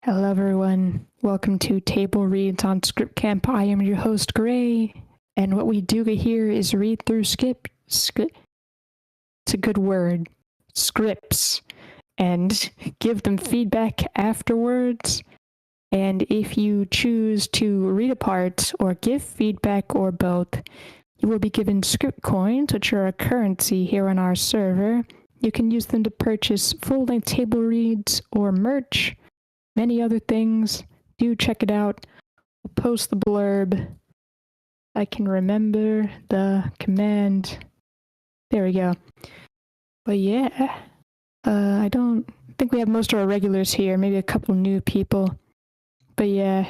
Hello, everyone. Welcome to Table Reads on ScriptCamp. I am your host, Gray, and what we do here is read through it's a good word, scripts, and give them feedback afterwards. And if you choose to read a part or give feedback or both, you will be given script coins, which are a currency here on our server. You can use them to purchase full-length table reads or merch. Many other things. Do check it out. I'll post the blurb. I can remember the command. There we go. But yeah, I don't think we have most of our regulars here. Maybe a couple new people. But yeah,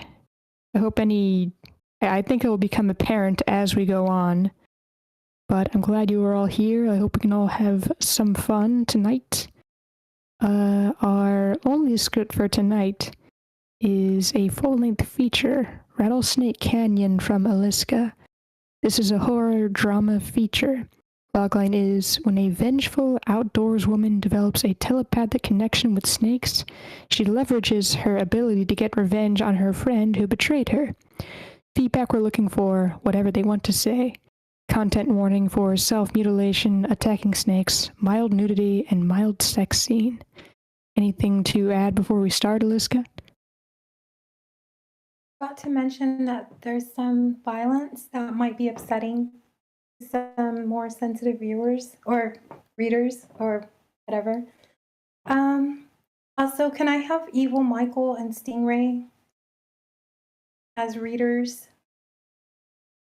I think it will become apparent as we go on. But I'm glad you are all here. I hope we can all have some fun tonight. Our only script for tonight is a full-length feature, Rattlesnake Canyon from Aliska. This is a horror drama feature. Logline is, when a vengeful outdoors woman develops a telepathic connection with snakes, she leverages her ability to get revenge on her friend who betrayed her. Feedback we're looking for, whatever they want to say. Content warning for self-mutilation, attacking snakes, mild nudity, and mild sex scene. Anything to add before we start, Aliska? Got to mention that there's some violence that might be upsetting to some more sensitive viewers or readers or whatever. Also, can I have Evil Michael and Stingray as readers?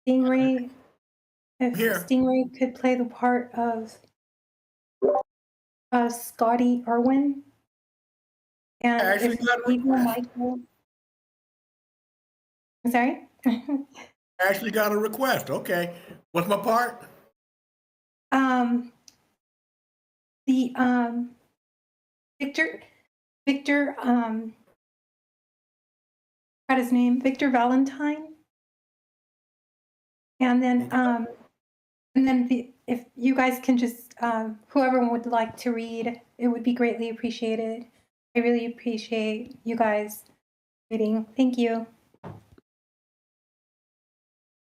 Stingray, if Stingray could play the part of Scotty Irwin, and if Evil Michael. I'm sorry? I actually got a request. Okay. What's my part? Victor, what his name? Victor Valentine. And then, if you guys can just, whoever would like to read, it would be greatly appreciated. I really appreciate you guys reading. Thank you.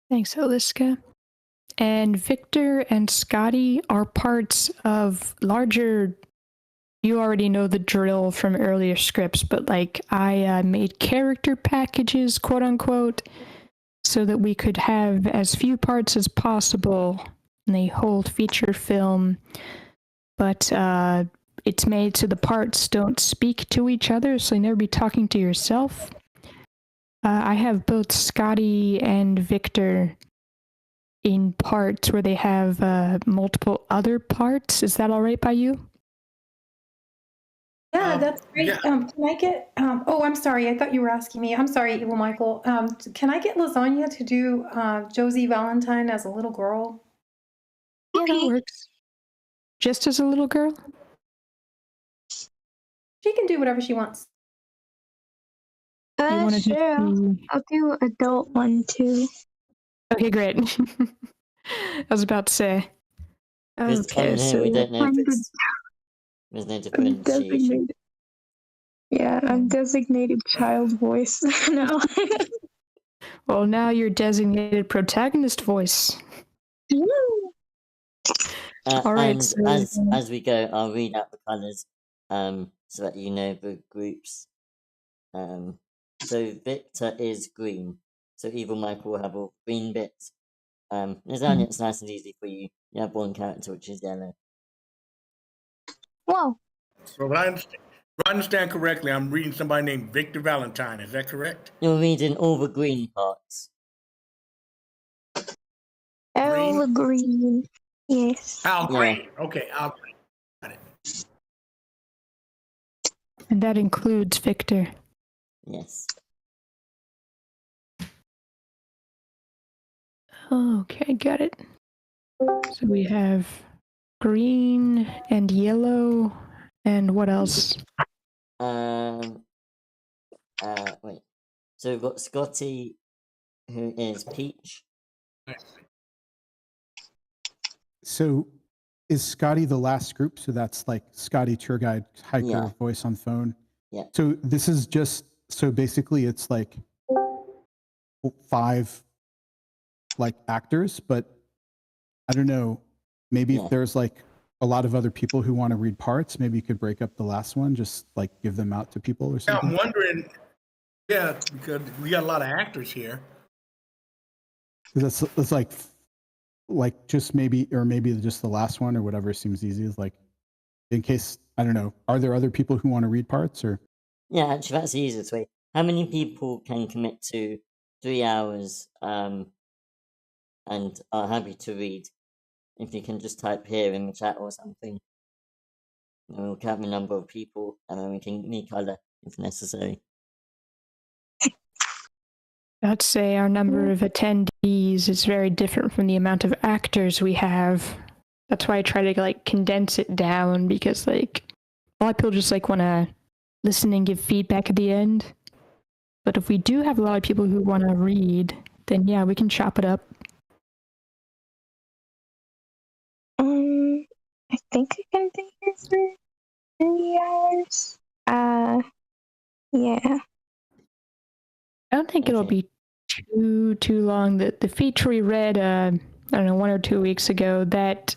Thanks, Aliska. And Victor and Scotty are parts of larger, you already know the drill from earlier scripts, but I made character packages, quote unquote, so that we could have as few parts as possible in a whole feature film. But it's made so the parts don't speak to each other, so you never be talking to yourself. I have both Scotty and Victor in parts where they have multiple other parts. Is that all right by you? Yeah, that's great. Yeah. Can I get, oh, I'm sorry. I thought you were asking me. I'm sorry, Evil Michael. Can I get Lasagna to do Josie Valentine as a little girl? Yeah, that works. Just as a little girl? She can do whatever she wants. Sure. I'll do adult one too. Okay, great. I was about to say. Okay, so we don't know if there's no differentiation. Yeah, I'm designated child voice now. Well, now you're designated protagonist voice. All right. As we go, I'll read out the colours, so that you know the groups. So Victor is green. So Evil Michael will have all green bits. Lasagna, it's nice and easy for you. You have one character which is yellow. Whoa. So if I understand correctly, I'm reading somebody named Victor Valentine. Is that correct? You're reading all the green parts. All the green. Yes. Al Green. Yeah. Okay, Al Green. Got it. And that includes Victor. Yes. Okay, got it. So we have green and yellow, and what else? Wait. So we've got Scotty, who is peach. So is Scotty the last group? So that's like Scotty, tour guide, hiker, voice on phone. Yeah. So this is just so basically it's like 5 like actors, but I don't know, maybe if there's like a lot of other people who want to read parts, maybe you could break up the last one, just like give them out to people or Yeah, something. I'm wondering, yeah, because we got a lot of actors here. That's like just maybe, or maybe just the last one or whatever seems easy is like, in case, I don't know, are there other people who want to read parts or? Yeah, actually, that's the easiest way. How many people can commit to 3 hours and are happy to read? If you can just type here in the chat or something, and we'll count the number of people, and then we can recolor if necessary. I'd say our number of attendees is very different from the amount of actors we have. That's why I try to like condense it down, because like a lot of people just like want to listen and give feedback at the end. But if we do have a lot of people who want to read, then yeah, we can chop it up. I think I can be here for 3 hours. Yeah. I don't think it'll Okay. be too long. The feature we read, I don't know, 1 or 2 weeks ago, that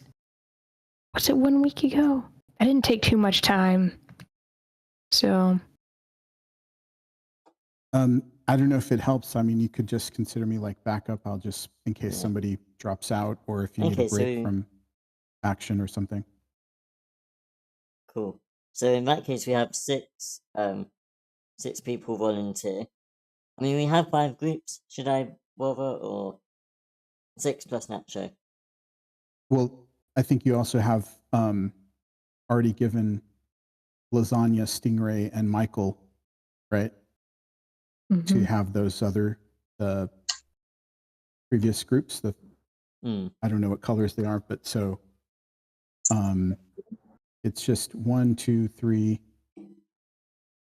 was it 1 week ago? I didn't take too much time. So I don't know if it helps. I mean, you could just consider me like backup. I'll just, in case Yeah. somebody drops out or if you need a Okay, break so from action or something. cool. So in that case, we have 6 people volunteer. I mean, we have 5 groups. Should I bother, or 6 plus Nacho? Well, I think you also have already given Lasagna, Stingray, and Michael, right? To have those other previous groups. I don't know what colors they are, but so it's just 1, 2, 3,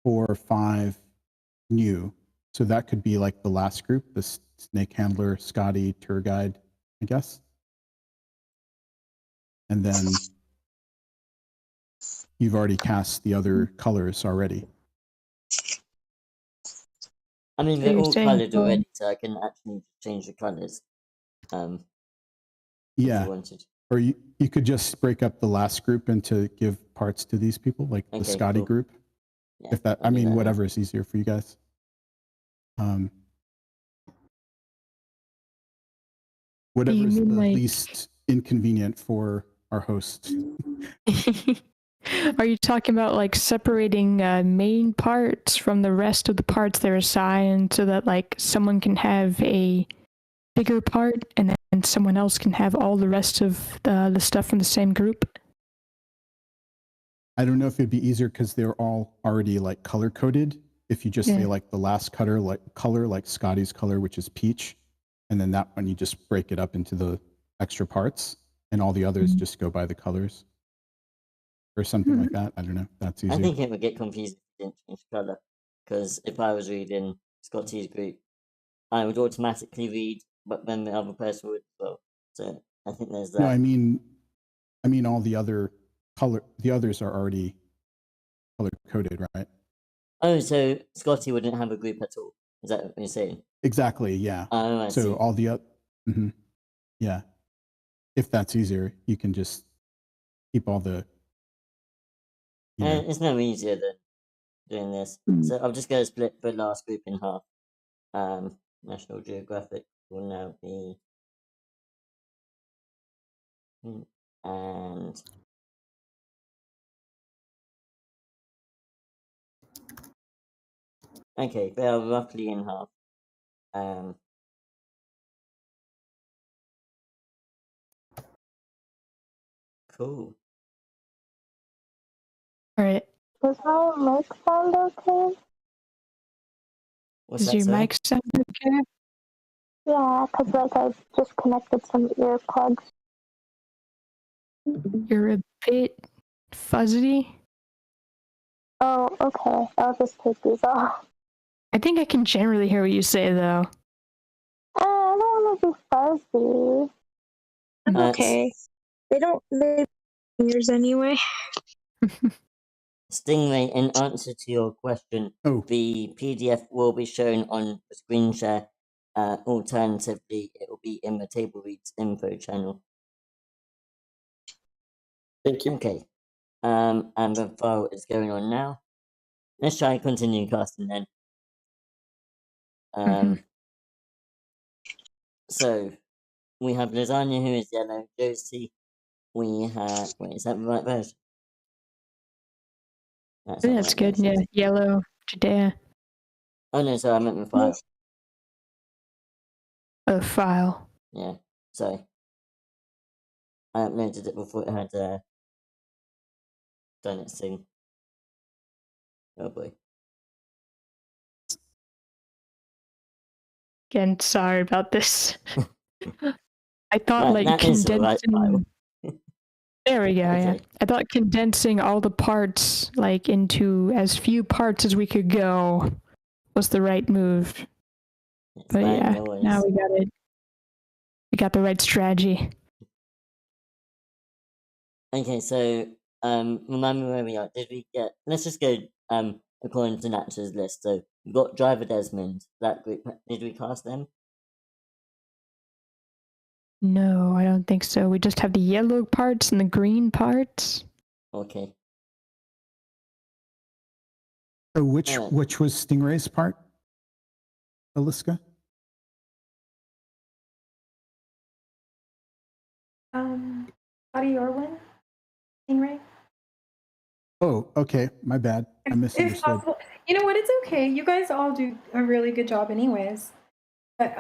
4, 5 new. So that could be like the last group, the snake handler, Scotty, tour guide, I guess. And then you've already cast the other colors already. I mean, So they're you're all saying, colored already, so I can actually change the colors. If Yeah. you wanted. Or you could just break up the last group into give parts to these people, like the Okay, Scotty cool. group. Yeah, If that, I'll I do mean, that then. whatever is easier for you guys. Whatever you is the mean like least inconvenient for our host. are you talking about like separating main parts from the rest of the parts they're assigned so that like someone can have a bigger part and then someone else can have all the rest of the stuff from the same group? I don't know if it'd be easier because they're all already like color coded. If you just say like the last color, like Scotty's color, which is peach, and then that one you just break it up into the extra parts, and all the others just go by the colors, or something like that. I don't know. That's easier. I think it would get confusing if you didn't change color, because if I was reading Scotty's group, I would automatically read, but then the other person would as well. So I think there's that. No, I mean all the other the others are already color coded, right? Oh, so Scotty wouldn't have a group at all. Is that what you're saying? Exactly. Yeah. Oh, I So see. all the other, yeah. If that's easier, you can just keep all the. It's no easier than doing this. So I'm just going to split the last group in half. National Geographic will now be, and okay, they are roughly in half. Cool. All right. Does my mic sound okay? What's Does that, your sorry? mic sound okay? Yeah, because like I just connected some earplugs. You're a bit fuzzy. Oh, okay. I'll just take these off. I think I can generally hear what you say though. I don't want to be fuzzy. I'm okay. They don't leave ears anyway. Stingray, in answer to your question, Oh, the PDF will be shown on the screen share. Alternatively, it will be in the Table Reads info channel. Thank you. Okay. And the file is going on now. Let's try and continue casting then. So we have Lasagna, who is yellow. Josie, we have. Wait, is that the right version? That's not the That's right good. version. Yeah, yellow, Judea. Oh no, sorry, I meant the file. A file. Yeah, sorry. I uploaded it before it had done its thing. Oh boy. Again, sorry about this. I thought That is the right file. There we go. Yeah, Okay. I thought condensing all the parts like into as few parts as we could go was the right move. It's But fine, yeah, no worries. now we got it. We got the right strategy. Okay, so remind me where we are. Did we get? Let's just go according to Natcha's list. So we got Driver Desmond. That group. Did we cast them? No, I don't think so. We just have the yellow parts and the green parts. Okay. so which was Stingray's part, Aliska? Scotty Orwin, Stingray. Oh, okay. My bad. I If misunderstood. possible, you know what? It's okay. You guys all do a really good job, anyways. But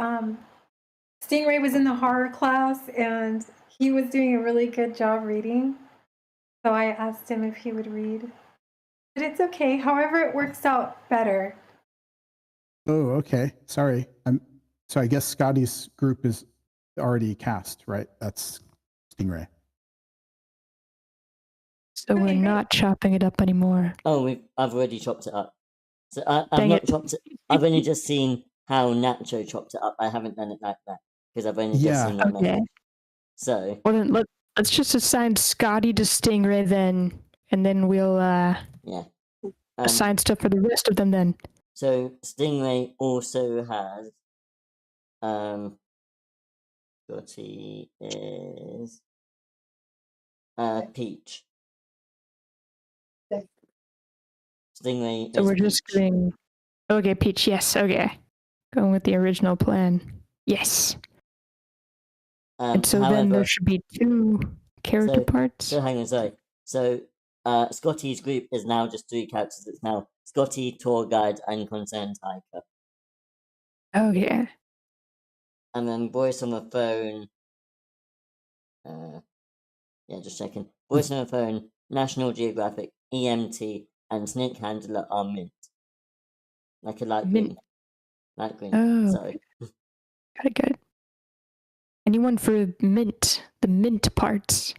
Stingray was in the horror class, and he was doing a really good job reading. So I asked him if he would read. But it's okay. However, it works out better. Oh, okay. Sorry. So I guess Scotty's group is already cast, right? That's Stingray. So we're Okay, great. not chopping it up anymore. Oh, I've already chopped it up. So I've Dang not it. chopped it. I've only just seen how Nacho chopped it up. I haven't done it like that because I've only just Yeah. seen the Okay. method. So Well then let's just assign Scotty to Stingray then, and then we'll yeah. assign stuff for the rest of them then. So Stingray also has Scotty is Peach. Stingray So is we're just Peach. going. Okay, Peach. Yes. Okay. Going with the original plan. Yes. And so then However, there should be 2 character parts. So hang on, sorry. So Scotty's group is now just 3 characters. It's now Scotty, tour guide, and concerned hiker. Okay. And then voice on the phone. Yeah, just checking. Voice on the phone, National Geographic, EMT, and Snake Handler are mint. Like a light Mint. green. Light green. Oh, Sorry. got it. Anyone for mint? The mint parts.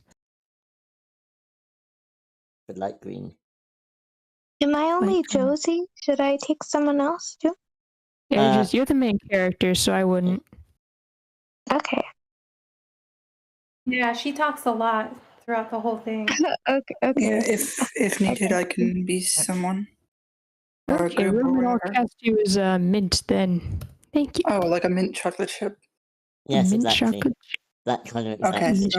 But light green. Am I only Like, Josie? Should I take someone else too? Yeah, you're the main character, so I wouldn't. Okay. Yeah, she talks a lot throughout the whole thing. Okay. Yeah, if needed, I can be someone. Or a Okay, group or Ruben, I'll whatever. cast you as mint then. Thank you. Oh, like a mint chocolate chip. Yes, mint exactly. chocolate. That kind of Okay, exactly.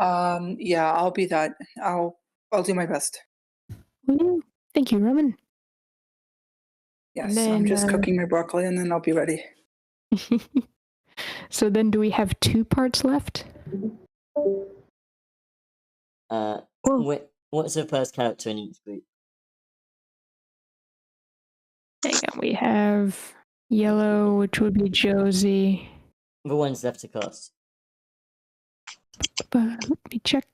so yeah, I'll be that. I'll do my best. Woo. Thank you, Roman. Yes, then, I'm just cooking my broccoli and then I'll be ready. So then do we have 2 parts left? What's the first character in each group? Hang on, we have yellow, which would be Josie. The one's left to cast. But let me check.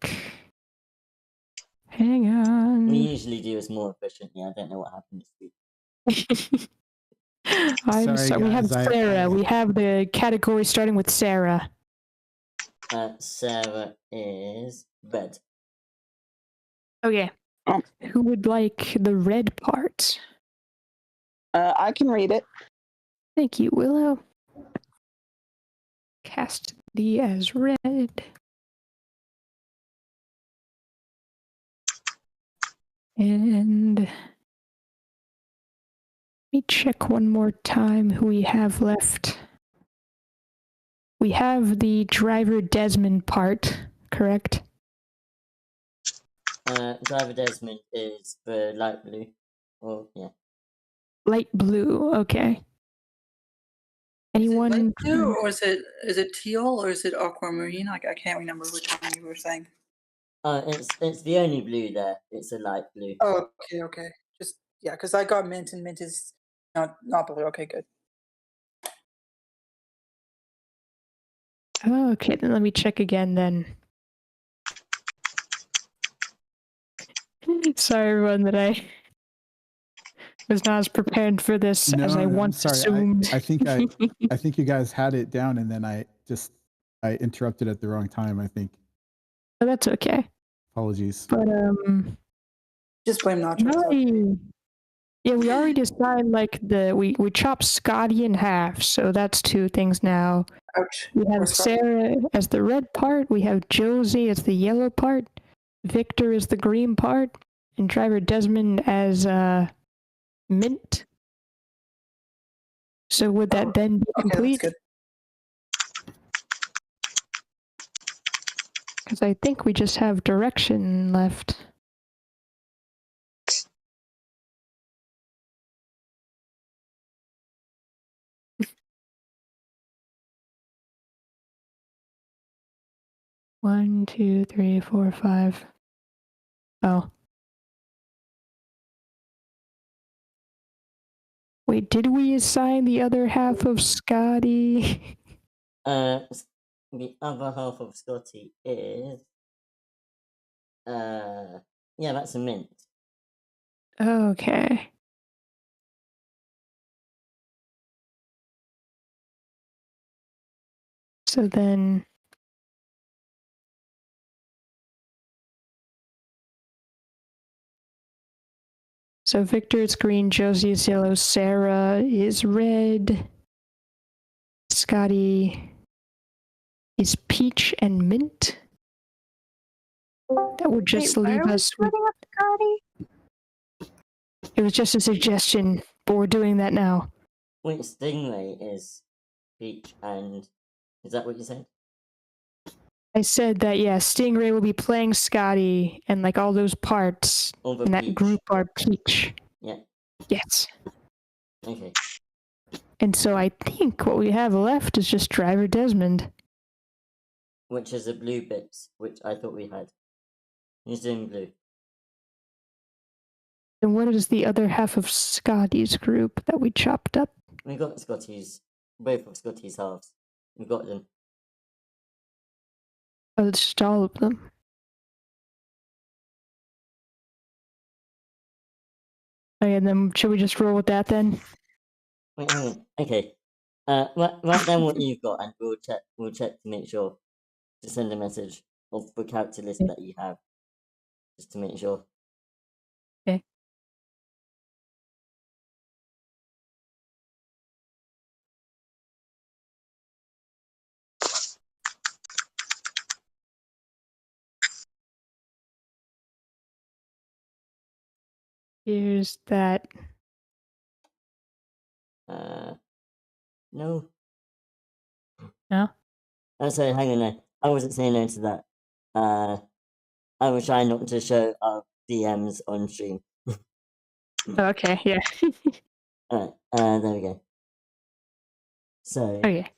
Hang on. We usually do this more efficiently. I don't know what happened this week. I'm Sorry, sorry. We have guys, Sarah. We have the category starting with Sarah. Sarah is red. Okay. Oh. Who would like the red part? I can read it. Thank you, Willow. Cast thee as red. And let me check one more time who we have left. We have the driver Desmond part, correct? Driver Desmond is the light blue. Oh, yeah. Light blue, okay. Is Anyone? it light blue, or is it teal, or is it aquamarine? Like, I can't remember which one you were saying. It's the only blue there. It's a light blue. Oh, okay. Just yeah, because I got mint, and mint is not blue. Okay, good. Okay, then let me check again then. Sorry, everyone, that I was not as prepared for this as I once assumed. I think you guys had it down, and then I interrupted at the wrong time, I think. Oh, that's okay. Apologies. But Just blame Nacho. yeah, we already decided like we chopped Scotty in half, so that's two things now. Ouch. We have Poor Scotty. Sarah as the red part, we have Josie as the yellow part, Victor as the green part, and driver Desmond as mint. So would that then be Okay, complete? that's good. Because I think we just have direction left. One, two, three, four, five. Oh. Wait, did we assign the other half of Scotty? The other half of Scotty is yeah, that's a mint. Okay. So then so Victor is green, Josie is yellow, Sarah is red, Scotty is peach and mint. That would just Wait, why leave are we us with. splitting up Scotty? It was just a suggestion, but we're doing that now. Wait, Stingray is peach and... Is that what you said? I said that, yeah, Stingray will be playing Scotty, and like all those parts Or the in that peach? group are peach. Yeah. Yes. Okay. And so I think what we have left is just driver Desmond. Which is a blue bit, which I thought we had. He's doing blue. And what is the other half of Scotty's group that we chopped up? We got both of Scotty's halves. We got them. Oh, it's just all of them. Okay, then should we just roll with that then? Wait, hang on. Okay. Write down what you've got, and we'll check to make sure to send a message of the character list that you have, just to make sure. Okay. Here's that. No. No? Oh, sorry, hang on now. I wasn't saying no to that. I was trying not to show our DMs on stream. Okay, yeah. Alright, there we go. So, Okay.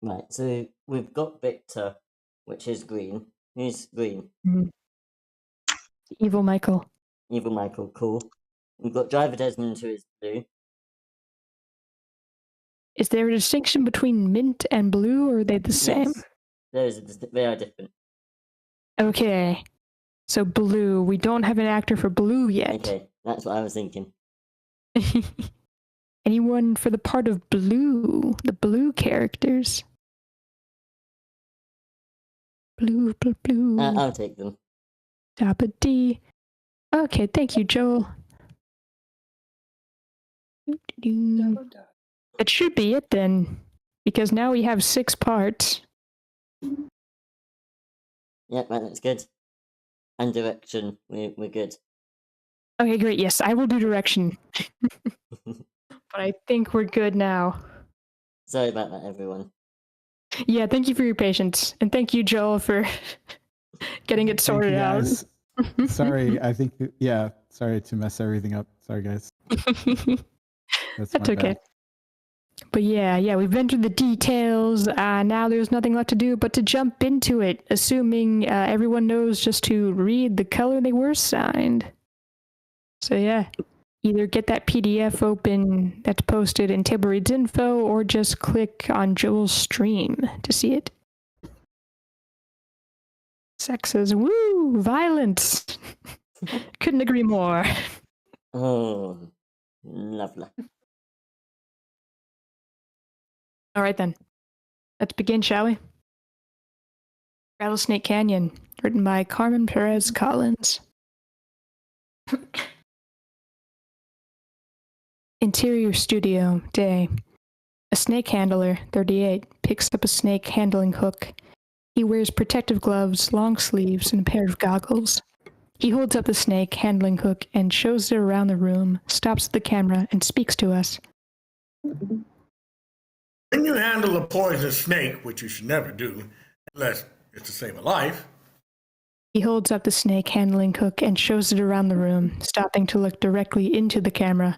Right, so we've got Victor, which is green. Who's green? Evil Michael. Evil Michael, cool. We've got Driver Desmond, who is blue. Is there a distinction between mint and blue, or are they the same? Yes, they are different. Okay. So blue. We don't have an actor for blue yet. Okay, that's what I was thinking. Anyone for the part of blue? The blue characters? Blue, blue, blue. I'll take them. Top of D. Okay, thank you, Joel. It should be it then, because now we have 6 parts. Yeah, that looks good. And direction, we're good. Okay, great. Yes, I will do direction. But I think we're good now. Sorry about that, everyone. Yeah, thank you for your patience. And thank you, Joel, for getting it Thank you, sorted out. guys. Sorry, I think, sorry to mess everything up. Sorry, guys. That's That's my okay. bad. But yeah, we've been through the details. Now there's nothing left to do but to jump into it, assuming everyone knows just to read the color they were assigned. So yeah, either get that PDF open that's posted in Table Reads info, or just click on Joel's stream to see it. Sex says, woo, violence. Couldn't agree more. Oh, lovely. All right then, let's begin, shall we? Rattlesnake Canyon, written by Carmen Perez Collins. Interior studio, day. A snake handler, 38, picks up a snake handling hook. He wears protective gloves, long sleeves, and a pair of goggles. He holds up the snake handling hook and shows it around the room, stops the camera, and speaks to us. When you handle a poisonous snake, which you should never do, unless it's to save a life, He holds up the snake handling hook and shows it around the room, stopping to look directly into the camera.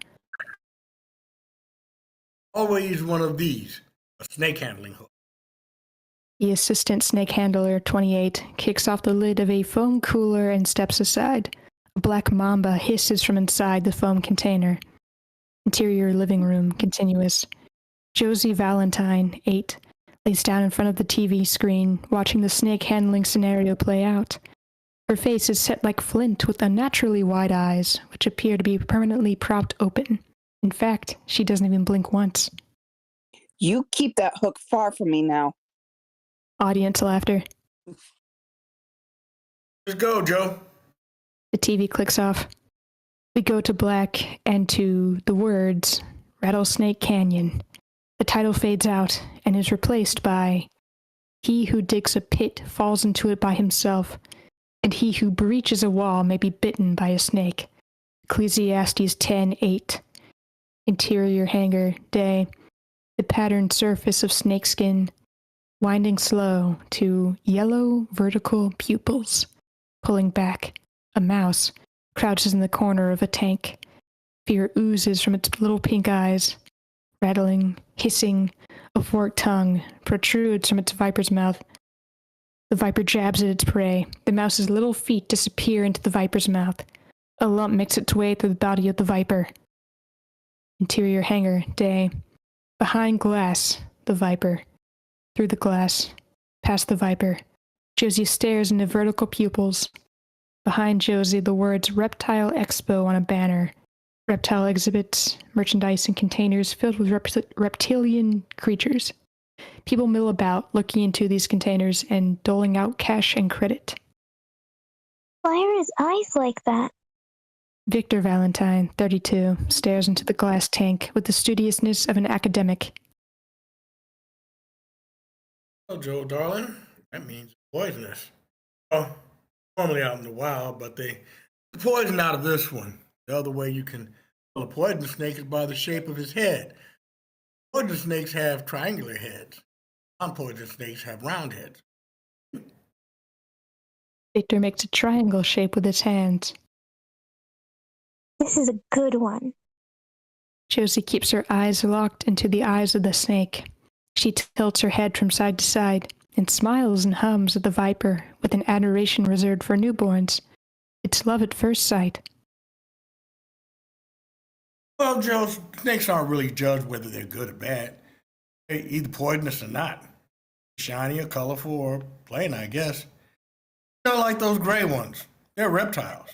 always one of these, a snake handling hook. The assistant snake handler, 28, kicks off the lid of a foam cooler and steps aside. A black mamba hisses from inside the foam container. Interior living room, continuous. Josie Valentine, 8, lays down in front of the TV screen, watching the snake handling scenario play out. Her face is set like flint with unnaturally wide eyes, which appear to be permanently propped open. In fact, she doesn't even blink once. You keep that hook far from me now. Audience laughter. Let's go, Joe. The TV clicks off. We go to black and to the words, Rattlesnake Canyon. The title fades out and is replaced by, He who digs a pit falls into it by himself, and he who breaches a wall may be bitten by a snake. Ecclesiastes 10:8. Interior hangar, day. The patterned surface of snakeskin, winding slow to yellow vertical pupils. Pulling back, a mouse crouches in the corner of a tank. Fear oozes from its little pink eyes. Rattling, hissing, a forked tongue protrudes from its viper's mouth. The viper jabs at its prey. The mouse's little feet disappear into the viper's mouth. A lump makes its way through the body of the viper. Interior hangar, day. Behind glass, the viper. Through the glass, past the viper. Josie stares into vertical pupils. Behind Josie, the words Reptile Expo on a banner. Reptile exhibits, merchandise, and containers filled with reptilian creatures. People mill about, looking into these containers and doling out cash and credit. Why are his eyes like that? Victor Valentine, 32, stares into the glass tank with the studiousness of an academic. Oh, Joe, darling, that means poisonous. Oh, normally out in the wild, but the poison out of this one. The other way you can tell a poison snake is by the shape of his head. Poison snakes have triangular heads. Non-poison snakes have round heads. Victor makes a triangle shape with his hands. This is a good one. Josie keeps her eyes locked into the eyes of the snake. She tilts her head from side to side and smiles and hums at the viper with an adoration reserved for newborns. It's love at first sight. Well, Joe, snakes aren't really judged whether they're good or bad. They're either poisonous or not. Shiny or colorful or plain, I guess. They're like those gray ones. They're reptiles.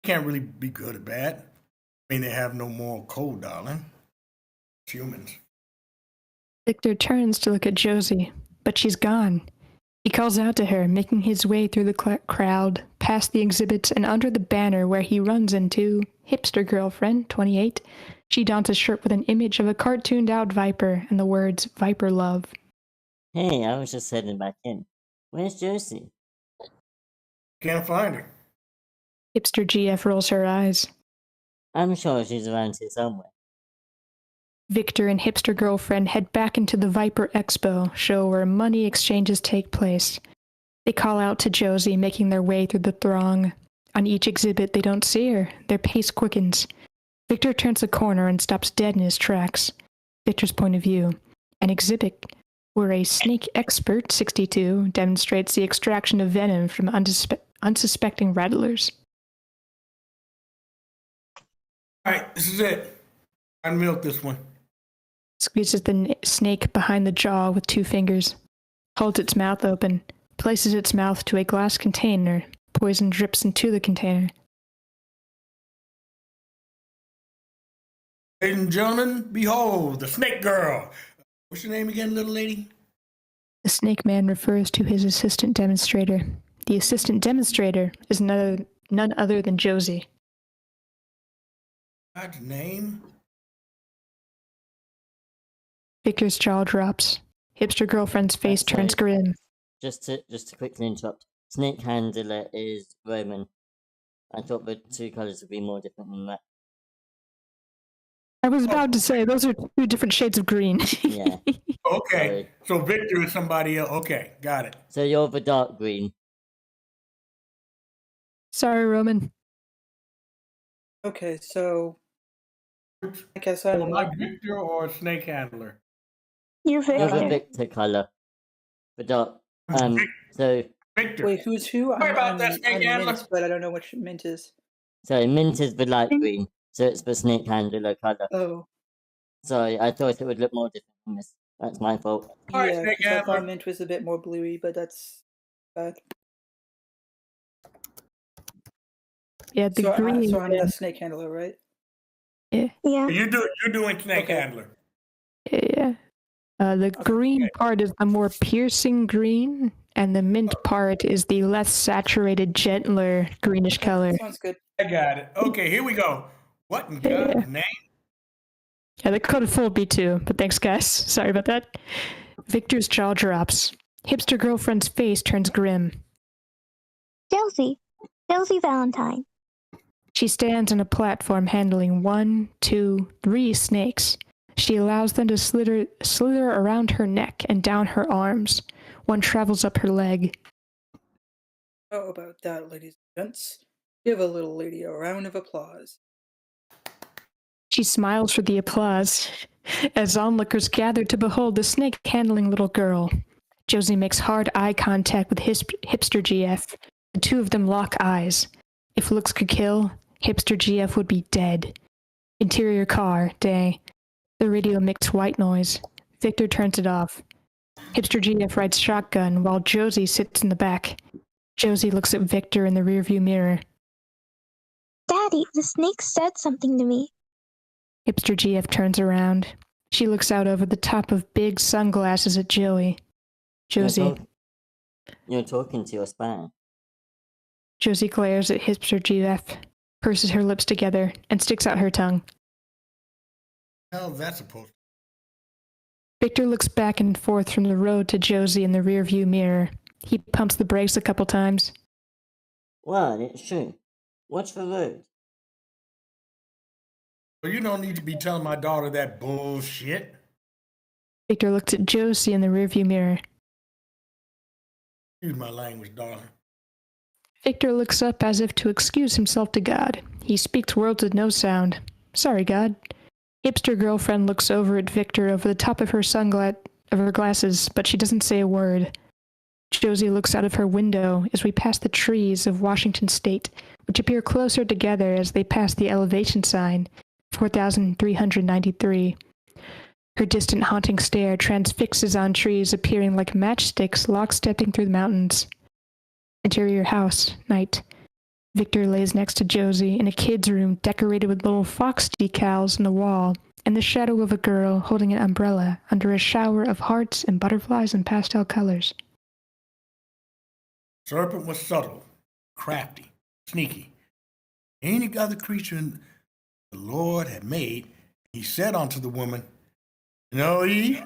They can't really be good or bad. I mean, they have no moral code, darling. It's humans. Victor turns to look at Josie, but she's gone. He calls out to her, making his way through the crowd, past the exhibits, and under the banner where he runs into Hipster Girlfriend, 28. She dons a shirt with an image of a cartooned out viper and the words Viper Love. Hey, I was just heading back in. Where's Josie? Can't find her. Hipster GF rolls her eyes. I'm sure she's around here somewhere. Victor and Hipster Girlfriend head back into the Viper Expo, show where money exchanges take place. They call out to Josie, making their way through the throng. On each exhibit, they don't see her. Their pace quickens. Victor turns a corner and stops dead in his tracks. Victor's point of view. An exhibit where a snake expert, 62, demonstrates the extraction of venom from unsuspecting rattlers. All right, this is it. I milk this one. Squeezes the snake behind the jaw with 2 fingers. Holds its mouth open. Places its mouth to a glass container. Poison drips into the container. Ladies and gentlemen, behold, the snake girl. What's your name again, little lady? The snake man refers to his assistant demonstrator. The assistant demonstrator is none other than Josie. God's name? Victor's jaw drops. Hipster Girlfriend's face Sorry. turns grim. Just to quickly interrupt. Snake Handler is Roman. I thought the 2 colors would be more different than that. I was about to say, those are 2 different shades of green. Yeah. Okay, Sorry. so Victor is somebody else. Okay, got it. So you're the dark green. Sorry, Roman. Okay, so I guess I'm Like Victor or snake handler? You're You're the Victor. Victor color. The dark. So Victor. wait, who's who? Sorry about that, Snake I'm Handler. Mint, but I don't know what Mint is. sorry, mint is the light green. So it's the snake handler color. Oh, Sorry, I thought it would look more different than this. That's my fault. All right, yeah, Snake 'cause I Handler. thought Mint was a bit more bluey, but that's bad. Yeah, the So, green. so I'm the snake handler, right? Yeah. You're doing snake Okay. handler. Yeah. The green part is the more piercing green, and the mint part is the less saturated, gentler greenish color. Sounds good. I got it. Okay, here we go. What in God's name? Yeah, that could have fooled me too, but thanks, guys. Sorry about that. Victor's jaw drops. Hipster Girlfriend's face turns grim. Josie. Josie Valentine. She stands on a platform handling 1, 2, 3 snakes. She allows them to slither around her neck and down her arms. One travels up her leg. How about that, ladies and gents? Give a little lady a round of applause. She smiles for the applause as onlookers gather to behold the snake-handling little girl. Josie makes hard eye contact with Hipster GF. The 2 of them lock eyes. If looks could kill, Hipster GF would be dead. Interior car, day. The radio makes white noise. Victor turns it off. Hipster GF rides shotgun while Josie sits in the back. Josie looks at Victor in the rearview mirror. Daddy, the snake said something to me. Hipster GF turns around. She looks out over the top of big sunglasses at Joey. Josie. You're talking to your spy. Josie glares at Hipster GF, purses her lips together, and sticks out her tongue. How's that supposed to? Victor looks back and forth from the road to Josie in the rearview mirror. He pumps the brakes a couple times. Well, it's true. Watch the road. Well, you don't need to be telling my daughter that bullshit. Victor looks at Josie in the rearview mirror. Excuse my language, darling. Victor looks up as if to excuse himself to God. He speaks words with no sound. Sorry, God. Hipster Girlfriend looks over at Victor over the top of her glasses, but she doesn't say a word. Josie looks out of her window as we pass the trees of Washington State, which appear closer together as they pass the elevation sign, 4,393. Her distant haunting stare transfixes on trees appearing like matchsticks lockstepping through the mountains. Interior house, night. Victor lays next to Josie in a kid's room decorated with little fox decals on the wall, and the shadow of a girl holding an umbrella under a shower of hearts and butterflies and pastel colors. Serpent was subtle, crafty, sneaky. Any other creature the Lord had made, he said unto the woman, "Know ye?"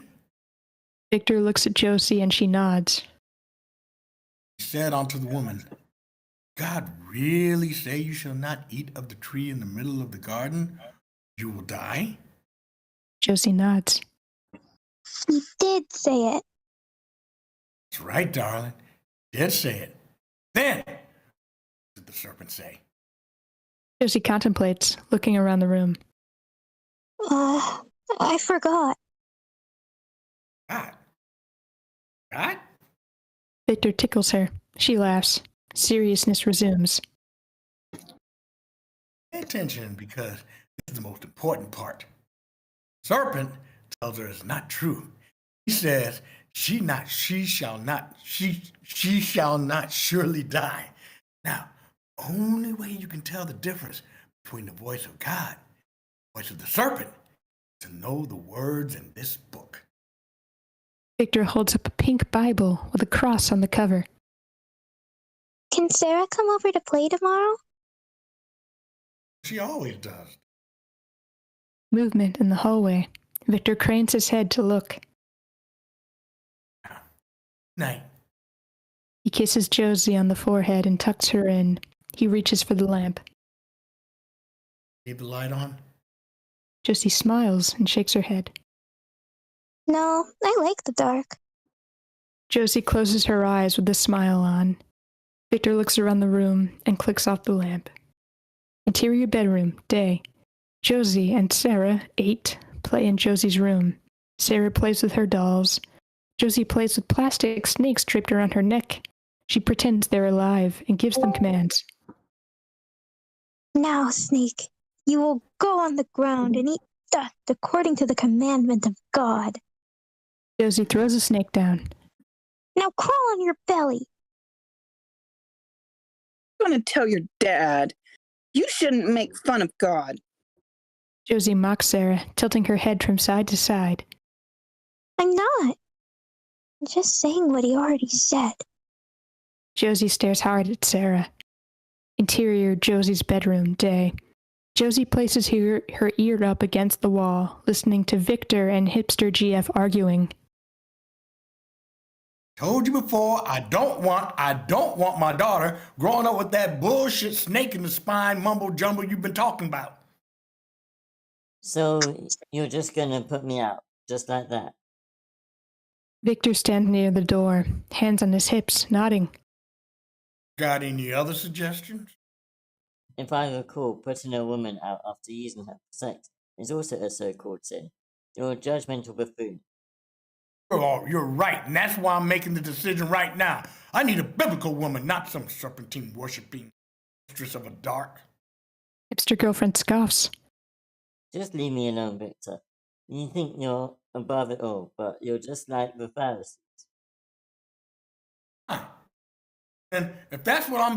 Victor looks at Josie and she nods. He said unto the woman, God really say you shall not eat of the tree in the middle of the garden? You will die? Josie nods. He did say it. That's right, darling. He did say it. Then, what did the serpent say? Josie contemplates, looking around the room. I forgot. God. God? Victor tickles her. She laughs. Seriousness resumes. Pay attention, because this is the most important part. Serpent tells her it's not true. He says she shall not surely die. Now, only way you can tell the difference between the voice of God and the voice of the serpent is to know the words in this book. Victor holds up a pink Bible with a cross on the cover. Can Sarah come over to play tomorrow? She always does. Movement in the hallway. Victor cranes his head to look. Night. He kisses Josie on the forehead and tucks her in. He reaches for the lamp. Keep the light on. Josie smiles and shakes her head. No, I like the dark. Josie closes her eyes with a smile on. Victor looks around the room and clicks off the lamp. Interior bedroom, day. Josie and Sarah, 8, play in Josie's room. Sarah plays with her dolls. Josie plays with plastic snakes draped around her neck. She pretends they're alive and gives them commands. Now, Snake, you will go on the ground and eat dust according to the commandment of God. Josie throws a snake down. Now crawl on your belly. I'm going to tell your dad. You shouldn't make fun of God. Josie mocks Sarah, tilting her head from side to side. I'm not. I'm just saying what he already said. Josie stares hard at Sarah. Interior Josie's bedroom, day. Josie places her ear up against the wall, listening to Victor and hipster GF arguing. Told you before, I don't want my daughter growing up with that bullshit snake in the spine mumbo jumbo you've been talking about. So you're just gonna put me out, just like that? Victor stands near the door, hands on his hips, nodding. Got any other suggestions? If I recall, putting a woman out after using her for sex is also a so-called sin. You're a judgmental buffoon. You're right, and that's why I'm making the decision right now. I need a biblical woman, not some serpentine-worshipping mistress of a dark. Hipster girlfriend scoffs. Just leave me alone, Victor. You think you're above it all, but you're just like the Pharisees. And if that's what I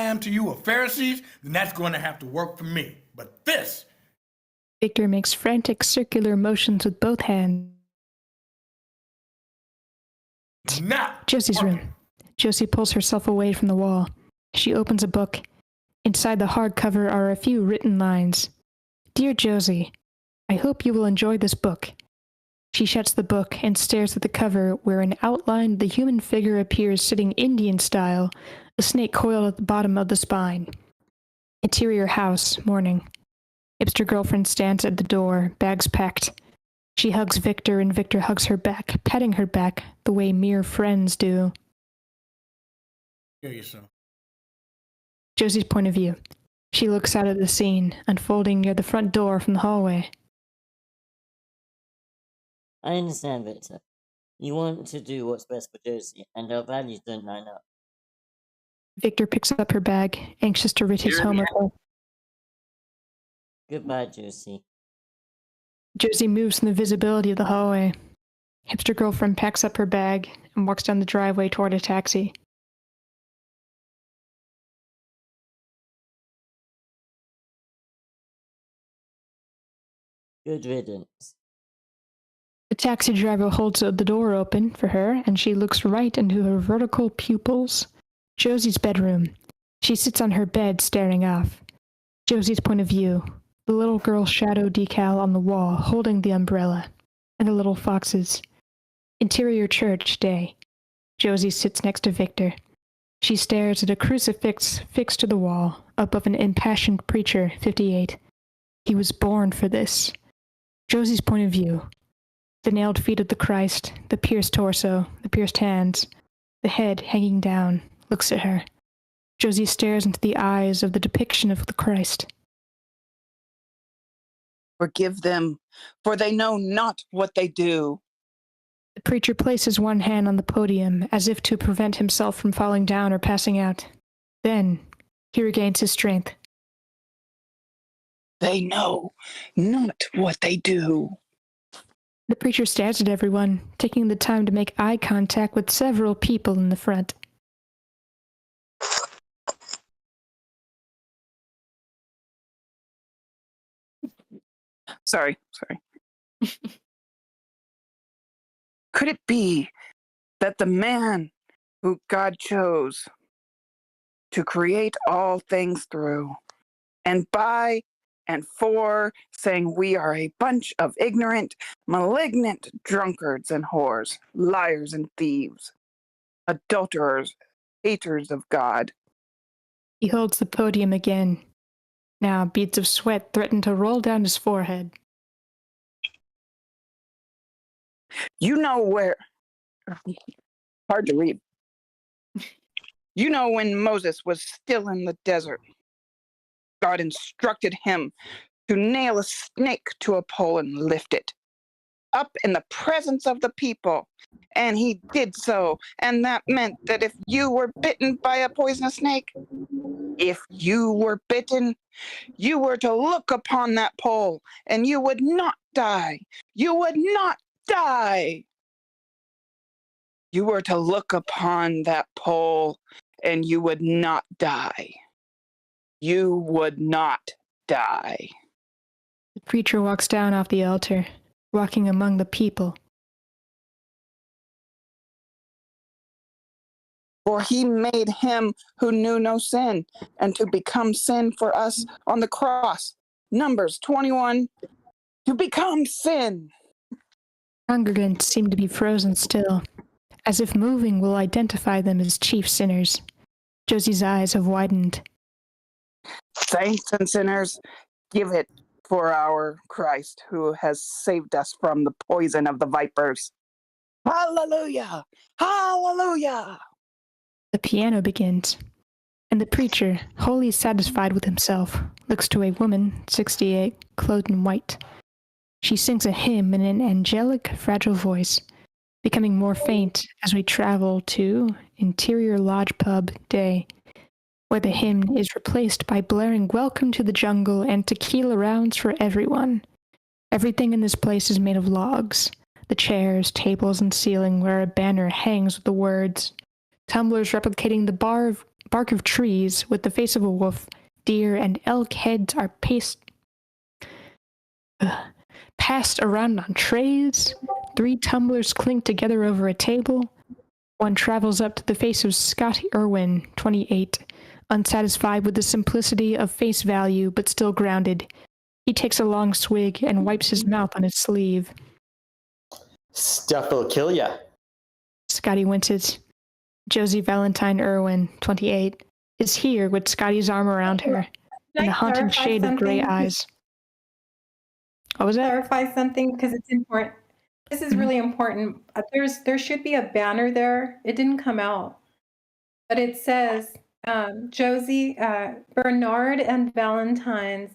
am to you, a Pharisees, then that's going to have to work for me. But this. Victor makes frantic circular motions with both hands. Not Josie's room. Josie pulls herself away from the wall. She opens a book. Inside the hardcover are a few written lines. Dear Josie, I hope you will enjoy this book. She shuts the book and stares at the cover where an outline of the human figure appears sitting Indian style, a snake coiled at the bottom of the spine. Interior house, morning. Hipster girlfriend stands at the door, bags packed. She hugs Victor and Victor hugs her back, patting her back the way mere friends do. Hear you, son. Josie's point of view. She looks out at the scene, unfolding near the front door from the hallway. I understand, Victor. You want to do what's best for Josie, and our values don't line up. Victor picks up her bag, anxious to rid his home of her. Goodbye, Josie. Josie moves in the visibility of the hallway. Hipster girlfriend packs up her bag and walks down the driveway toward a taxi. Good riddance. The taxi driver holds the door open for her, and she looks right into her vertical pupils. Josie's bedroom. She sits on her bed, staring off. Josie's point of view. The little girl shadow decal on the wall, holding the umbrella. And the little foxes. Interior church, day. Josie sits next to Victor. She stares at a crucifix fixed to the wall, above an impassioned preacher, 58. He was born for this. Josie's point of view. The nailed feet of the Christ, the pierced torso, the pierced hands, the head hanging down, looks at her. Josie stares into the eyes of the depiction of the Christ. Forgive them, for they know not what they do. The preacher places one hand on the podium as if to prevent himself from falling down or passing out. Then, he regains his strength. They know not what they do. The preacher stares at everyone, taking the time to make eye contact with several people in the front. Sorry. Could it be that the man who God chose to create all things through, and by and for, saying we are a bunch of ignorant, malignant drunkards and whores, liars and thieves, adulterers, haters of God? He holds the podium again. Now beads of sweat threaten to roll down his forehead. You know where... Hard to read. You know when Moses was still in the desert, God instructed him to nail a snake to a pole and lift it up in the presence of the people. And he did so. And that meant that if you were bitten by a poisonous snake, if you were bitten, you were to look upon that pole and you would not die. You would not die. You were to look upon that pole and you would not die. You would not die. The preacher walks down off the altar, walking among the people. For he made him who knew no sin, and to become sin for us on the cross. Numbers 21, to become sin. Congregants seem to be frozen still, as if moving will identify them as chief sinners. Josie's eyes have widened. Saints and sinners, give it for our Christ, who has saved us from the poison of the vipers. Hallelujah! Hallelujah! The piano begins, and the preacher, wholly satisfied with himself, looks to a woman, 68, clothed in white. She sings a hymn in an angelic, fragile voice, becoming more faint as we travel to Interior Lodge Pub Day, where the hymn is replaced by blaring Welcome to the Jungle and tequila rounds for everyone. Everything in this place is made of logs. The chairs, tables, and ceiling where a banner hangs with the words. Tumblers replicating the bark of trees with the face of a wolf, deer, and elk heads are passed around on trays. 3 tumblers clink together over a table. One travels up to the face of Scott Irwin, 28, unsatisfied with the simplicity of face value but still grounded. He takes a long swig and wipes his mouth on his sleeve. Stuff'll kill ya. Scotty winces. Josie Valentine Irwin, 28, is here with Scotty's arm around her and the haunting shade of gray eyes. What was that? Clarify something because it's important. This is really important. There should be a banner there. It didn't come out, but it says Josie Bernard and Valentine's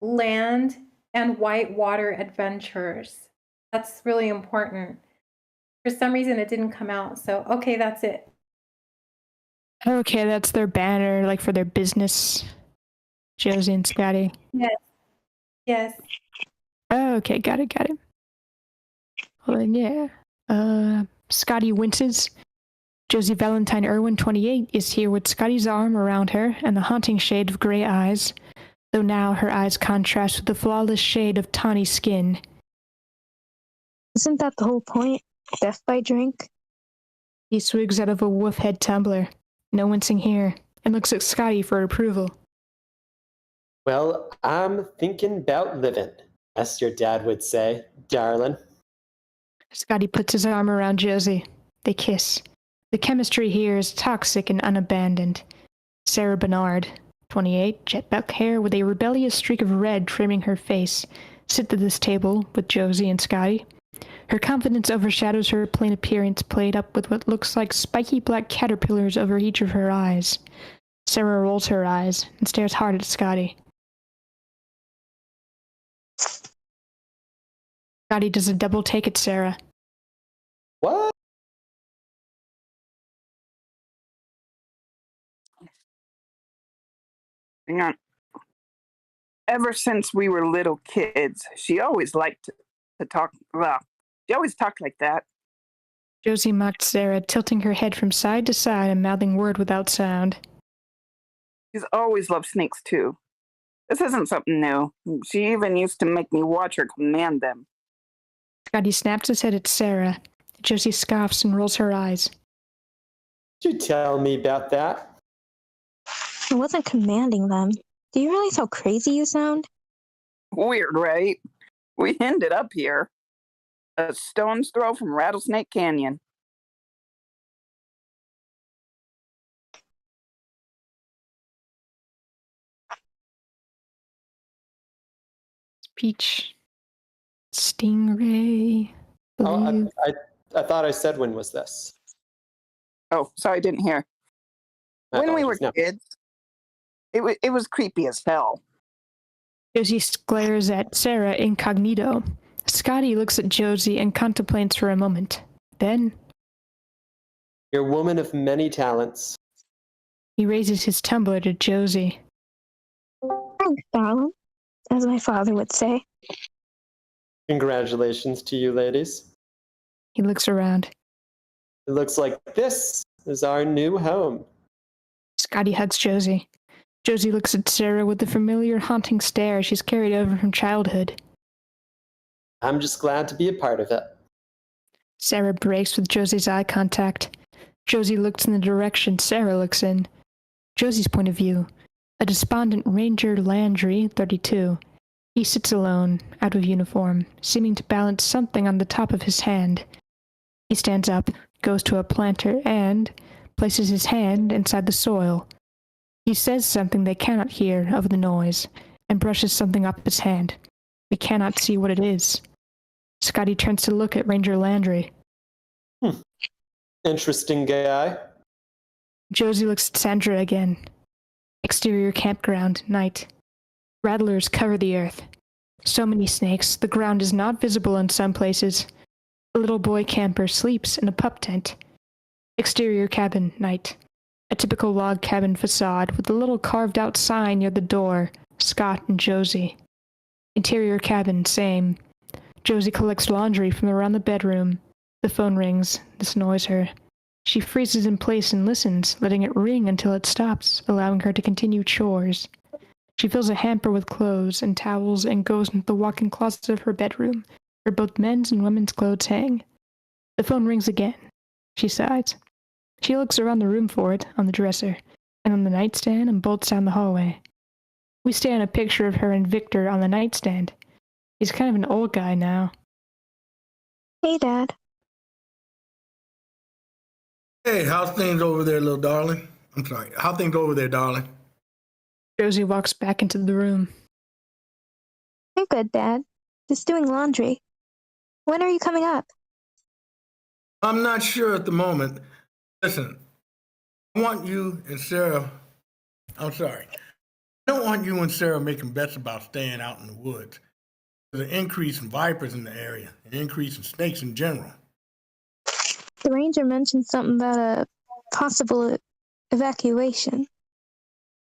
Land and Whitewater Adventures. That's really important. For some reason, it didn't come out. So okay, that's it. Okay, that's their banner, like for their business. Josie and Scotty. Yes. Oh, okay, got it. Well then, yeah. Scotty winces. Josie Valentine Irwin, 28, is here with Scotty's arm around her and the haunting shade of gray eyes, though now her eyes contrast with the flawless shade of tawny skin. Isn't that the whole point? Death by drink? He swigs out of a wolf head tumbler. No wincing here, and looks at Scotty for approval. Well, I'm thinking about living, as your dad would say, darling. Scotty puts his arm around Josie. They kiss. The chemistry here is toxic and unabandoned. Sarah Bernard, 28, jet black hair with a rebellious streak of red trimming her face, sits at this table with Josie and Scotty. Her confidence overshadows her plain appearance, played up with what looks like spiky black caterpillars over each of her eyes. Sarah rolls her eyes and stares hard at Scotty. Scotty does a double take at Sarah. What? Hang on. Ever since we were little kids, she always liked to talk. Well, she always talked like that. Josie mocked Sarah, tilting her head from side to side and mouthing word without sound. She's always loved snakes, too. This isn't something new. She even used to make me watch her command them. Scotty snaps his head at Sarah. Josie scoffs and rolls her eyes. Did you tell me about that? I wasn't commanding them. Do you realize how crazy you sound? Weird, right? We ended up here. A stone's throw from Rattlesnake Canyon. Peach. Stingray. Oh, I thought I said when was this? Oh, sorry, I didn't hear. My When we were apologies. No. kids, it was creepy as hell. Josie glares at Sarah incognito. Scotty looks at Josie and contemplates for a moment. Then, You're a woman of many talents. he raises his tumbler to Josie. Thanks, darling, as my father would say. Congratulations to you, ladies. He looks around. It looks like this is our new home. Scotty hugs Josie. Josie looks at Sarah with the familiar haunting stare she's carried over from childhood. I'm just glad to be a part of it. Sarah breaks with Josie's eye contact. Josie looks in the direction Sarah looks in. Josie's point of view. A despondent Ranger Landry, 32. He sits alone, out of uniform, seeming to balance something on the top of his hand. He stands up, goes to a planter, and places his hand inside the soil. He says something they cannot hear over the noise, and brushes something up his hand. We cannot see what it is. Scotty turns to look at Ranger Landry. Interesting guy. Josie looks at Sandra again. Exterior campground, night. Rattlers cover the earth. So many snakes, the ground is not visible in some places. A little boy camper sleeps in a pup tent. Exterior cabin, night. A typical log cabin facade with a little carved-out sign near the door, Scott and Josie. Interior cabin, same. Josie collects laundry from around the bedroom. The phone rings. This annoys her. She freezes in place and listens, letting it ring until it stops, allowing her to continue chores. She fills a hamper with clothes and towels and goes into the walk-in closet of her bedroom, where both men's and women's clothes hang. The phone rings again. She sighs. She looks around the room for it, on the dresser, and on the nightstand, and bolts down the hallway. We stay on a picture of her and Victor on the nightstand. He's kind of an old guy now. Hey, Dad. Hey, how's things over there, little darling? I'm sorry. How things over there, darling? Josie walks back into the room. I'm good, Dad. Just doing laundry. When are you coming up? I'm not sure at the moment. Listen, I want you and Sarah. I'm sorry. I don't want you and Sarah making bets about staying out in the woods. There's an increase in vipers in the area, an increase in snakes in general. The ranger mentioned something about a possible evacuation.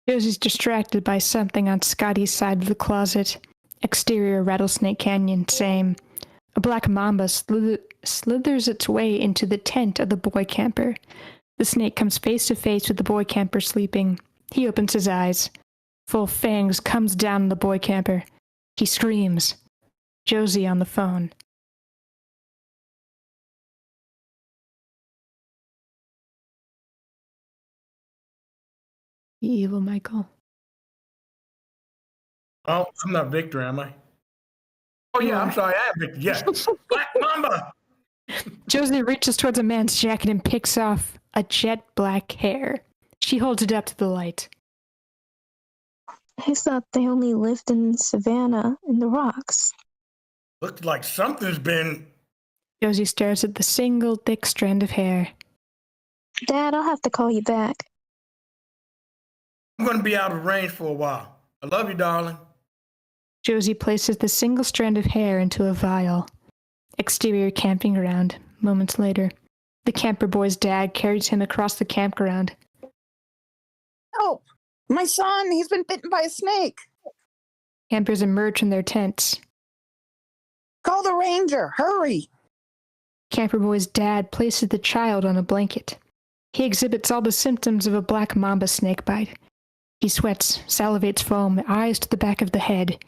Josie's distracted by something on Scotty's side of the closet. Exterior Rattlesnake Canyon, same. A black mamba slithers its way into the tent of the boy camper. The snake comes face to face with the boy camper sleeping. He opens his eyes. Full fangs comes down on the boy camper. He screams. Josie on the phone. You evil, Michael. Oh, I'm not Victor, am I? Oh, yeah, I'm sorry. I am Victor. Yeah. Black Mamba. Josie reaches towards a man's jacket and picks off a jet black hair. She holds it up to the light. I thought they only lived in Savannah, in the rocks. Looks like something's been. Josie stares at the single thick strand of hair. Dad, I'll have to call you back. I'm going to be out of range for a while. I love you, darling. Josie places the single strand of hair into a vial. Exterior camping ground. Moments later, the camper boy's dad carries him across the campground. Help! My son, he's been bitten by a snake. Campers emerge from their tents. Call the ranger, hurry! Camper boy's dad places the child on a blanket. He exhibits all the symptoms of a black mamba snake bite. He sweats, salivates foam, eyes to the back of the head.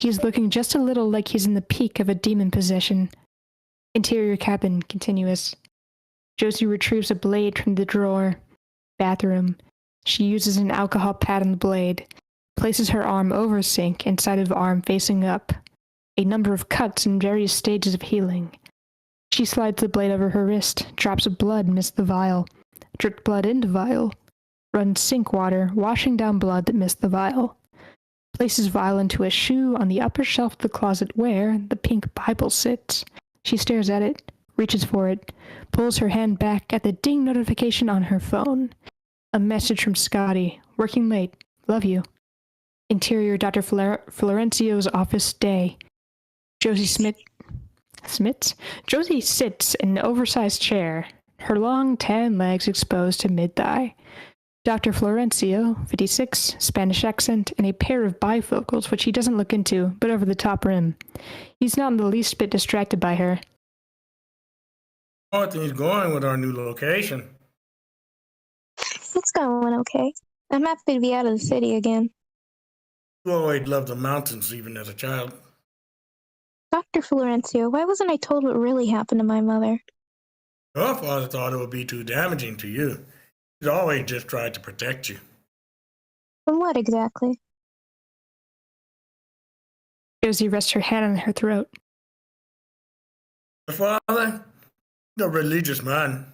He's looking just a little like he's in the peak of a demon possession. Interior cabin, continuous. Josie retrieves a blade from the drawer. Bathroom. She uses an alcohol pad on the blade. Places her arm over sink, inside of arm facing up. A number of cuts in various stages of healing. She slides the blade over her wrist. Drops of blood miss the vial. Dripped blood into vial. Runs sink water, washing down blood that missed the vial. Places vial into a shoe on the upper shelf of the closet where the pink Bible sits. She stares at it, reaches for it, pulls her hand back at the ding notification on her phone. A message from Scotty. Working late. Love you. Interior Dr. Florencio's office day. Josie Josie sits in an oversized chair, her long tan legs exposed to mid-thigh. Dr. Florencio, 56, Spanish accent, and a pair of bifocals, which he doesn't look into, but over the top rim. He's not in the least bit distracted by her. How are things going with our new location? It's going okay. I'm happy to be out of the city again. You always loved the mountains, even as a child. Dr. Florencio, why wasn't I told what really happened to my mother? Your father thought it would be too damaging to you. He's always just tried to protect you. From what exactly? Josie rests her hand on her throat. Your father? The religious man.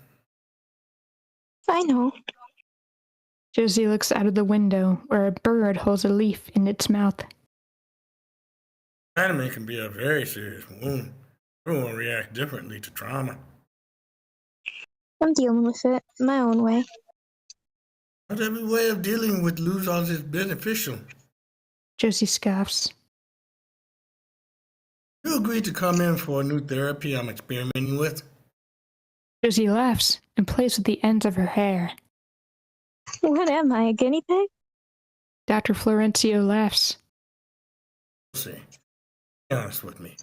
I know. Josie looks out of the window, where a bird holds a leaf in its mouth. Anime can be a very serious wound. Everyone reacts differently to trauma. I'm dealing with it my own way. Not every way of dealing with lose all is beneficial. Josie scoffs. You agreed to come in for a new therapy I'm experimenting with. Josie laughs and plays with the ends of her hair. What am I, a guinea pig? Dr. Florencio laughs. See, be honest with me.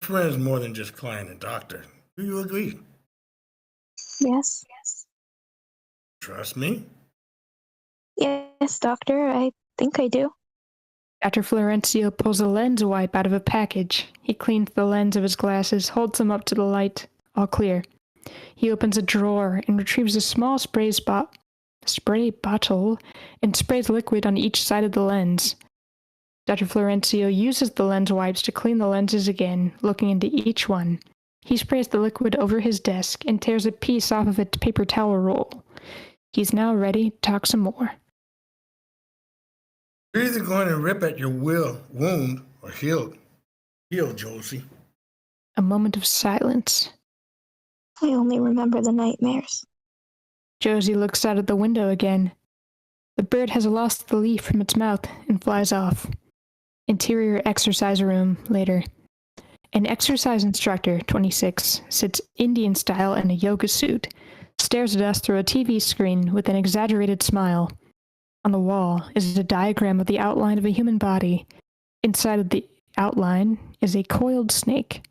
Friends more than just client and doctor. Do you agree? Yes. Trust me? Yes, doctor, I think I do. Dr. Florencio pulls a lens wipe out of a package. He cleans the lens of his glasses, holds them up to the light. All clear. He opens a drawer and retrieves a small spray bottle and sprays liquid on each side of the lens. Dr. Florencio uses the lens wipes to clean the lenses again, looking into each one. He sprays the liquid over his desk and tears a piece off of its paper towel roll. He's now ready to talk some more. You're either going to rip at your wound or heal, Josie. A moment of silence. I only remember the nightmares. Josie looks out of the window again. The bird has lost the leaf from its mouth and flies off. Interior exercise room later. An exercise instructor, 26, sits Indian style in a yoga suit, stares at us through a TV screen with an exaggerated smile. On the wall is a diagram of the outline of a human body. Inside of the outline is a coiled snake.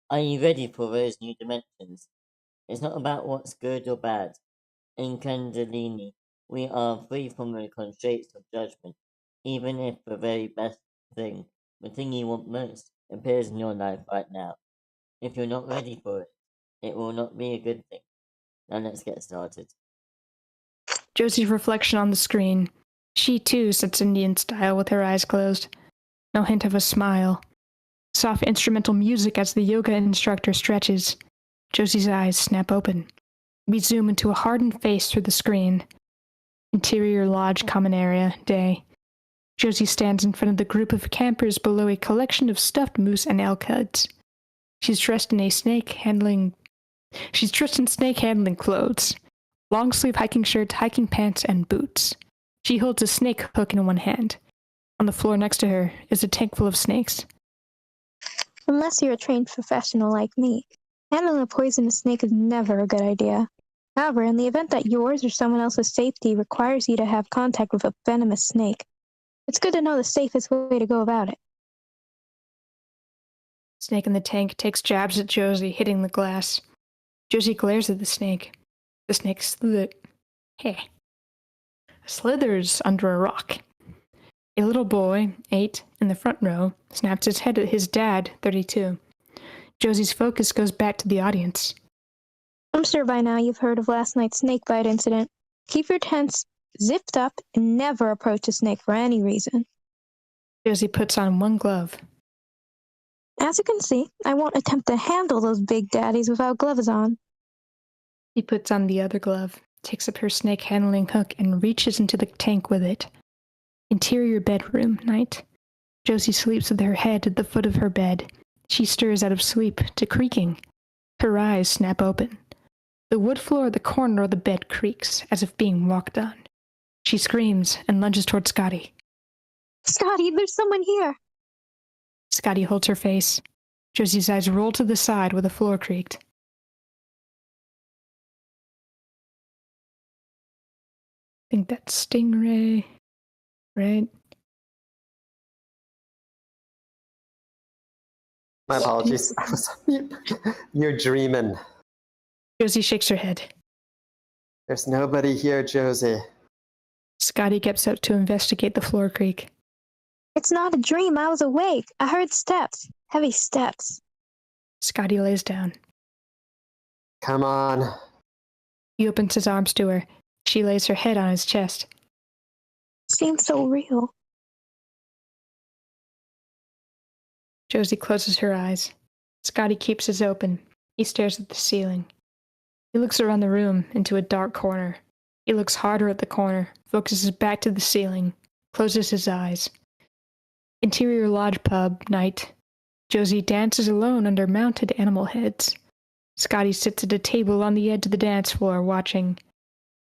Are you ready for those new dimensions? It's not about what's good or bad. In Kundalini, we are free from the constraints of judgment, even if the very best thing, the thing you want most, appears in your life right now. If you're not ready for it, it will not be a good thing. Now let's get started. Josie's reflection on the screen. She too sits Indian style with her eyes closed. No hint of a smile. Soft instrumental music as the yoga instructor stretches. Josie's eyes snap open. We zoom into a hardened face through the screen. Interior lodge common area, day. Josie stands in front of the group of campers below a collection of stuffed moose and elk heads. She's dressed in snake handling clothes. Long sleeve hiking shirt, hiking pants, and boots. She holds a snake hook in one hand. On the floor next to her is a tank full of snakes. Unless you're a trained professional like me, handling a poisonous snake is never a good idea. However, in the event that yours or someone else's safety requires you to have contact with a venomous snake, it's good to know the safest way to go about it. Snake in the tank takes jabs at Josie, hitting the glass. Josie glares at the snake. The snake slithers under a rock. A little boy, 8, in the front row, snaps his head at his dad, 32. Josie's focus goes back to the audience. I'm sure by now you've heard of last night's snake bite incident. Keep your tents zipped up and never approach a snake for any reason. Josie puts on one glove. As you can see, I won't attempt to handle those big daddies without gloves on. She puts on the other glove, takes up her snake handling hook, and reaches into the tank with it. Interior bedroom, night. Josie sleeps with her head at the foot of her bed. She stirs out of sleep to creaking. Her eyes snap open. The wood floor at the corner of the bed creaks, as if being walked on. She screams and lunges toward Scotty. Scotty, there's someone here. Scotty holds her face. Josie's eyes roll to the side where the floor creaked. I think that's Stingray, right? My apologies. I was on mute. You're dreaming. Josie shakes her head. There's nobody here, Josie. Scotty gets up to investigate the floor creak. It's not a dream. I was awake. I heard steps. Heavy steps. Scotty lays down. Come on. He opens his arms to her. She lays her head on his chest. Seems so real. Josie closes her eyes. Scotty keeps his open. He stares at the ceiling. He looks around the room into a dark corner. He looks harder at the corner, focuses back to the ceiling, closes his eyes. Interior lodge pub, night. Josie dances alone under mounted animal heads. Scotty sits at a table on the edge of the dance floor, watching.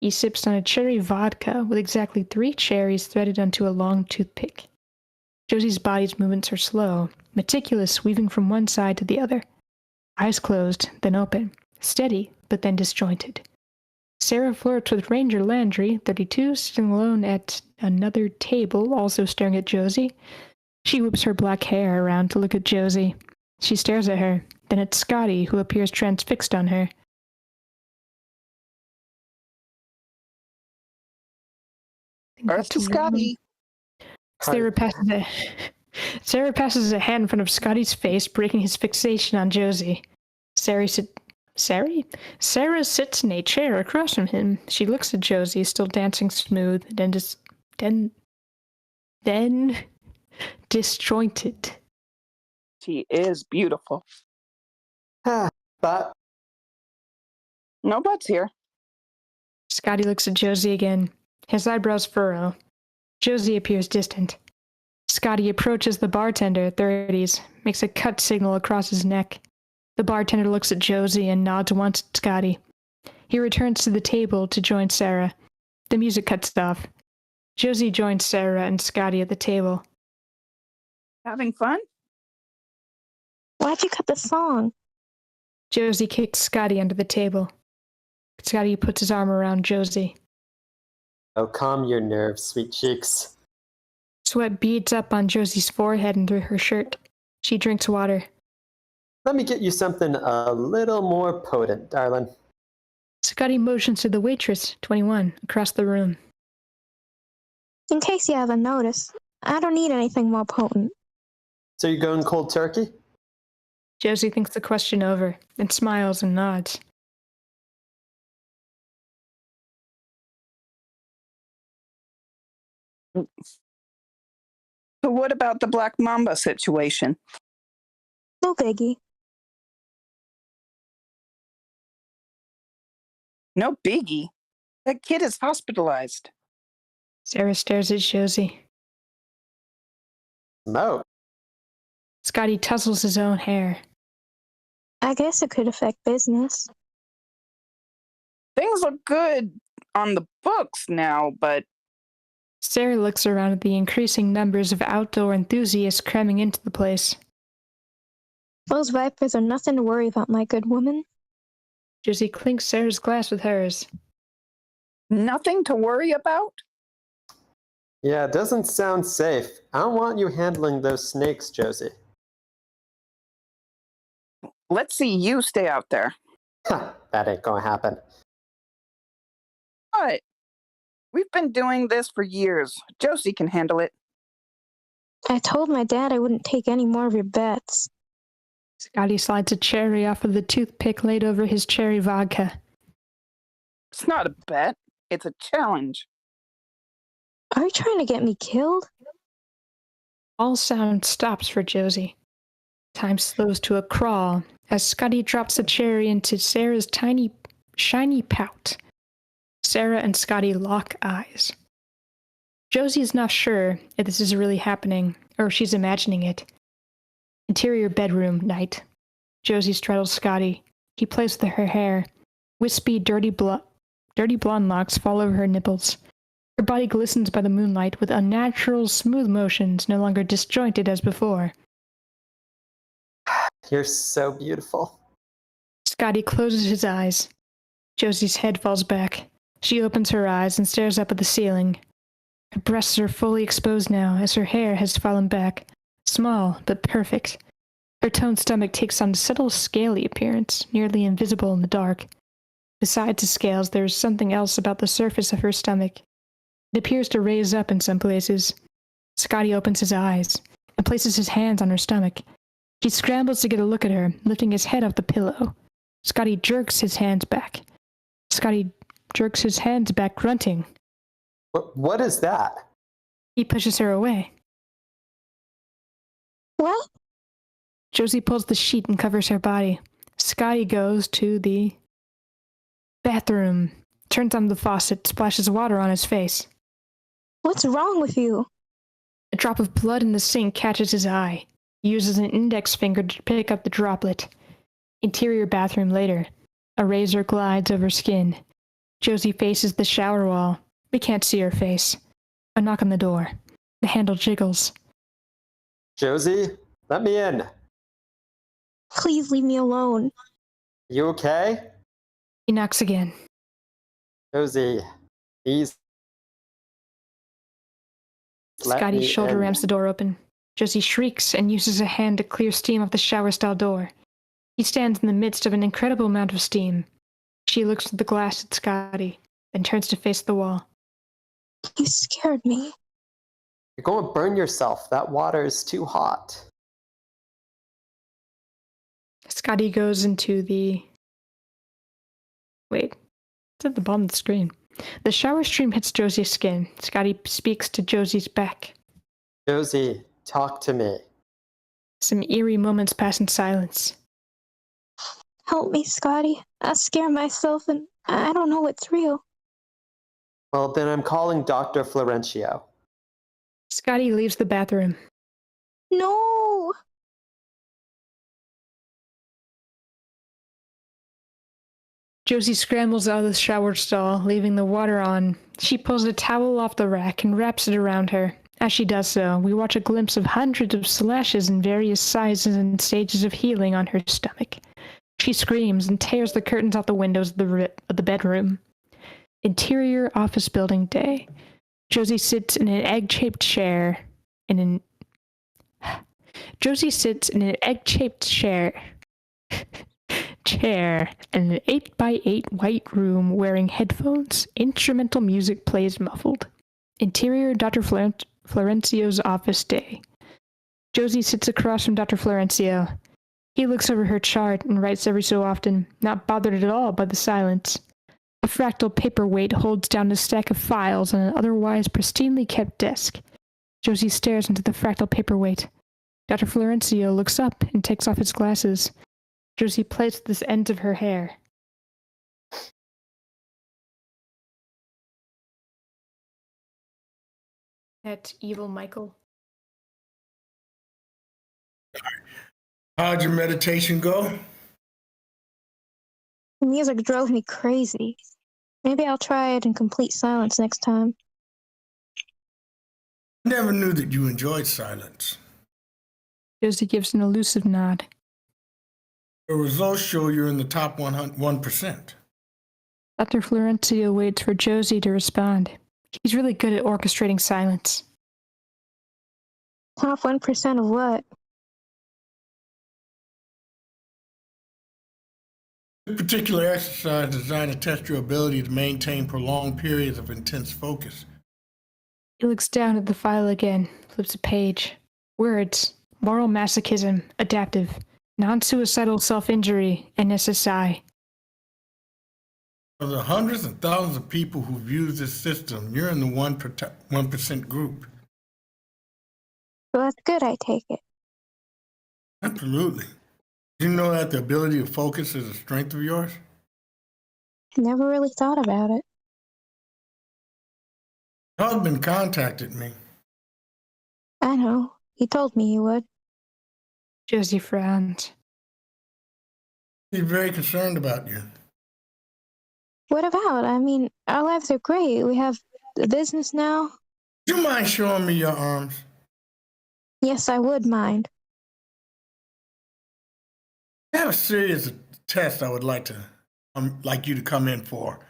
He sips on a cherry vodka with exactly 3 cherries threaded onto a long toothpick. Josie's body's movements are slow, meticulous, weaving from one side to the other. Eyes closed, then open. Steady, but then disjointed. Sarah flirts with Ranger Landry, 32, sitting alone at another table, also staring at Josie. She whips her black hair around to look at Josie. She stares at her, then at Scotty, who appears transfixed on her. Earth to Scotty. Sarah passes a hand in front of Scotty's face, breaking his fixation on Josie. Sarah sits in a chair across from him. She looks at Josie, still dancing smooth, then disjointed. She is beautiful. But No buts here. Scotty looks at Josie again. His eyebrows furrow. Josie appears distant. Scotty approaches the bartender, 30s, makes a cut signal across his neck. The bartender looks at Josie and nods once at Scotty. He returns to the table to join Sarah. The music cuts off. Josie joins Sarah and Scotty at the table. Having fun? Why'd you cut the song? Josie kicks Scotty under the table. Scotty puts his arm around Josie. oh, calm your nerves, sweet cheeks. Sweat beads up on Josie's forehead and through her shirt. She drinks water. Let me get you something a little more potent, darling. Scotty motions to the waitress, 21, across the room. In case you haven't noticed, I don't need anything more potent. So you're going cold turkey? Josie thinks the question over, then smiles and nods. So what about the Black Mamba situation? No biggie. No biggie. That kid is hospitalized. Sarah stares at Josie. Smoke. Scotty tussles his own hair. I guess it could affect business. Things look good on the books now, but Sarah looks around at the increasing numbers of outdoor enthusiasts cramming into the place. Those vipers are nothing to worry about, my good woman. Josie clinks Sarah's glass with hers. nothing to worry about? Yeah, it doesn't sound safe. I don't want you handling those snakes, Josie. Let's see you stay out there. That ain't gonna happen. What? We've been doing this for years. Josie can handle it. I told my dad I wouldn't take any more of your bets. Scotty slides a cherry off of the toothpick laid over his cherry vodka. It's not a bet. It's a challenge. Are you trying to get me killed? All sound stops for Josie. Time slows to a crawl as Scotty drops the cherry into Sarah's tiny, shiny pout. Sarah and Scotty lock eyes. Josie is not sure if this is really happening or if she's imagining it. Interior bedroom, night. Josie straddles Scotty. He plays with her hair. Wispy, dirty blonde locks fall over her nipples. Her body glistens by the moonlight with unnatural, smooth motions, no longer disjointed as before. You're so beautiful. Scotty closes his eyes. Josie's head falls back. She opens her eyes and stares up at the ceiling. Her breasts are fully exposed now as her hair has fallen back. Small, but perfect. Her toned stomach takes on a subtle scaly appearance, nearly invisible in the dark. Besides the scales, there is something else about the surface of her stomach. It appears to raise up in some places. Scotty opens his eyes and places his hands on her stomach. He scrambles to get a look at her, lifting his head off the pillow. Scotty jerks his hands back. Grunting. What is that? He pushes her away. What? Josie pulls the sheet and covers her body. Scotty goes to the bathroom, turns on the faucet, splashes water on his face. What's wrong with you? A drop of blood in the sink catches his eye. He uses an index finger to pick up the droplet. Interior bathroom later. A razor glides over skin. Josie faces the shower wall. We can't see her face. A knock on the door. The handle jiggles. Josie, let me in. Please leave me alone. You okay? He knocks again. Josie, please. Scotty's shoulder rams the door open. Josie shrieks and uses a hand to clear steam off the shower-style door. He stands in the midst of an incredible amount of steam. She looks through the glass at Scotty, then turns to face the wall. You scared me. You're going to burn yourself. That water is too hot. Scotty goes into the... Wait, it's at the bottom of the screen. The shower stream hits Josie's skin. Scotty speaks to Josie's back. Josie, talk to me. Some eerie moments pass in silence. Help me, Scotty. I scare myself and I don't know what's real. Well, then I'm calling Dr. Florencio. Scotty leaves the bathroom. No! Josie scrambles out of the shower stall, leaving the water on. She pulls a towel off the rack and wraps it around her. As she does so, we watch a glimpse of hundreds of slashes in various sizes and stages of healing on her stomach. She screams and tears the curtains off the windows of the bedroom. Interior office building day. Josie sits in an egg-shaped chair and an 8x8 white room wearing headphones. Instrumental music plays muffled. Interior Dr. Florencio's office day. Josie sits across from Dr. Florencio. He looks over her chart and writes every so often, not bothered at all by the silence. A fractal paperweight holds down a stack of files on an otherwise pristinely kept desk. Josie stares into the fractal paperweight. Dr. Florencio looks up and takes off his glasses. Josie plays with the ends of her hair. That's evil Michael. How'd your meditation go? The music drove me crazy. Maybe I'll try it in complete silence next time. I never knew that you enjoyed silence. Josie gives an elusive nod. Your results show you're in the top 1%. Dr. Florencio waits for Josie to respond. He's really good at orchestrating silence. Top 1% of what? This particular exercise is designed to test your ability to maintain prolonged periods of intense focus. He looks down at the file again, flips a page. Words: moral masochism, adaptive, non-suicidal self-injury, and SSI. Of the hundreds and thousands of people who've used this system, you're in the 1% group. So that's good, I take it. Absolutely. Did you know that the ability to focus is a strength of yours? Never really thought about it. Your husband contacted me. I know. He told me he would. Josie frowns. He's very concerned about you. What about? I mean, our lives are great. We have a business now. Do you mind showing me your arms? Yes, I would mind. I have a series of tests I would like you to come in for.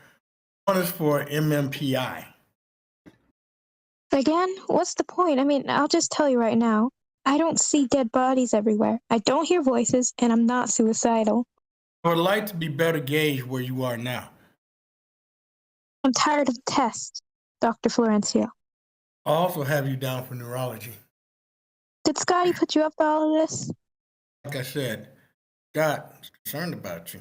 One is for MMPI. Again? What's the point? I mean, I'll just tell you right now. I don't see dead bodies everywhere. I don't hear voices, and I'm not suicidal. I would like to be better gauge where you are now. I'm tired of tests, Dr. Florencio. I'll also have you down for neurology. Did Scotty put you up to all of this? Like I said, Scott is concerned about you.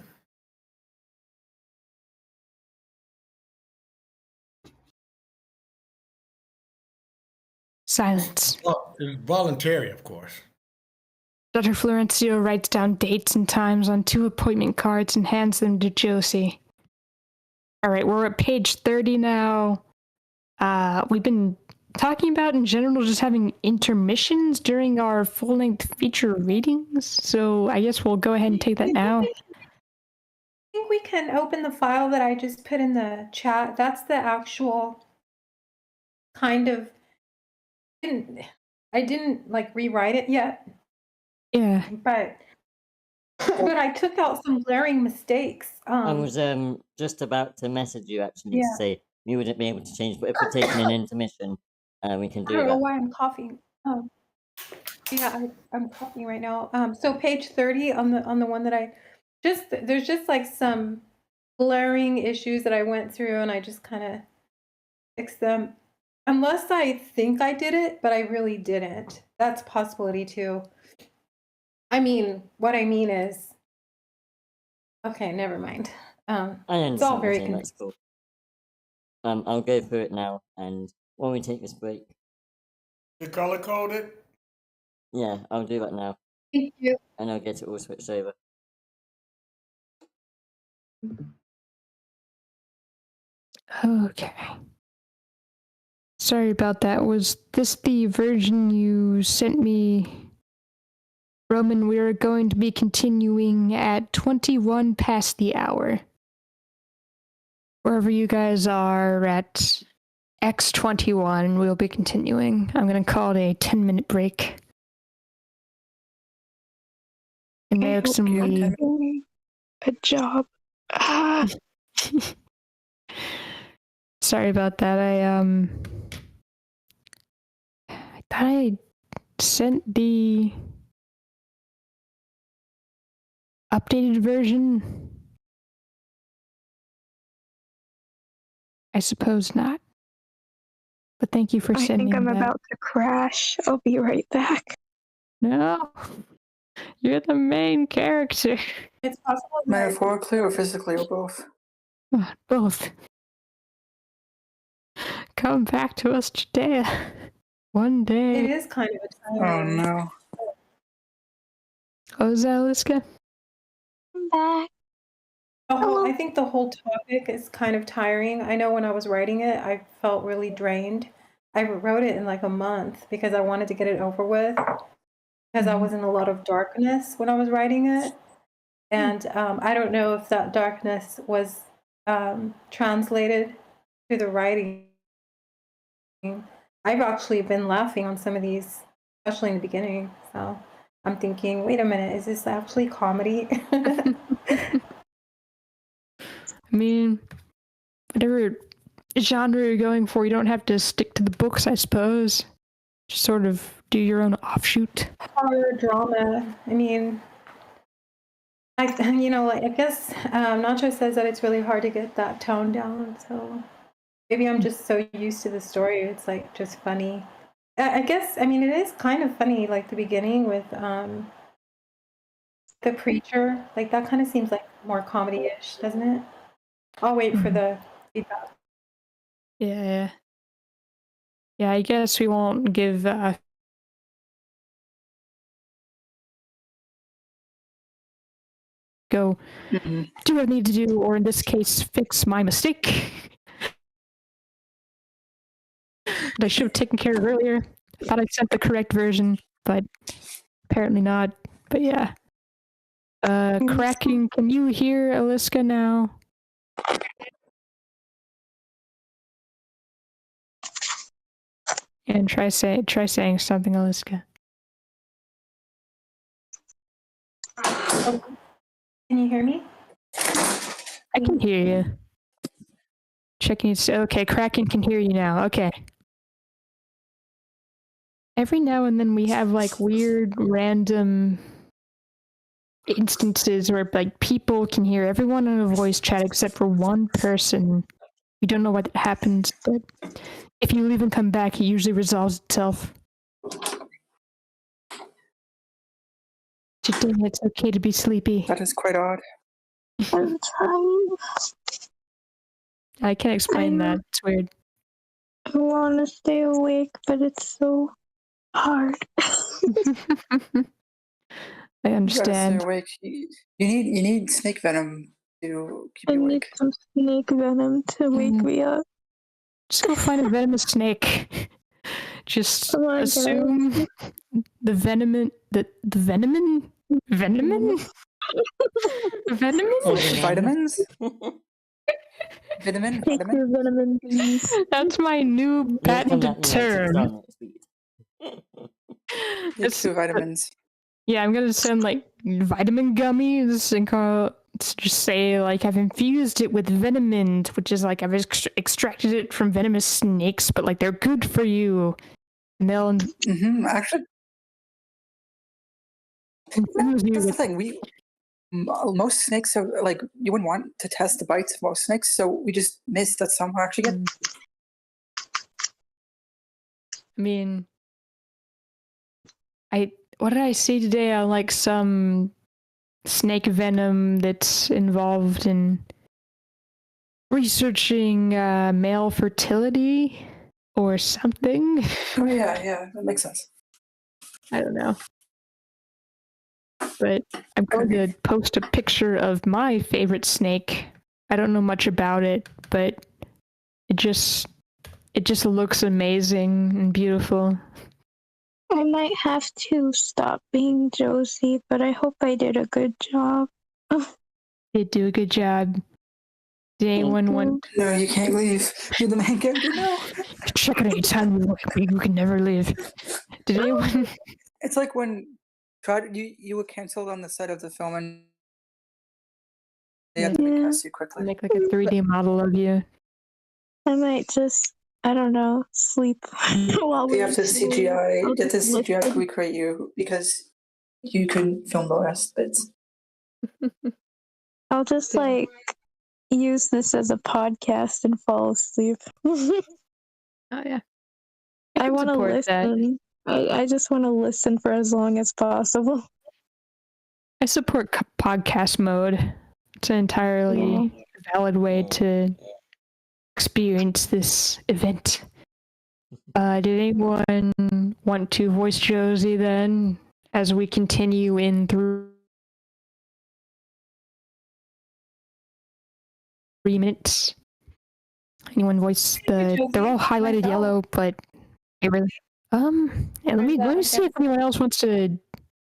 Silence. Well, it's voluntary, of course. Dr. Florencio writes down dates and times on 2 appointment cards and hands them to Josie. All right, we're at page 30 now. We've been talking about, in general, just having intermissions during our full-length feature readings. So I guess we'll go ahead and take that now. I think we can open the file that I just put in the chat. That's the actual kind of... I didn't like rewrite it yet. Yeah. But I took out some glaring mistakes. I was just about to message you actually Yeah. to say you wouldn't be able to change, but if we're taking an intermission, we can I do don't know that. why I'm coughing. Yeah, I'm coughing right now. So page 30 on the one that I just, there's just like some glaring issues that I went through and I just kind of fixed them. Unless I think I did it, but I really didn't. That's a possibility too. I mean, what I mean is, okay, never mind. I understand It's all what very you're saying, that's confusing. cool. I'll go through it now, and when we take this break, You color coded? yeah, I'll do that now, Thank you. and I'll get it all switched over. Okay. Sorry about that. Was this the version you sent me? Roman, we're going to be continuing at 21 past the hour. Wherever you guys are at X21, we'll be continuing. I'm going to call it a 10-minute break. And next, A job. Sorry about that. I thought I sent the updated version. I suppose not. But thank you for I sending think I'm that. about to crash. I'll be right back. No. You're the main character. It's possible that Metaphorically or physically or both? Both. Come back to us today. One it day. is kind of a Oh time. no. Oh, is that Aliska? I'm back. I think the whole topic is kind of tiring. I know when I was writing it, I felt really drained. I wrote it in like a month because I wanted to get it over with because I was in a lot of darkness when I was writing it. And I don't know if that darkness was translated to the writing. I've actually been laughing on some of these, especially in the beginning. So I'm thinking, wait a minute, is this actually comedy? I mean, whatever genre you're going for, you don't have to stick to the books, I suppose. Just sort of do your own offshoot. Horror drama. I mean, I guess Nacho says that it's really hard to get that tone down. So maybe I'm just so used to the story. It's like just funny. I guess, I mean, it is kind of funny, like the beginning with the preacher. Like that kind of seems like more comedy-ish, doesn't it? I'll wait for the feedback. Yeah. Yeah, I guess we won't give go do what I need to do, or in this case, fix my mistake. That I should have taken care of earlier. I thought I sent the correct version, but apparently not. But yeah. Cracking, can you hear Aliska now? And try saying something, Aliska. Can you hear me? I can hear you. Checking. Okay, Kraken can hear you now. Okay. Every now and then we have like weird random instances where like people can hear everyone in a voice chat except for one person. We don't know what happens, but if you leave and come back, it usually resolves itself. Today it's okay to be sleepy. That is quite odd. I'm trying. I can't explain that. It's weird. I want to stay awake, but it's so hard. I You gotta understand. stay awake. You need snake venom to keep I you need awake. some snake venom to wake me up. Just go find a venomous snake. Just Come on, assume the venom. The venomin? Venomin? Venomin? Vitamins? Vitamin? Take your venom, please. That's my new You'll come patented at me like term. 6 hours next week. Take 2 vitamins. Yeah, I'm gonna send like vitamin gummies and just say like I've infused it with venomins, which is like I've extracted it from venomous snakes, but like they're good for you. And they'll Actually, infuse you that's the with thing. Most snakes are like, you wouldn't want to test the bites of most snakes, so we just missed that some actually get. I mean, what did I see today on like some snake venom that's involved in researching male fertility or something? Oh yeah, that makes sense. I don't know. But I'm going to post a picture of my favorite snake. I don't know much about it, but it just looks amazing and beautiful. I might have to stop being Josie, but I hope I did a good job. You do a good job. Did anyone want? No, you can't leave. You're the main character now. Check it anytime you want. You can never leave. Did anyone? It's like when you were canceled on the set of the film and they had to recast you quickly. Make like a 3D model of you. I might just, I don't know, sleep while You have to CGI, get this CGI to recreate you because you couldn't film the last bits. I'll just like use this as a podcast and fall asleep. Oh yeah. I want to listen. I just want to listen for as long as possible. I support podcast mode. It's an entirely valid way to experience this event. Did anyone want to voice Josie then? as we continue in through 3 minutes. Anyone voice they're all highlighted yellow, but it really yeah, let me see if anyone else wants to.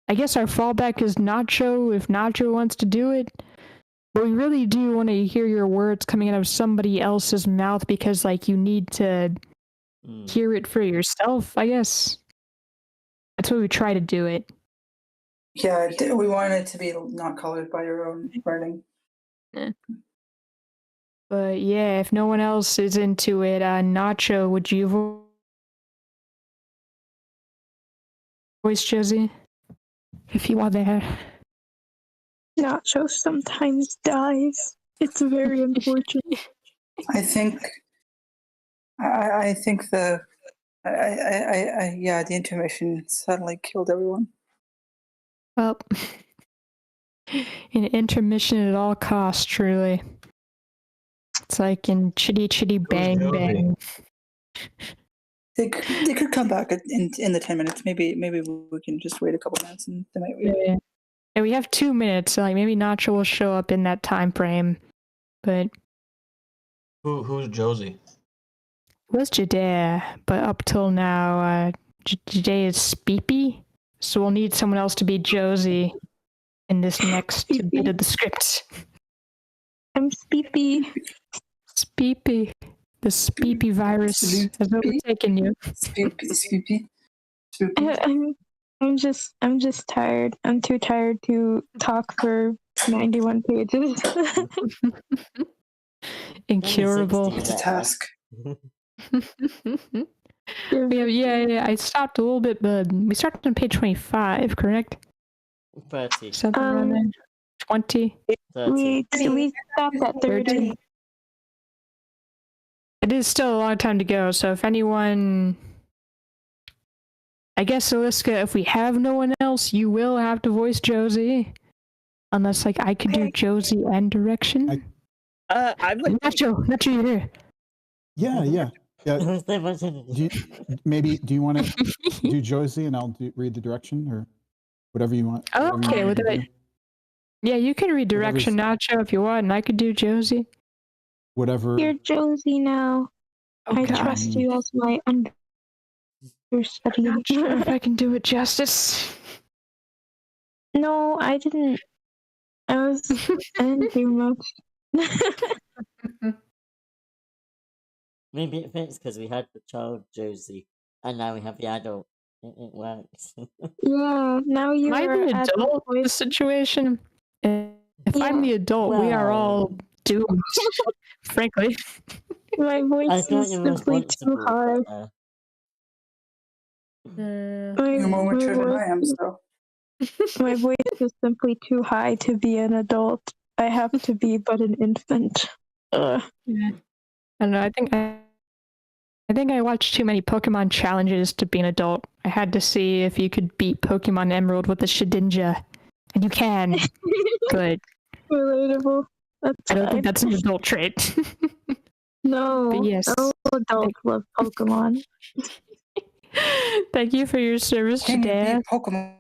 I guess our fallback is Nacho if Nacho wants to do it. But we really do want to hear your words coming out of somebody else's mouth because like you need to hear it for yourself, I guess. That's why we try to do it. Yeah, we want it to be not colored by your own writing. But yeah, if no one else is into it, Nacho, would you voice Josie? If you are there. Nacho sometimes dies. It's very unfortunate. I think the the intermission suddenly killed everyone. Well, an intermission at all costs, truly. It's like in Chitty Chitty Bang Bang. They could come back in the 10 minutes. Maybe we can just wait a couple minutes and they might wait. Yeah. And we have 2 minutes, so like maybe Nacho will show up in that time frame. But who's Josie? Was Jade, but up till now, Jade is Speepy, so we'll need someone else to be Josie in this next bit of the script. I'm Speepy. Speepy. The Speepy virus has overtaken you. Speepy. I'm just tired. I'm too tired to talk for 91 pages. Incurable. It's a task. Yeah, I stopped a little bit, but we started on page 25, correct? 30. Something around there. 20? 30. We stopped at 30. It is still a long time to go, so if anyone... I guess, Aliska, if we have no one else, you will have to voice Josie. Unless, like, I could do Josie and direction. I would. Nacho, you're here. Yeah. Do you want to do Josie and I'll read the direction or whatever you want? Oh, okay, with it. Yeah, you can read direction, Nacho, if you want, and I could do Josie. Whatever. You're Josie now. I trust you as my understudy. I'm not sure if I can do it justice. No, I didn't. I didn't do much. Maybe it fits because we had the child Josie and now we have the adult. It works. Yeah, now you Am I are the adult in this situation? If I'm the adult, we are all doomed, frankly. My voice is simply too high. You're more mature than I am, so. My voice is simply too high to be an adult. I have to be but an infant. Yeah. I don't know. I think I watched too many Pokemon challenges to be an adult. I had to see if you could beat Pokemon Emerald with a Shedinja, and you can. Good. Relatable. I don't think that's an adult trait. No. But yes. All adults love Pokemon. Thank you for your service Can today. you beat Pokemon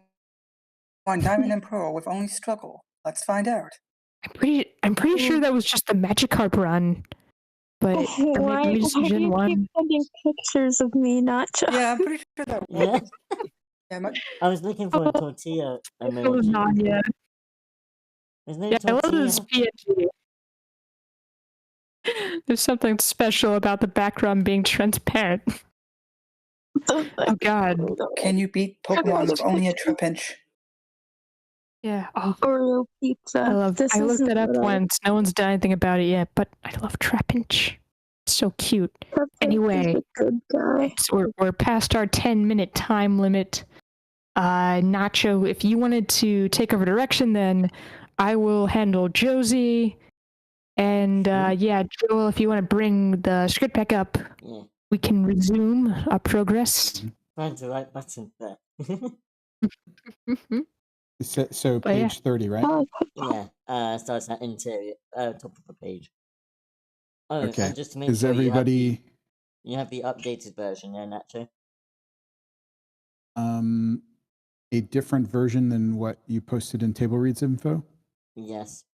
Diamond and Pearl with only struggle? Let's find out. I'm pretty sure that was just the Magikarp run. But Why do you keep sending pictures of me, Nacho? Yeah, I'm pretty sure that was. I was looking for a tortilla emoji. It was not yet. There's no Yeah, I love tortilla. this PNG. There's something special about the background being transparent. Oh god. Can you beat Pokemon with only a Trapinch? Yeah. Oh. Oreo pizza. I looked it up once. No one's done anything about it yet, but I love Trapinch. It's so cute. Anyway, good guy. We're past our 10-minute time limit. Nacho, if you wanted to take over direction, then I will handle Josie. And Joel, if you want to bring the script back up, we can resume our progress. Find the right button there. So page 30, right? Yeah. Starts at interior, top of the page. Oh, Okay. and just to make Is sure everybody? you have the updated version, yeah, Nacho? a different version than what you posted in Table Reads info? Yes.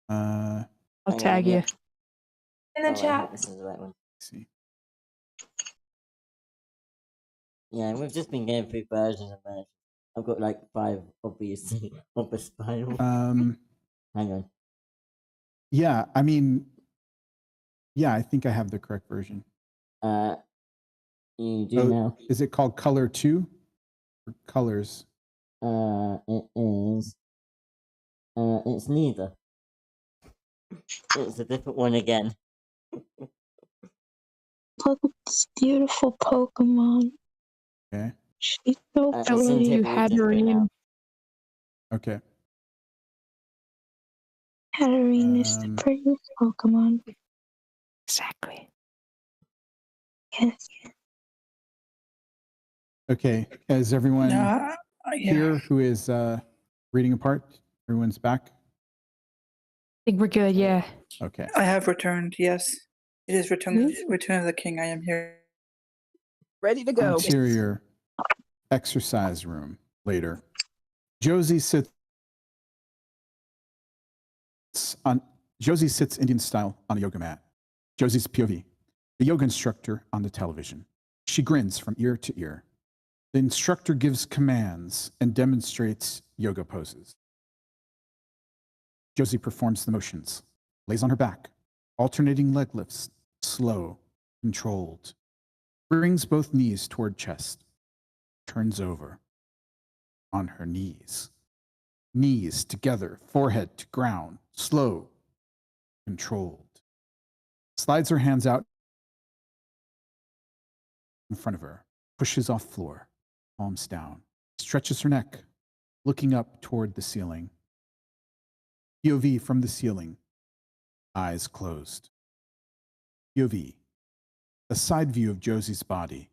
I'll Hang on, tag you. yeah. In the Oh, I chat. hope this is the right one. See. Yeah, we've just been going through versions of versions. I've got like 5, obviously, of the spiral. Hang on. Yeah, I mean, yeah, I think I have the correct version. You do now. Is it called Color 2? Or Colors? It is. It's neither. It's a different one again. Look at this beautiful Pokemon. Okay. She's so It's in pretty. You Table Reads info Hatterene. now. Okay. Hatterene is the prettiest Pokemon. Exactly. Yes. Okay. Is everyone Yeah. here who is reading apart? Everyone's back? I think we're good, yeah. Okay. I have returned. Yes, it is Return of the King. I am here. Ready to go. Interior exercise room later. Josie sits Indian style on a yoga mat. Josie's POV. The yoga instructor on the television. She grins from ear to ear. The instructor gives commands and demonstrates yoga poses. Josie performs the motions, lays on her back, alternating leg lifts, slow, controlled. Brings both knees toward chest, turns over on her knees. Knees together, forehead to ground, slow, controlled. Slides her hands out in front of her, pushes off floor, palms down, stretches her neck, looking up toward the ceiling. POV from the ceiling, eyes closed. POV, a side view of Josie's body,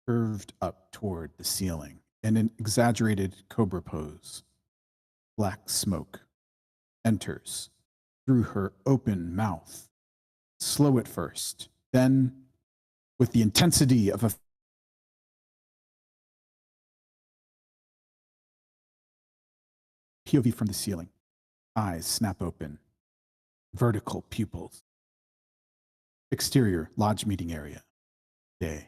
curved up toward the ceiling in an exaggerated cobra pose. Black smoke enters through her open mouth, slow at first, then with the intensity of a POV from the ceiling. Eyes snap open. Vertical pupils. Exterior lodge meeting area. Day.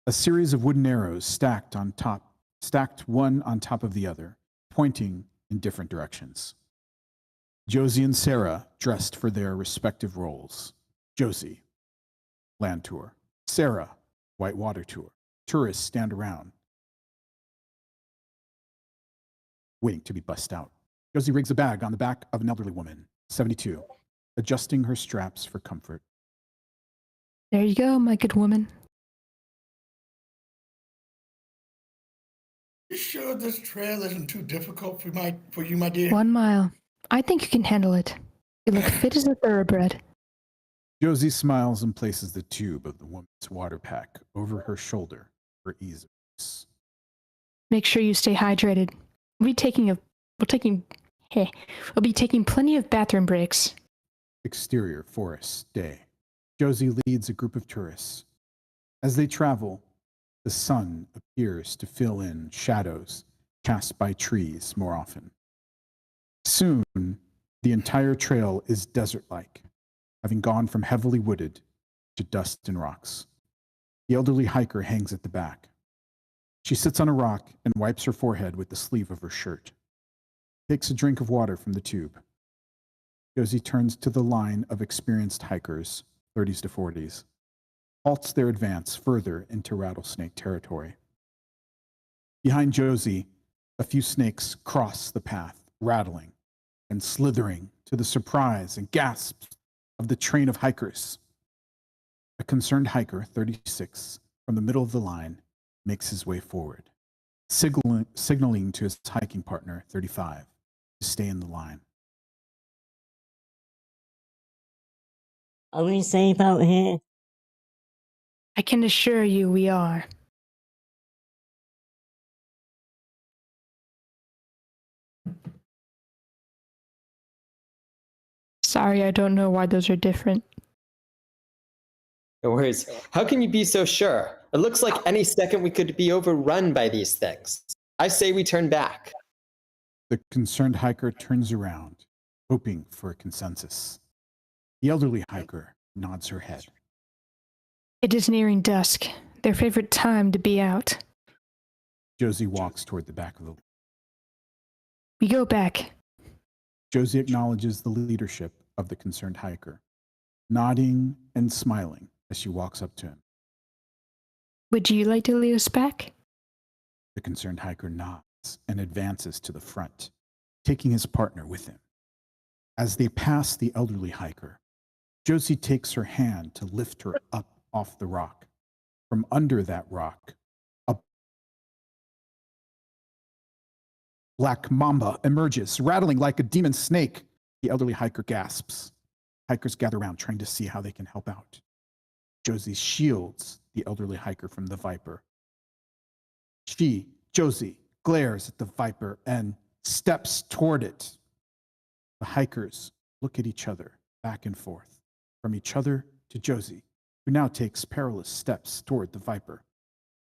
A series of wooden arrows stacked one on top of the other, pointing in different directions. Josie and Sarah dressed for their respective roles. Josie, land tour. Sarah, whitewater tour. Tourists stand around, waiting to be bussed out. Josie rigs a bag on the back of an elderly woman, 72, adjusting her straps for comfort. There you go, my good woman. You sure this trail isn't too difficult for you, my dear? 1 mile. I think you can handle it. You look fit as a thoroughbred. Josie smiles and places the tube of the woman's water pack over her shoulder for ease of use. Make sure you stay hydrated. We'll be taking plenty of bathroom breaks. Exterior forest day. Josie leads a group of tourists. As they travel, the sun appears to fill in shadows cast by trees more often. Soon, the entire trail is desert-like, having gone from heavily wooded to dust and rocks. The elderly hiker hangs at the back. She sits on a rock and wipes her forehead with the sleeve of her shirt. Takes a drink of water from the tube. Josie turns to the line of experienced hikers, 30s to 40s, halts their advance further into rattlesnake territory. Behind Josie, a few snakes cross the path, rattling and slithering to the surprise and gasps of the train of hikers. A concerned hiker, 36, from the middle of the line, makes his way forward, signaling to his hiking partner, 35, to stay in the line. Are we safe out here? I can assure you we are. Sorry, I don't know why those are different. No worries. How can you be so sure? It looks like any second we could be overrun by these things. I say we turn back. The concerned hiker turns around, hoping for a consensus. The elderly hiker nods her head. It is nearing dusk, their favorite time to be out. Josie walks toward the back of the... We go back. Josie acknowledges the leadership of the concerned hiker, nodding and smiling as she walks up to him. Would you like to lead us back? The concerned hiker nods and advances to the front, taking his partner with him. As they pass the elderly hiker, Josie takes her hand to lift her up off the rock. From under that rock, a black mamba emerges, rattling like a demon snake. The elderly hiker gasps. Hikers gather around, trying to see how they can help out. Josie shields the elderly hiker from the viper. Josie, glares at the viper and steps toward it. The hikers look at each other, back and forth, from each other to Josie, who now takes perilous steps toward the viper.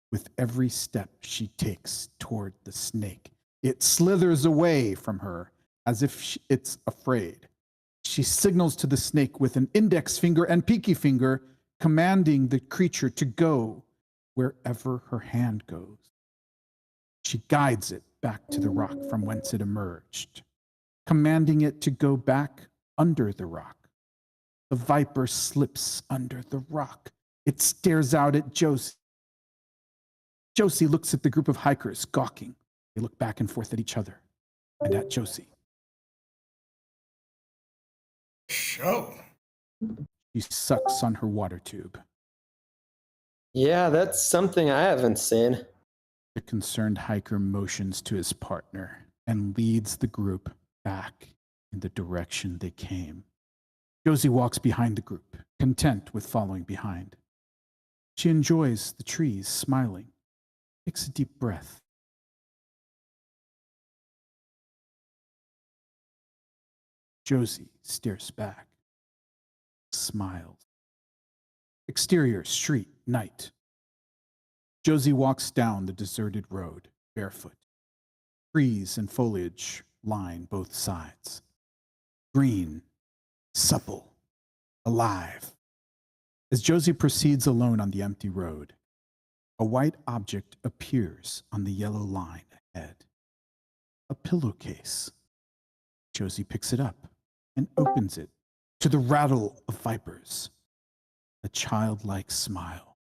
With every step she takes toward the snake, it slithers away from her as if it's afraid. She signals to the snake with an index finger and pinky finger, commanding the creature to go wherever her hand goes. She guides it back to the rock from whence it emerged, commanding it to go back under the rock. The viper slips under the rock. It stares out at Josie. Josie looks at the group of hikers, gawking. They look back and forth at each other and at Josie. Show. She sucks on her water tube. Yeah, that's something I haven't seen. The concerned hiker motions to his partner and leads the group back in the direction they came. Josie walks behind the group, content with following behind. She enjoys the trees, smiling, takes a deep breath. Josie stares back, smiles. Exterior, street, night. Josie walks down the deserted road, barefoot. Trees and foliage line both sides. Green, supple, alive. As Josie proceeds alone on the empty road, a white object appears on the yellow line ahead. A pillowcase. Josie picks it up and opens it to the rattle of vipers. A childlike smile.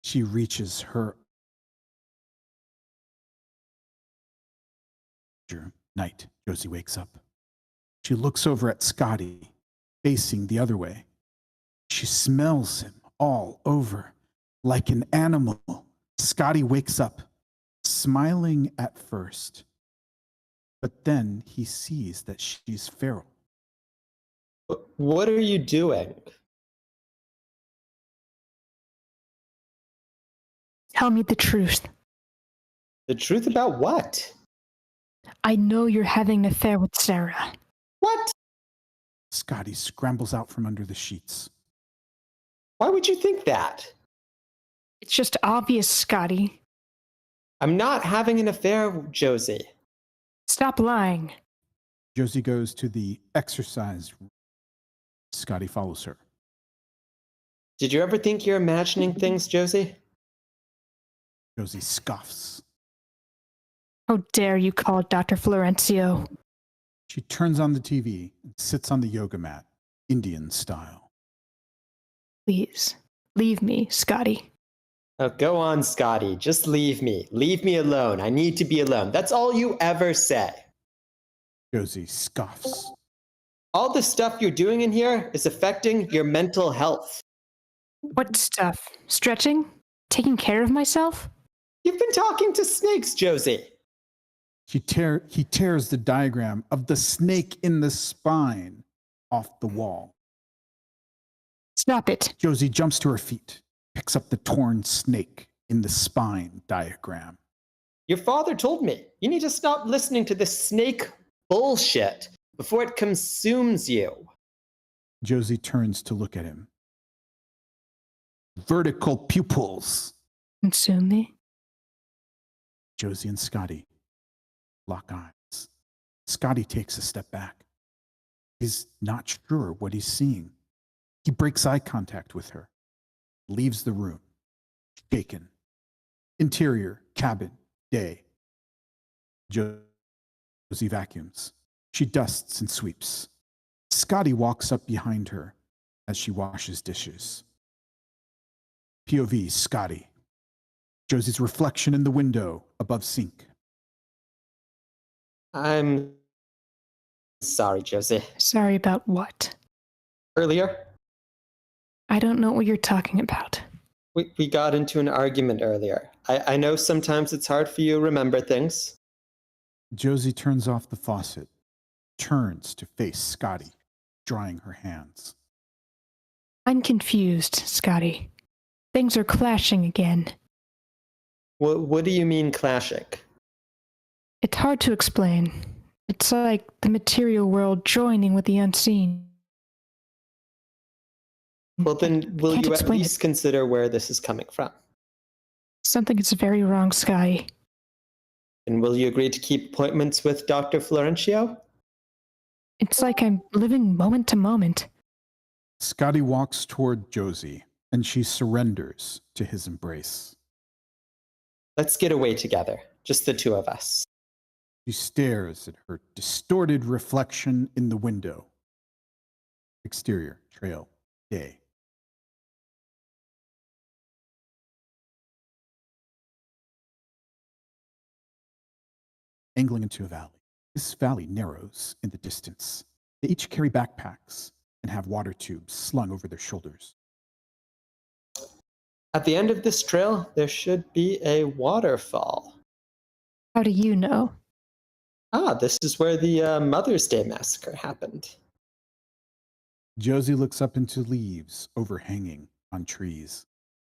She reaches her night. Josie wakes up. She looks over at Scotty, facing the other way. She smells him all over, like an animal. Scotty wakes up, smiling at first, but then he sees that she's feral. What are you doing? Tell me the truth. The truth about what? I know you're having an affair with Sarah. What? Scotty scrambles out from under the sheets. Why would you think that? It's just obvious, Scotty. I'm not having an affair, Josie. Stop lying. Josie goes to the exercise room. Scotty follows her. Did you ever think you're imagining things, Josie? Josie scoffs. How dare you call Dr. Florencio? She turns on the TV and sits on the yoga mat, Indian style. Please, leave me, Scotty. Oh, go on, Scotty. Just leave me. Leave me alone. I need to be alone. That's all you ever say. Josie scoffs. All the stuff you're doing in here is affecting your mental health. What stuff? Stretching? Taking care of myself? You've been talking to snakes, Josie. He tears the diagram of the snake in the spine off the wall. Stop it. Josie jumps to her feet, picks up the torn snake in the spine diagram. Your father told me you need to stop listening to this snake bullshit before it consumes you. Josie turns to look at him. vertical pupils. Consume me? Josie and Scotty lock eyes. Scotty takes a step back. He's not sure what he's seeing. He breaks eye contact with her, leaves the room, shaken. Interior, cabin, day. Josie vacuums. She dusts and sweeps. Scotty walks up behind her as she washes dishes. POV, Scotty. Josie's reflection in the window above sink. I'm sorry, Josie. Sorry about what? Earlier, I don't know what you're talking about. we got into an argument earlier. I know sometimes it's hard for you to remember things. Josie turns off the faucet, turns to face Scotty, drying her hands. I'm confused, Scotty. Things are clashing again. What do you mean clashing? It's hard to explain. It's like the material world joining with the unseen. Well, then, will Can't you at explain least consider where this is coming from? Something is very wrong, Scotty. And will you agree to keep appointments with Dr. Florencio? It's like I'm living moment to moment. Scotty walks toward Josie, and she surrenders to his embrace. Let's get away together, just the two of us. She stares at her distorted reflection in the window. Exterior, trail, day. Angling into a valley. This valley narrows in the distance. They each carry backpacks and have water tubes slung over their shoulders. At the end of this trail, there should be a waterfall. How do you know? This is where the Mother's Day massacre happened. Josie looks up into leaves overhanging on trees.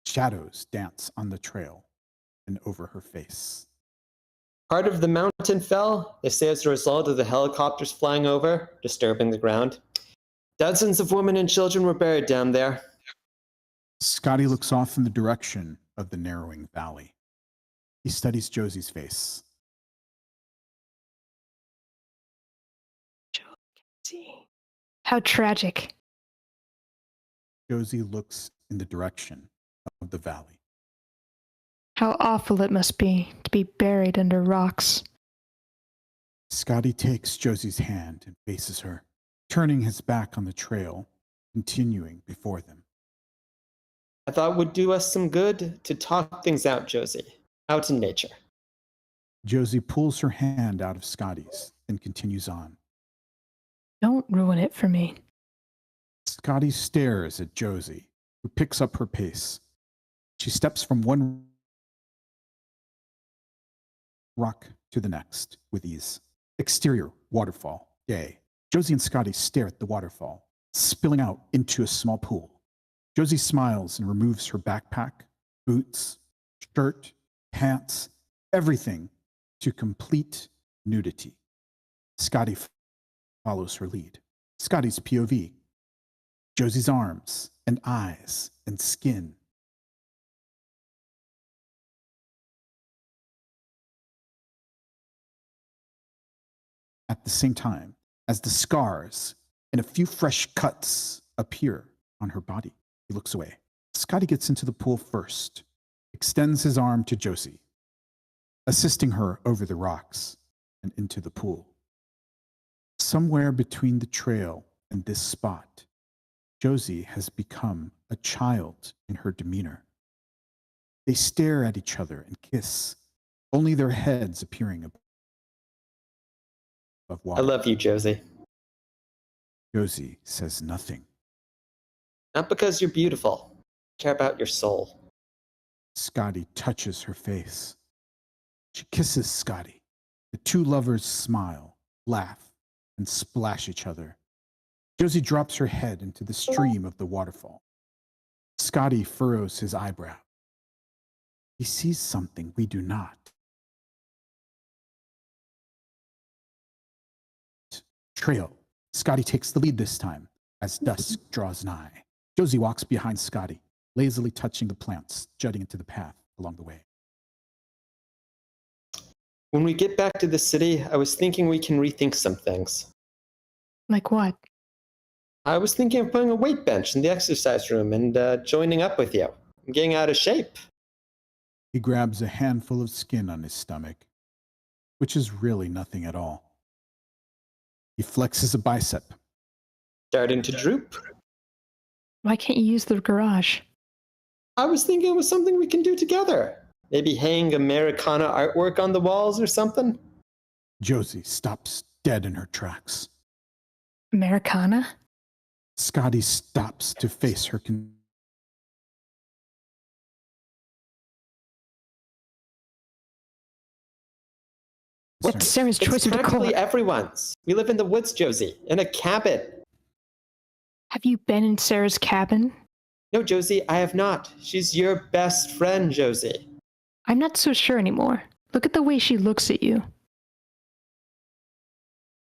Shadows dance on the trail and over her face. Part of the mountain fell, they say, as a result of the helicopters flying over, disturbing the ground. Dozens of women and children were buried down there. Scotty looks off in the direction of the narrowing valley. He studies Josie's face. See. How tragic. Josie looks in the direction of the valley. How awful it must be to be buried under rocks. Scotty takes Josie's hand and faces her, turning his back on the trail, continuing before them. I thought it would do us some good to talk things out, Josie. Out in nature. Josie pulls her hand out of Scotty's and continues on. Don't ruin it for me. Scotty stares at Josie, who picks up her pace. She steps from one rock to the next with ease. Exterior, waterfall, day. Josie and Scotty stare at the waterfall, spilling out into a small pool. Josie smiles and removes her backpack, boots, shirt, pants, everything to complete nudity. Scotty follows her lead. Scotty's POV. Josie's arms and eyes and skin. At the same time, as the scars and a few fresh cuts appear on her body, he looks away. Scotty gets into the pool first, extends his arm to Josie, assisting her over the rocks and into the pool. Somewhere between the trail and this spot, Josie has become a child in her demeanor. They stare at each other and kiss, only their heads appearing above water. I love you, Josie. Josie says nothing. Not because you're beautiful. I care about your soul. Scotty touches her face. She kisses Scotty. The two lovers smile, laugh, and splash each other. Josie drops her head into the stream of the waterfall. Scotty furrows his eyebrow. He sees something we do not. Trail. Scotty takes the lead this time as dusk draws nigh. Josie walks behind Scotty, lazily touching the plants jutting into the path along the way. When we get back to the city, I was thinking we can rethink some things. Like what? I was thinking of putting a weight bench in the exercise room and joining up with you. I'm getting out of shape. He grabs a handful of skin on his stomach, which is really nothing at all. He flexes a bicep. Starting to droop. Why can't you use the garage? I was thinking it was something we can do together. Maybe hang Americana artwork on the walls or something. Josie stops dead in her tracks. Americana? Scotty stops to face her. What's Sarah's choice of decor? Practically everyone's. We live in the woods, Josie, in a cabin. Have you been in Sarah's cabin? No, Josie, I have not. She's your best friend, Josie. I'm not so sure anymore. Look at the way she looks at you.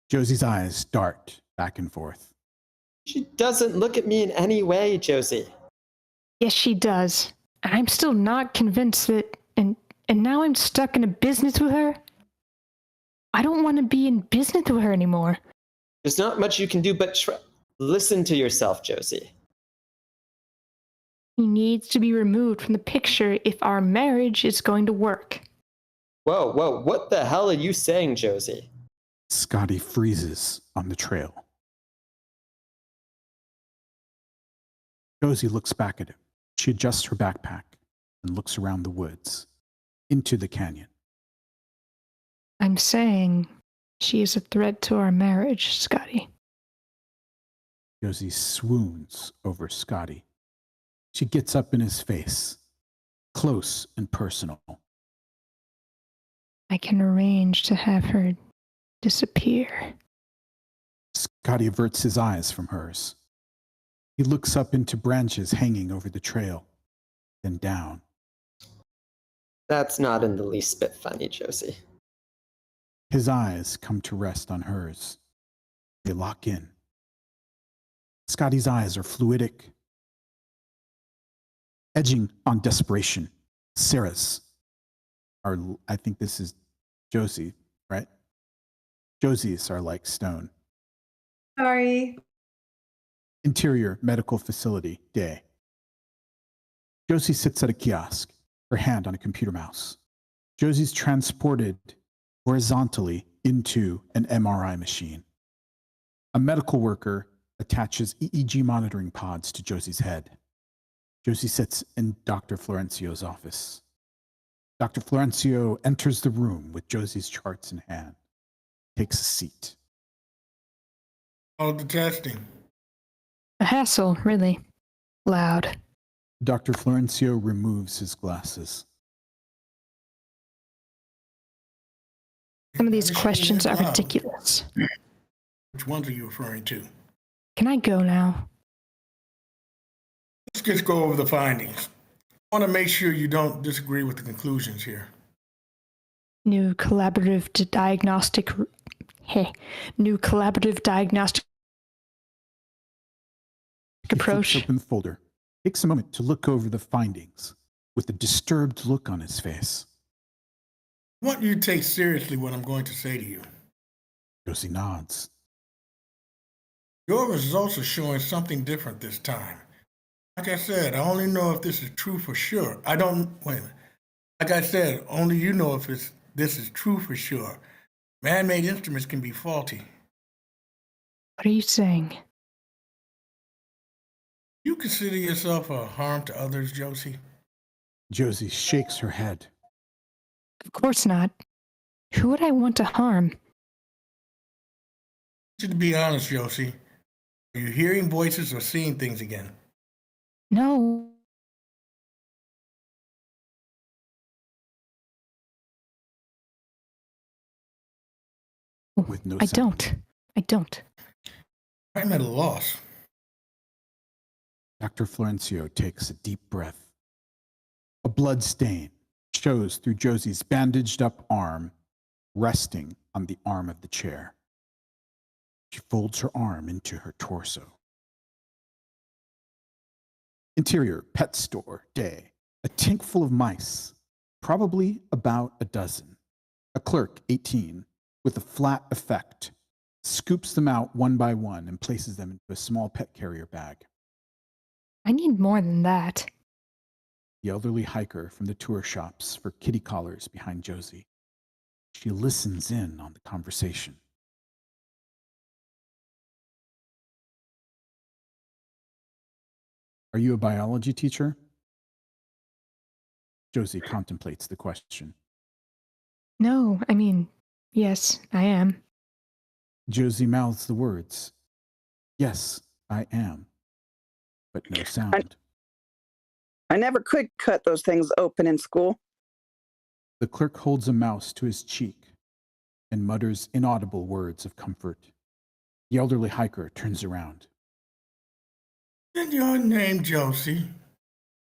Josie's eyes dart back and forth. She doesn't look at me in any way, Josie. Yes, she does. And I'm still not convinced that... And now I'm stuck in a business with her? I don't want to be in business with her anymore. There's not much you can do but listen to yourself, Josie. He needs to be removed from the picture if our marriage is going to work. Whoa, what the hell are you saying, Josie? Scotty freezes on the trail. Josie looks back at him. She adjusts her backpack and looks around the woods, into the canyon. I'm saying she is a threat to our marriage, Scotty. Josie swoons over Scotty. She gets up in his face, close and personal. I can arrange to have her disappear. Scotty averts his eyes from hers. He looks up into branches hanging over the trail, then down. That's not in the least bit funny, Josie. His eyes come to rest on hers. They lock in. Scotty's eyes are fluidic, edging on desperation. Sarah's are, I think this is Josie, right? Josie's are like stone. Sorry. Interior medical facility, day. Josie sits at a kiosk, her hand on a computer mouse. Josie's transported horizontally into an MRI machine. A medical worker attaches EEG monitoring pods to Josie's head. Josie sits in Dr. Florencio's office. Dr. Florencio enters the room with Josie's charts in hand, takes a seat. All the testing. A hassle, really. Loud. Dr. Florencio removes his glasses. Some of these questions are ridiculous. Which ones are you referring to? Can I go now? Let's just go over the findings. I want to make sure you don't disagree with the conclusions here. New collaborative diagnostic approach. He flips open the folder, takes a moment to look over the findings with a disturbed look on his face. I want you to take seriously what I'm going to say to you. Josie nods. Your results are showing something different this time. Like I said, I only know if this is true for sure. Wait a minute. Like I said, only you know if this is true for sure. Man-made instruments can be faulty. What are you saying? You consider yourself a harm to others, Josie? Josie shakes her head. Of course not. Who would I want to harm? I want you to be honest, Josie. Are you hearing voices or seeing things again? No. With no I sound. don't. I'm at a loss. Dr. Florencio takes a deep breath. A blood stain shows through Josie's bandaged up arm, resting on the arm of the chair. She folds her arm into her torso. Interior, pet store, day. A tank full of mice, probably about a dozen. A clerk, 18, with a flat effect, scoops them out one by one and places them into a small pet carrier bag. I need more than that. The elderly hiker from the tour shops for kitty collars behind Josie. She listens in on the conversation. Are you a biology teacher? Josie contemplates the question. No, I mean, yes, I am. Josie mouths the words, "Yes, I am," but no sound. I never could cut those things open in school. The clerk holds a mouse to his cheek and mutters inaudible words of comfort. The elderly hiker turns around. And your name, Josie?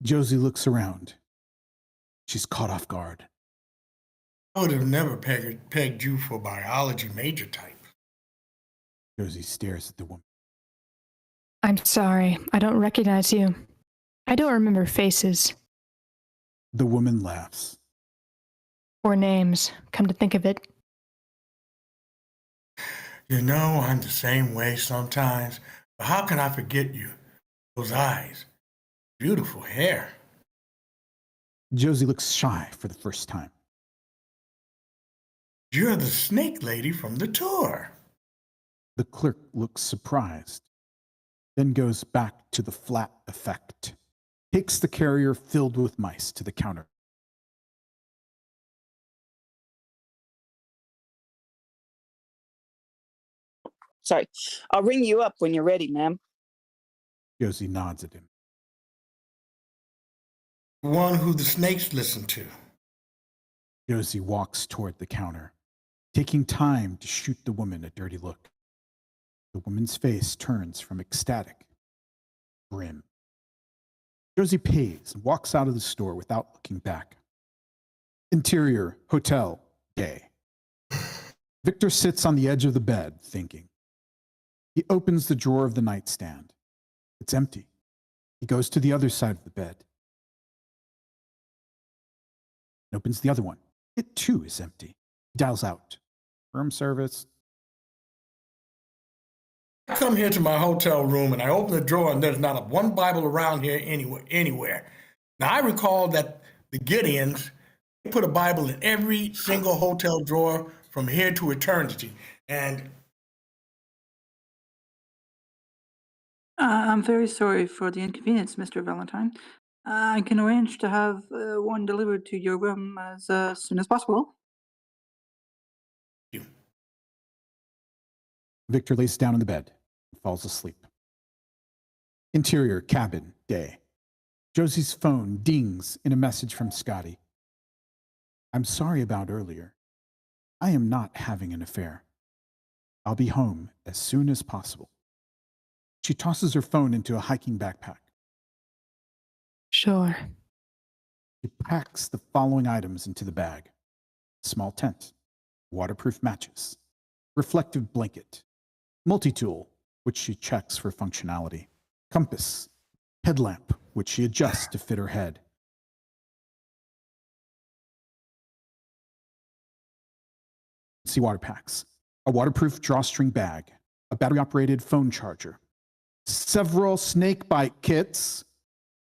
Josie looks around. She's caught off guard. I would have never pegged you for biology major type. Josie stares at the woman. I'm sorry, I don't recognize you. I don't remember faces. The woman laughs. Or names, come to think of it. You know, I'm the same way sometimes, but how can I forget you? Those eyes, beautiful hair. Josie looks shy for the first time. You're the snake lady from the tour. The clerk looks surprised, then goes back to the flat effect, takes the carrier filled with mice to the counter. Sorry. I'll ring you up when you're ready, ma'am. Josie nods at him. The one who the snakes listen to. Josie walks toward the counter, taking time to shoot the woman a dirty look. The woman's face turns from ecstatic to grim. Josie pays and walks out of the store without looking back. Interior, hotel, day. Victor sits on the edge of the bed, thinking. He opens the drawer of the nightstand. It's empty. He goes to the other side of the bed. And opens the other one. It too is empty. He dials out. Room service. I come here to my hotel room and I open the drawer and there's not one Bible around here anywhere. Now I recall that the Gideons put a Bible in every single hotel drawer from here to eternity. And I'm very sorry for the inconvenience, Mr. Valentine. I can arrange to have one delivered to your room as soon as possible. Victor lays down in the bed and falls asleep. Interior, cabin, day. Josie's phone dings in a message from Scotty. I'm sorry about earlier. I am not having an affair. I'll be home as soon as possible. She tosses her phone into a hiking backpack. Sure. She packs the following items into the bag. Small tent, waterproof matches, reflective blanket, multi-tool, which she checks for functionality, compass, headlamp, which she adjusts to fit her head. Seawater packs, a waterproof drawstring bag, a battery-operated phone charger, several snake bite kits.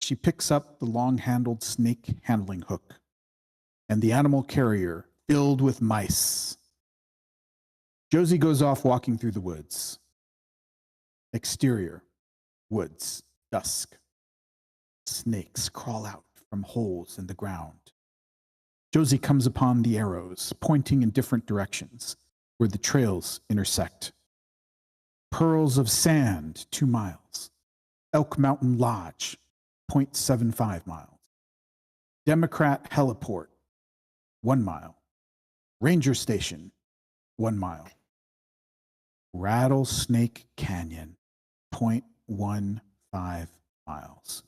She picks up the long-handled snake handling hook and the animal carrier filled with mice. Josie goes off walking through the woods. Exterior, woods, dusk. Snakes crawl out from holes in the ground. Josie comes upon the arrows pointing in different directions where the trails intersect. Pearls of Sand, 2 miles. Elk Mountain Lodge, 0.75 miles. Democrat Heliport, 1 mile. Ranger Station, 1 mile. Rattlesnake Canyon, 0.15 miles.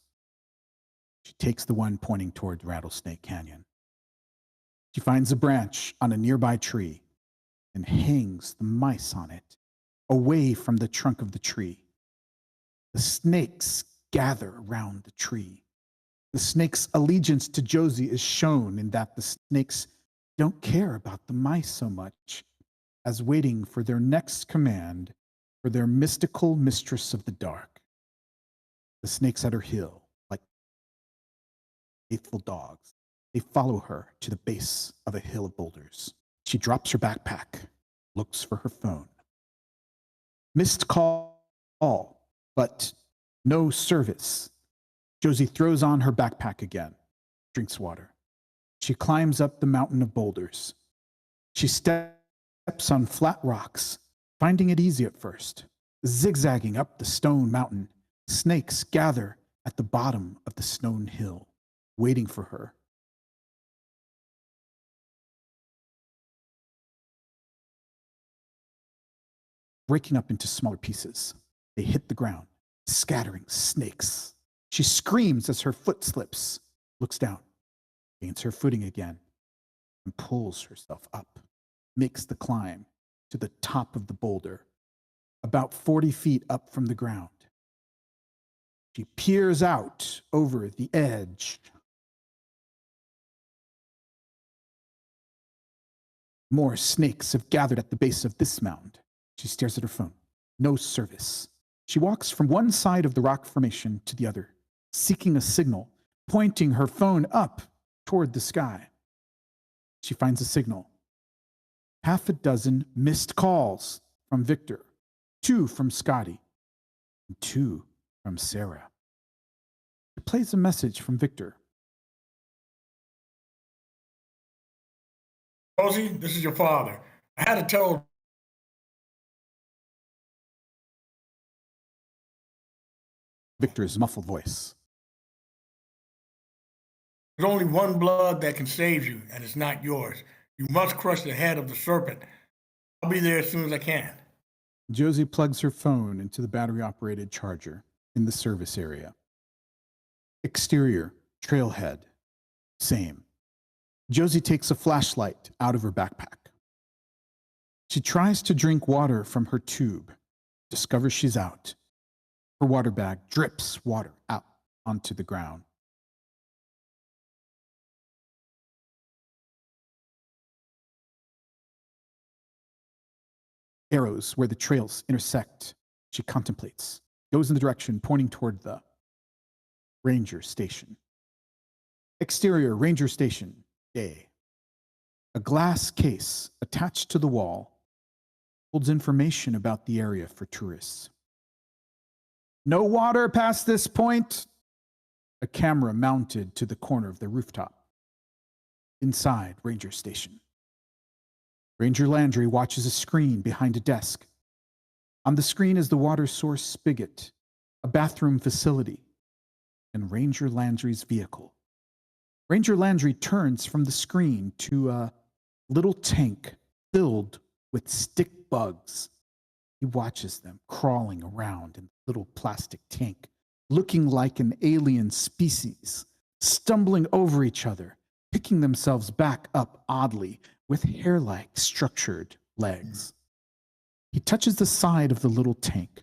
She takes the one pointing toward Rattlesnake Canyon. She finds a branch on a nearby tree and hangs the mice on it, away from the trunk of the tree. The snakes gather around the tree. The snake's allegiance to Josie is shown in that the snakes don't care about the mice so much as waiting for their next command for their mystical mistress of the dark. The snakes at her heel, like faithful dogs, they follow her to the base of a hill of boulders. She drops her backpack, looks for her phone. Missed call, but no service. Josie throws on her backpack again, drinks water. She climbs up the mountain of boulders. She steps on flat rocks, finding it easy at first. Zigzagging up the stone mountain, snakes gather at the bottom of the stone hill, waiting for her. Breaking up into smaller pieces, they hit the ground, scattering snakes. She screams as her foot slips, looks down, gains her footing again, and pulls herself up, makes the climb to the top of the boulder, about 40 feet up from the ground. She peers out over the edge. More snakes have gathered at the base of this mound. She stares at her phone. No service. She walks from one side of the rock formation to the other, seeking a signal, pointing her phone up toward the sky. She finds a signal. Half a dozen missed calls from Victor, 2 from Scotty, and 2 from Sarah. She plays a message from Victor. Rosie, this is your father. I had to tell Victor's muffled voice. There's only one blood that can save you, and it's not yours. You must crush the head of the serpent. I'll be there as soon as I can. Josie plugs her phone into the battery-operated charger in the service area. Exterior, trailhead, same. Josie takes a flashlight out of her backpack. She tries to drink water from her tube, discovers she's out. Her water bag drips water out onto the ground. Arrows where the trails intersect, she contemplates, goes in the direction pointing toward the ranger station. Exterior, ranger station, day. A glass case attached to the wall holds information about the area for tourists. No water past this point. A camera mounted to the corner of the rooftop. Inside ranger station. Ranger Landry watches a screen behind a desk. On the screen is the water source spigot, a bathroom facility, and Ranger Landry's vehicle. Ranger Landry turns from the screen to a little tank filled with stick bugs. He watches them crawling around in the little plastic tank, looking like an alien species, stumbling over each other, picking themselves back up oddly with hair-like structured legs. He touches the side of the little tank,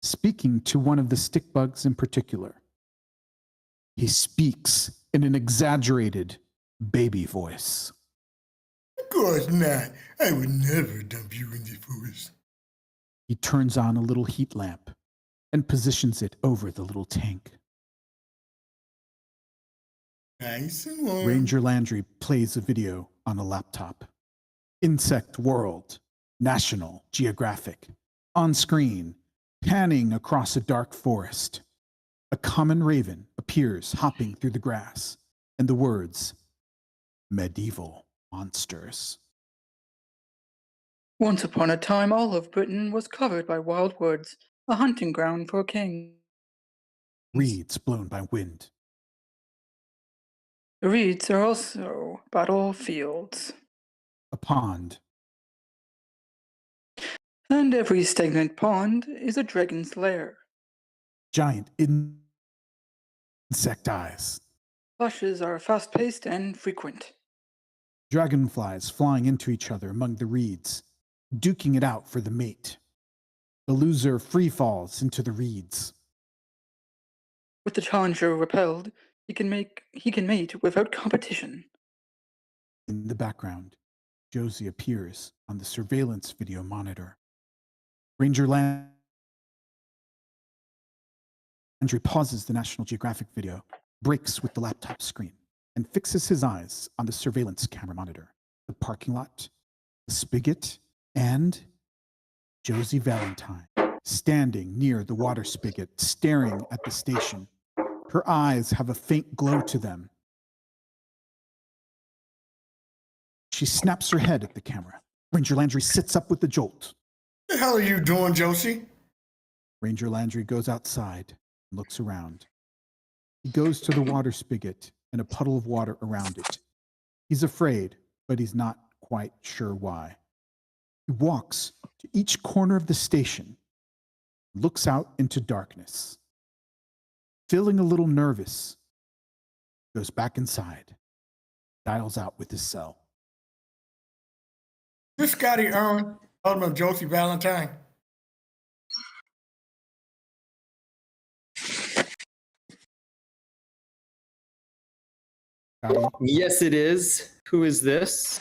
speaking to one of the stick bugs in particular. He speaks in an exaggerated baby voice. Of course not. I would never dump you in the forest. He turns on a little heat lamp and positions it over the little tank. Nice and warm. Ranger Landry plays a video on a laptop. Insect World, National Geographic. On screen, panning across a dark forest. A common raven appears hopping through the grass, and the words, medieval monsters. Once upon a time, all of Britain was covered by wild woods, a hunting ground for kings. Reeds blown by wind. The reeds are also battlefields. A pond. And every stagnant pond is a dragon's lair. Giant insect eyes. Clashes are fast-paced and frequent. Dragonflies flying into each other among the reeds, duking it out for the mate. The loser free falls into the reeds. With the challenger repelled, he can mate without competition. In the background, Josie appears on the surveillance video monitor. Ranger Landry pauses the National Geographic video, breaks with the laptop screen, and fixes his eyes on the surveillance camera monitor, the parking lot, the spigot, and Josie Valentine, standing near the water spigot, staring at the station. Her eyes have a faint glow to them. She snaps her head at the camera. Ranger Landry sits up with a jolt. What the hell are you doing, Josie? Ranger Landry goes outside and looks around. He goes to the water spigot and a puddle of water around it. He's afraid, but he's not quite sure why. He walks to each corner of the station, looks out into darkness. Feeling a little nervous, goes back inside, dials out with his cell. This Scotty Irwin, husband of Josie Valentine. Yes, it is. Who is this?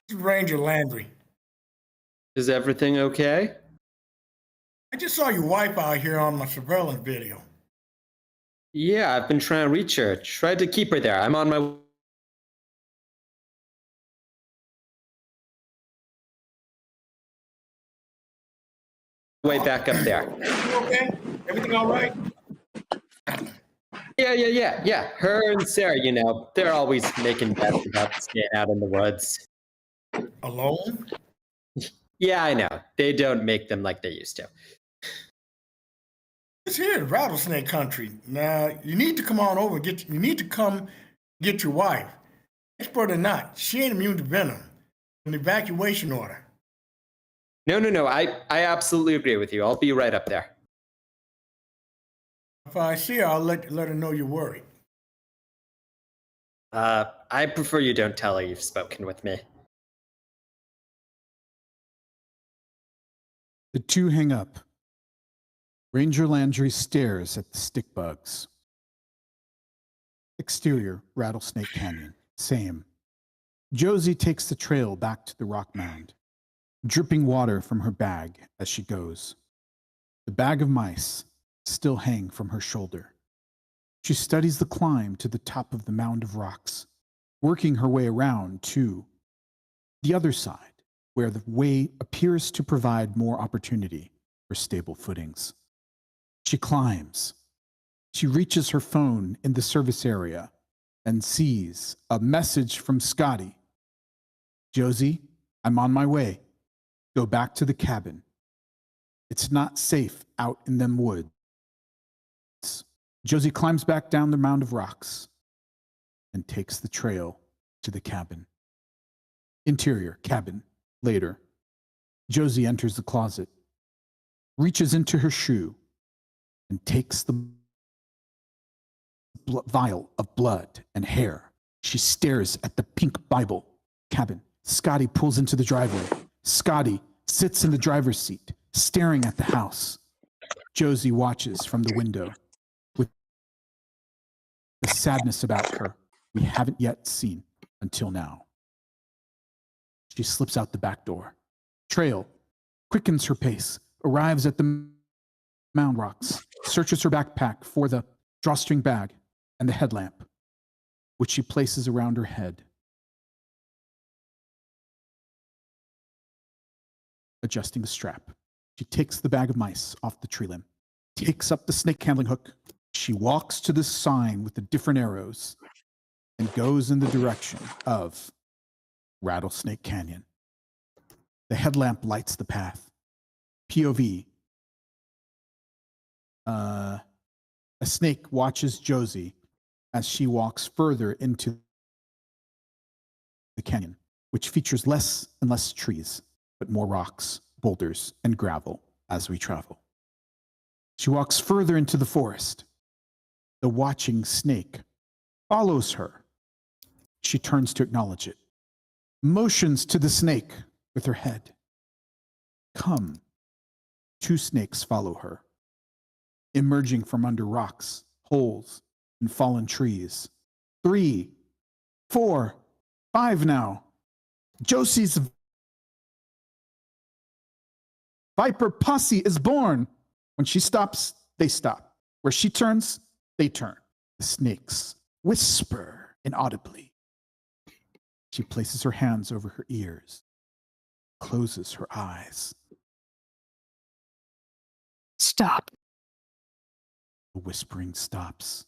This is Ranger Landry. Is everything okay? I just saw your wife out here on my surveillance video. Yeah, I've been trying to reach her. Tried to keep her there. I'm on my way back up there. You okay? Everything all right? Yeah. Her and Sarah, they're always making bets about staying out in the woods. Alone? Yeah, I know. They don't make them like they used to. It's here in rattlesnake country. Now, you need to come on over and you need to come get your wife. Expert or not, she ain't immune to venom. An evacuation order. No. I absolutely agree with you. I'll be right up there. If I see her, I'll let her know you're worried. I prefer you don't tell her you've spoken with me. The two hang up. Ranger Landry stares at the stick bugs. Exterior, Rattlesnake Canyon. Same. Josie takes the trail back to the rock mound, dripping water from her bag as she goes. The bag of mice still hang from her shoulder. She studies the climb to the top of the mound of rocks, working her way around to the other side, where the way appears to provide more opportunity for stable footings. She climbs. She reaches her phone in the service area and sees a message from Scotty. Josie, I'm on my way. Go back to the cabin. It's not safe out in them woods. Josie climbs back down the mound of rocks and takes the trail to the cabin. Interior, cabin. Later, Josie enters the closet, reaches into her shoe, and takes the vial of blood and hair. She stares at the pink Bible. Cabin. Scotty pulls into the driveway. Scotty sits in the driver's seat, staring at the house. Josie watches from the window with the sadness about her we haven't yet seen until now. She slips out the back door. Trail quickens her pace, arrives at the mound rocks, searches her backpack for the drawstring bag and the headlamp, which she places around her head. Adjusting the strap, she takes the bag of mice off the tree limb, takes up the snake handling hook. She walks to the sign with the different arrows and goes in the direction of Rattlesnake Canyon. The headlamp lights the path. POV. A snake watches Josie as she walks further into the canyon, which features less and less trees, but more rocks, boulders, and gravel as we travel. She walks further into the forest. The watching snake follows her. She turns to acknowledge it, motions to the snake with her head. Come. Two snakes follow her. Emerging from under rocks holes, and fallen trees. 3, 4, 5 now. Josie's Viper posse is born. When she stops, they stop. Where she turns, they turn. The snakes whisper inaudibly. She places her hands over her ears, closes her eyes. Stop. The whispering stops.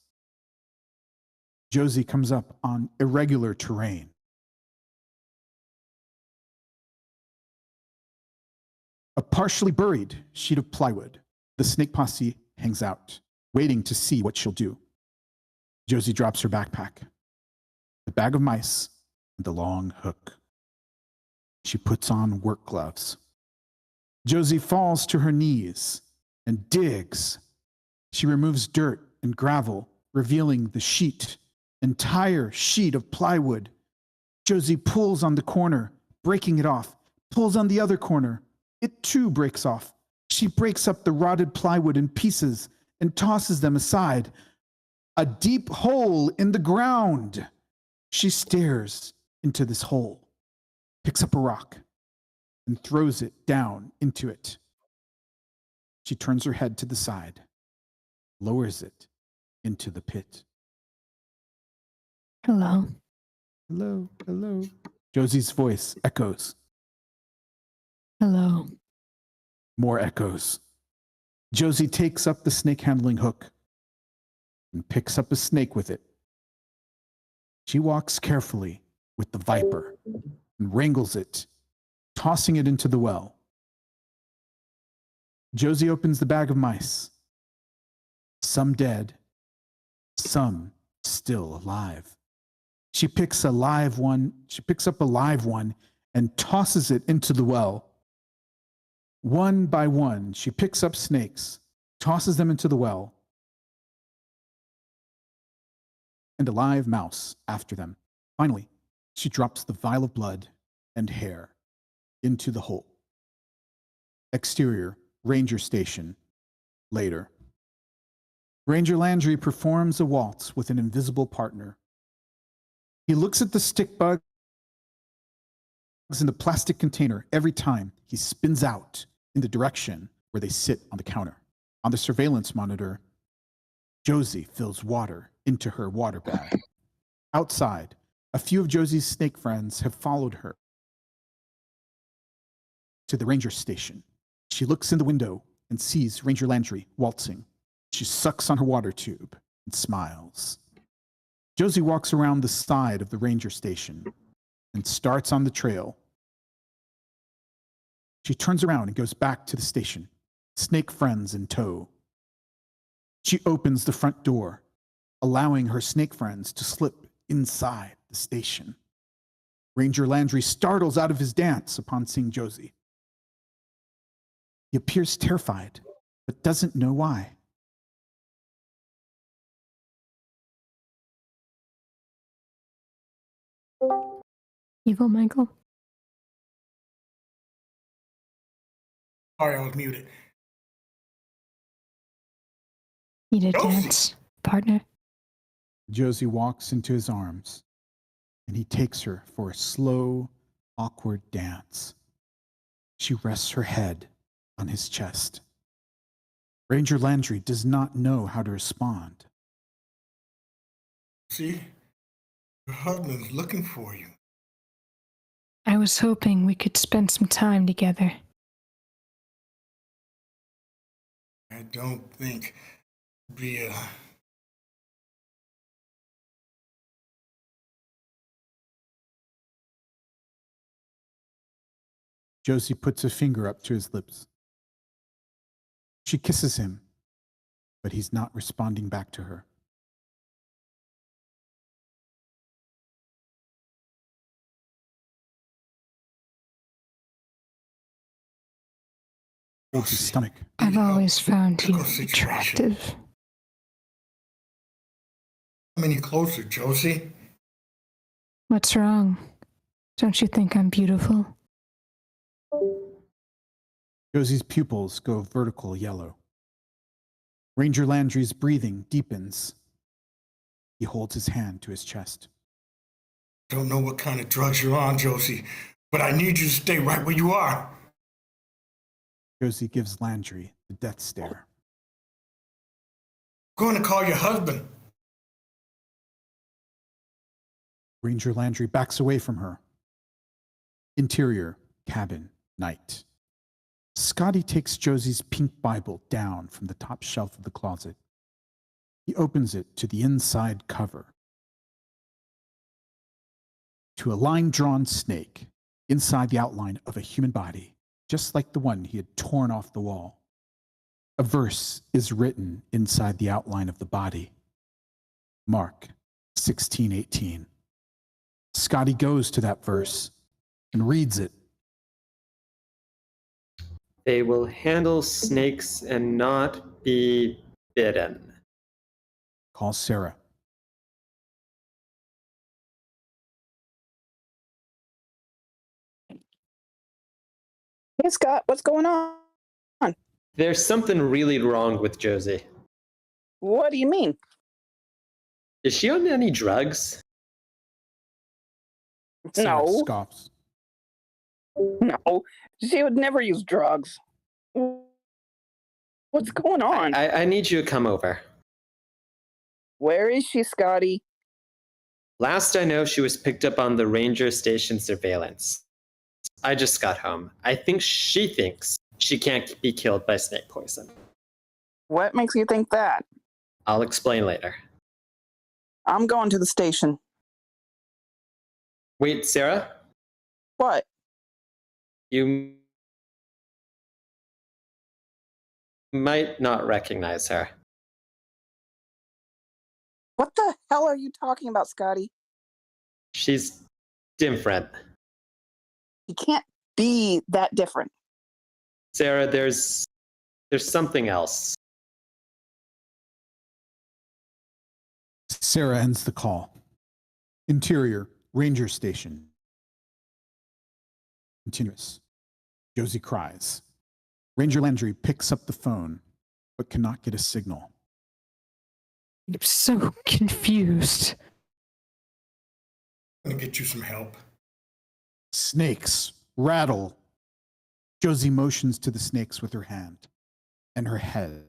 Josie comes up on irregular terrain. A partially buried sheet of plywood. The snake posse hangs out, waiting to see what she'll do. Josie drops her backpack, the bag of mice, and the long hook. She puts on work gloves. Josie falls to her knees and digs. She removes dirt and gravel, revealing the entire sheet of plywood. Josie pulls on the corner, breaking it off, pulls on the other corner. It too breaks off. She breaks up the rotted plywood in pieces and tosses them aside. A deep hole in the ground. She stares into this hole, picks up a rock, and throws it down into it. She turns her head to the side, lowers it into the pit. Hello. Hello, hello. Josie's voice echoes. Hello. More echoes. Josie takes up the snake handling hook and picks up a snake with it. She walks carefully with the viper and wrangles it, tossing it into the well. Josie opens the bag of mice. Some dead, some still alive. She picks up a live one and tosses it into the well. One by one, she picks up snakes, tosses them into the well, and a live mouse after them. Finally, she drops the vial of blood and hair into the hole. Exterior, Ranger Station. Later. Ranger Landry performs a waltz with an invisible partner. He looks at the stick bugs in the plastic container every time he spins out in the direction where they sit on the counter. On the surveillance monitor, Josie fills water into her water bag. Outside, a few of Josie's snake friends have followed her to the ranger station. She looks in the window and sees Ranger Landry waltzing. She sucks on her water tube and smiles. Josie walks around the side of the ranger station and starts on the trail. She turns around and goes back to the station, snake friends in tow. She opens the front door, allowing her snake friends to slip inside the station. Ranger Landry startles out of his dance upon seeing Josie. He appears terrified, but doesn't know why. Evil Michael. Sorry, I was muted. Need a Josie. dance, partner? Josie walks into his arms, and he takes her for a slow, awkward dance. She rests her head on his chest. Ranger Landry does not know how to respond. See? Your husband's looking for you. I was hoping we could spend some time together. I don't think be a... Josie puts a finger up to his lips. She kisses him, but he's not responding back to her. Holds his stomach. I've always found you Difficult situation. attractive. Come any closer, Josie. What's wrong? Don't you think I'm beautiful? Josie's pupils go vertical yellow. Ranger Landry's breathing deepens. He holds his hand to his chest. I don't know what kind of drugs you're on, Josie, but I need you to stay right where you are. Josie gives Landry the death stare. I'm going to call your husband. Ranger Landry backs away from her. Interior, cabin, night. Scotty takes Josie's pink Bible down from the top shelf of the closet. He opens it to the inside cover. To a line-drawn snake inside the outline of a human body, just like the one he had torn off the wall. A verse is written inside the outline of the body. Mark 16:18. Scotty goes to that verse and reads it. They will handle snakes and not be bitten. Calls Sarah. Hey, Scott, what's going on? There's something really wrong with Josie. What do you mean? Is she on any drugs? Sarah No. scoffs. No, she would never use drugs. What's going on? I need you to come over. Where is she, Scotty? Last I know, she was picked up on the ranger station surveillance. I just got home. I think she thinks she can't be killed by snake poison. What makes you think that? I'll explain later. I'm going to the station. Wait, Sarah? What? You might not recognize her. What the hell are you talking about, Scotty? She's different. You can't be that different. Sarah, there's something else. Sarah ends the call. Interior, ranger station. Continuous. Josie cries. Ranger Landry picks up the phone, but cannot get a signal. I'm so confused. I'm going to get you some help. Snakes rattle. Josie motions to the snakes with her hand and her head.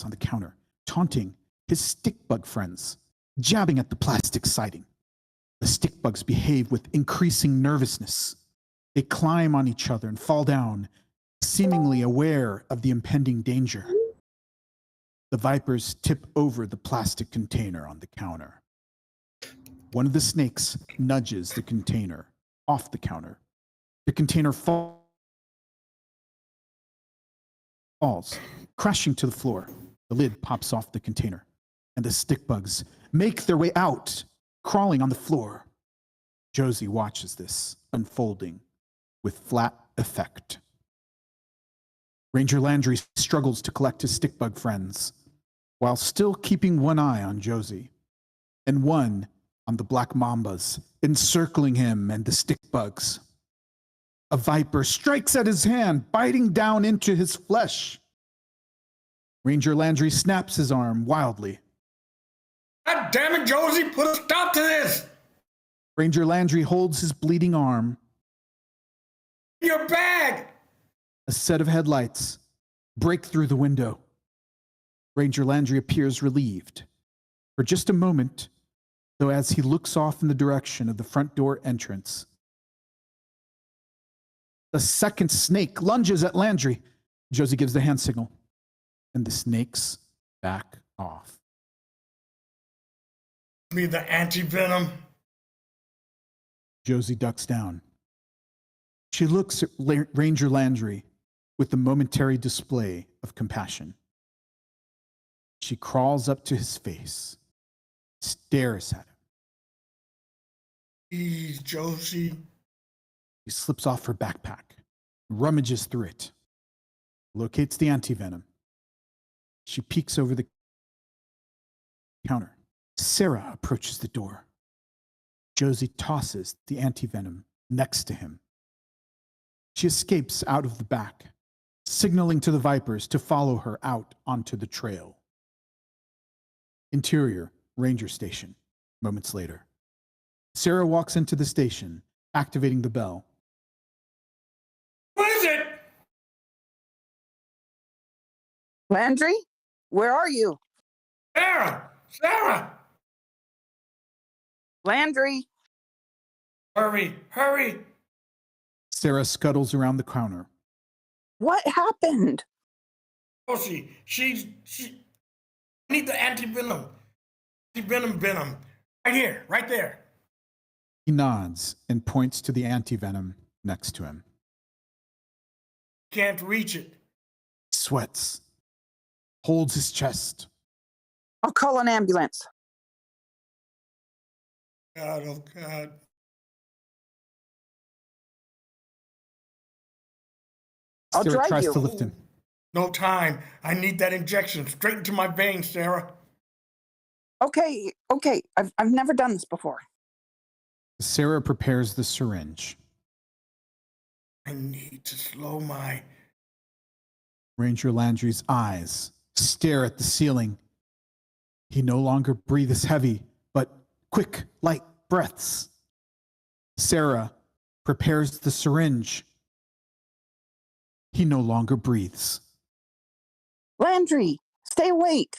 On the counter, taunting his stick bug friends, jabbing at the plastic siding. The stick bugs behave with increasing nervousness. They climb on each other and fall down, seemingly aware of the impending danger. The vipers tip over the plastic container on the counter. One of the snakes nudges the container off the counter. The container falls, crashing to the floor. The lid pops off the container, and the stick bugs make their way out, crawling on the floor. Josie watches this unfolding with flat effect. Ranger Landry struggles to collect his stick bug friends, while still keeping one eye on Josie, and one on the black mambas encircling him and the stick bugs. A viper strikes at his hand, biting down into his flesh. Ranger Landry snaps his arm wildly. God damn it, Josie, put a stop to this! Ranger Landry holds his bleeding arm. Your bag! A set of headlights break through the window. Ranger Landry appears relieved. For just a moment, though, as he looks off in the direction of the front door entrance. The second snake lunges at Landry. Josie gives the hand signal, and the snakes back off. Me the anti-venom. Josie ducks down. She looks at Ranger Landry with a momentary display of compassion. She crawls up to his face, stares at him. Please, Josie. He slips off her backpack, rummages through it, locates the anti-venom. She peeks over the counter. Sarah approaches the door. Josie tosses the antivenom next to him. She escapes out of the back, signaling to the Vipers to follow her out onto the trail. Interior, Ranger Station, moments later. Sarah walks into the station, activating the bell. What is it? Landry, where are you? Sarah! Sarah! Landry! Hurry! Hurry! Sarah scuttles around the counter. What happened? Oh, she I need the antivenom. Venom. Right here, right there. He nods and points to the antivenom next to him. Can't reach it. Sweats. Holds his chest. I'll call an ambulance. God, oh God. I'll Sarah drive tries you. to lift him. No time. I need that injection straight into my veins, Sarah. Okay. I've never done this before. Sarah prepares the syringe. I need to slow my... Ranger Landry's eyes stare at the ceiling. He no longer breathes heavy, but quick, light breaths. Sarah prepares the syringe. He no longer breathes. Landry, stay awake.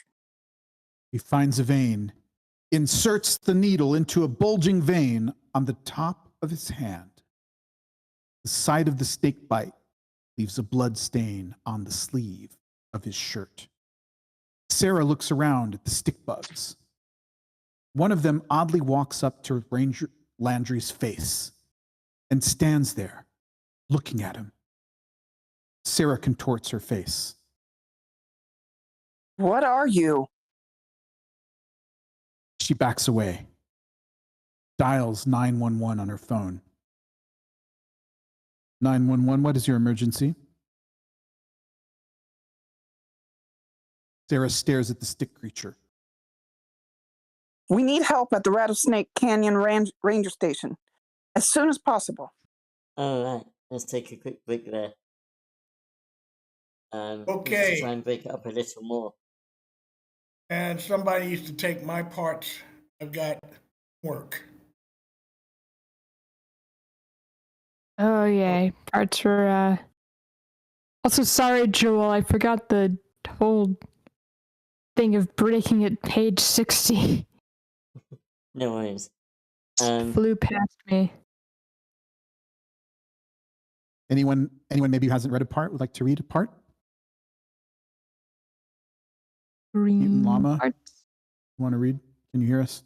He finds a vein, inserts the needle into a bulging vein on the top of his hand. The side of the snake bite leaves a blood stain on the sleeve of his shirt. Sarah looks around at the stick bugs. One of them oddly walks up to Ranger Landry's face and stands there, looking at him. Sarah contorts her face. What are you? She backs away, dials 911 on her phone. 911, what is your emergency? Sarah stares at the stick creature. We need help at the Rattlesnake Canyon Ranger Station as soon as possible. All right, let's take a quick break there. Okay. Let's try and break it up a little more. And somebody needs to take my parts. I've got work. Oh, yay. Parts for, Also, sorry, Joel, I forgot the whole thing of breaking at page 60. No worries. Flew past me. Anyone maybe who hasn't read a part would like to read a part? Green Mutant Llama, parts. you want to read? Can you hear us?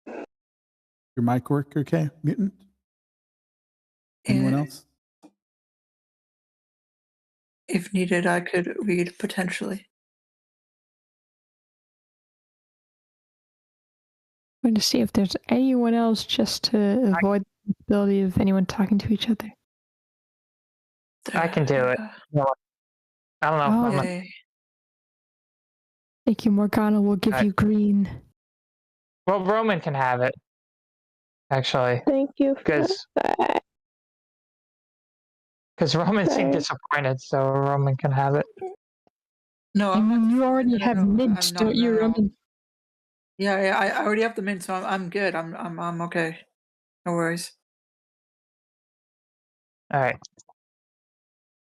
Your mic work okay, Mutant? Anyone else? If needed, I could read potentially. I'm going to see if there's anyone else just to avoid the possibility of anyone talking to each other. I can do it. I don't know. Oh, Okay. thank you, Morgana. We'll give you green. Well, Roman can have it. Actually, Thank you for because that. Roman seemed disappointed, so Roman can have it. No, You already have mint, don't you, Roman? Yeah, I already have the mint, so I'm good. I'm okay. No worries. All right.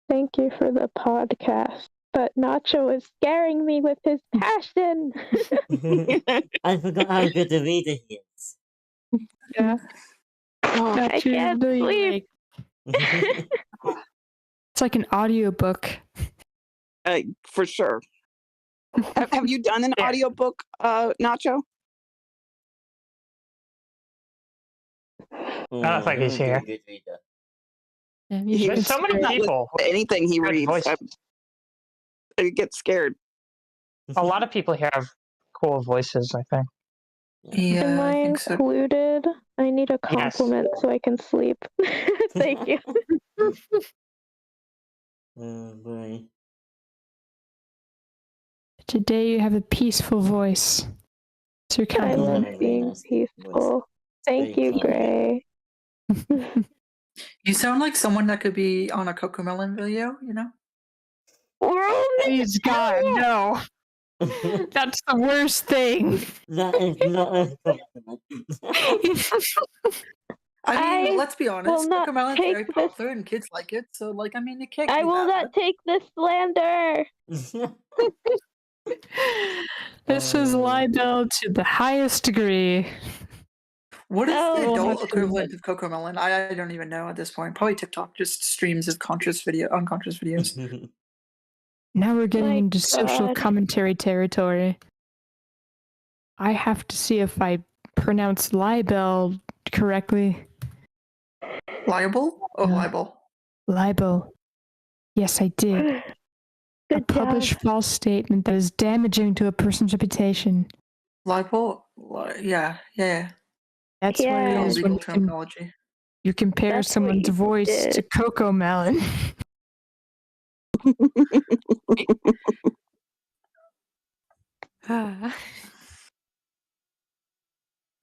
Thank you for the podcast. But Nacho is scaring me with his passion. I forgot how good a reader he is. Yeah. I can't sleep. It's like an audiobook. For sure. Have you done an audiobook, Nacho? I don't think he's here. Good reader. Yeah, There's so many people. Anything he reads, I get scared. A lot of people here have cool voices, I think. Yeah, Am I think so. included? I need a compliment so I can sleep. Thank you. Oh boy. Today you have a peaceful voice. So you're I kind of love being peaceful. Thank you, Gray. You sound like someone that could be on a Cocomelon video, you know? Please, God, no. That's the worst thing. That is not a compliment. I mean, I let's be will honest. not Cocomelon's take very this. popular and kids like it, so like, I mean, it can't I be will that not take this slander. This is libel to the highest degree. What is No. the We'll adult have to equivalent of Cocomelon? I don't even know at this point. Probably TikTok just streams of unconscious videos. Now we're getting My into social God. commentary territory. I have to see if I pronounce libel correctly. Libel? Oh, libel. Libel. Yes, I did. A published false statement that is damaging to a person's reputation. Libel? Yeah. That's what it All is legal when terminology. you compare That's what someone's you voice to did. Coco Melon.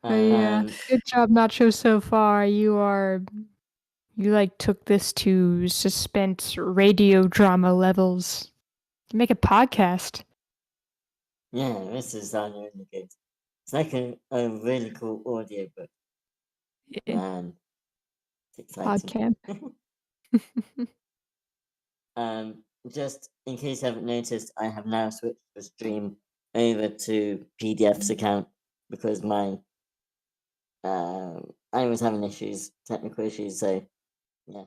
Yeah, good job, Nacho, so far. You like took this to suspense radio drama levels. You make a podcast. Yeah, this is really good. It's like a really cool audiobook. Man, it's exciting. PodCamp. Just in case you haven't noticed, I have now switched the stream over to PDF's account because my I was having technical issues, so yeah.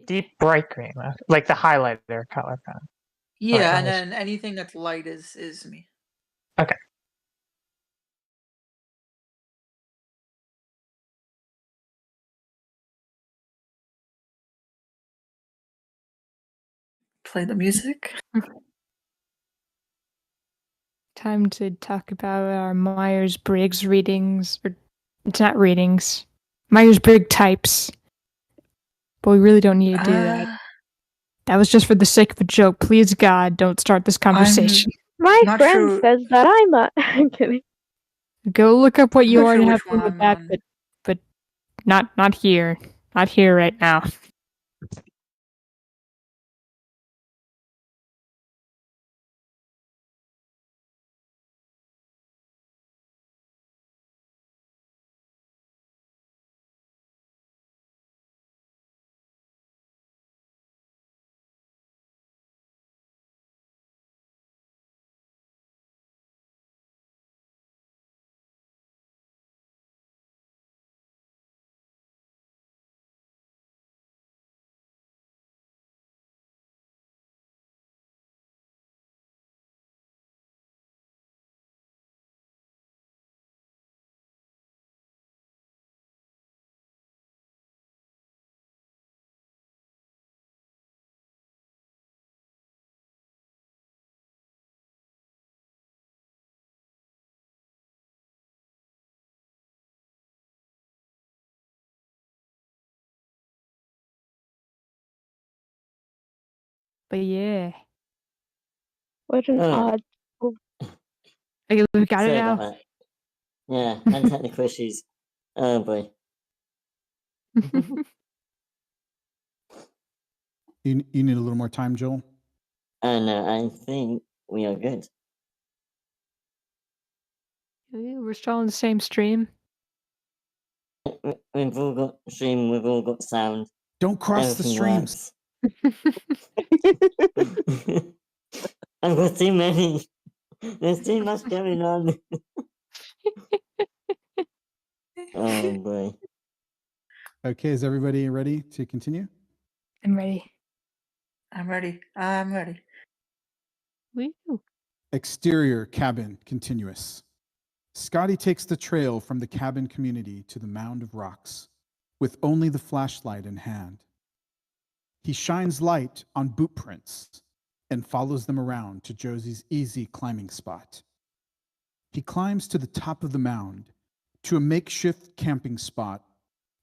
Deep bright green, like the highlighter color kind of. Yeah, and then anything that's light is me. Okay. Play the music. Time to talk about our Myers-Briggs readings. Or, it's not readings. Myers-Briggs types. But we really don't need to do that. That was just for the sake of a joke. Please, God, don't start this conversation. My Not friend sure- says that I'm kidding. Go look up what you not already sure have which one with I'm that, on. but not here. Not here right now. But yeah. What an odd. We got Sorry it now. about that. Yeah, and technical issues. Oh boy. You need a little more time, Joel? No, I think we are good. We're still on the same stream. we've all got stream, we've all got sound. Don't cross the Everything streams. works. I've got too many. There's too much going on. Oh boy. Okay, is everybody ready to continue? I'm ready. I'm ready. I'm ready. Woo. Exterior cabin continuous. Scotty takes the trail from the cabin community to the mound of rocks, with only the flashlight in hand. He shines light on boot prints and follows them around to Josie's easy climbing spot. He climbs to the top of the mound to a makeshift camping spot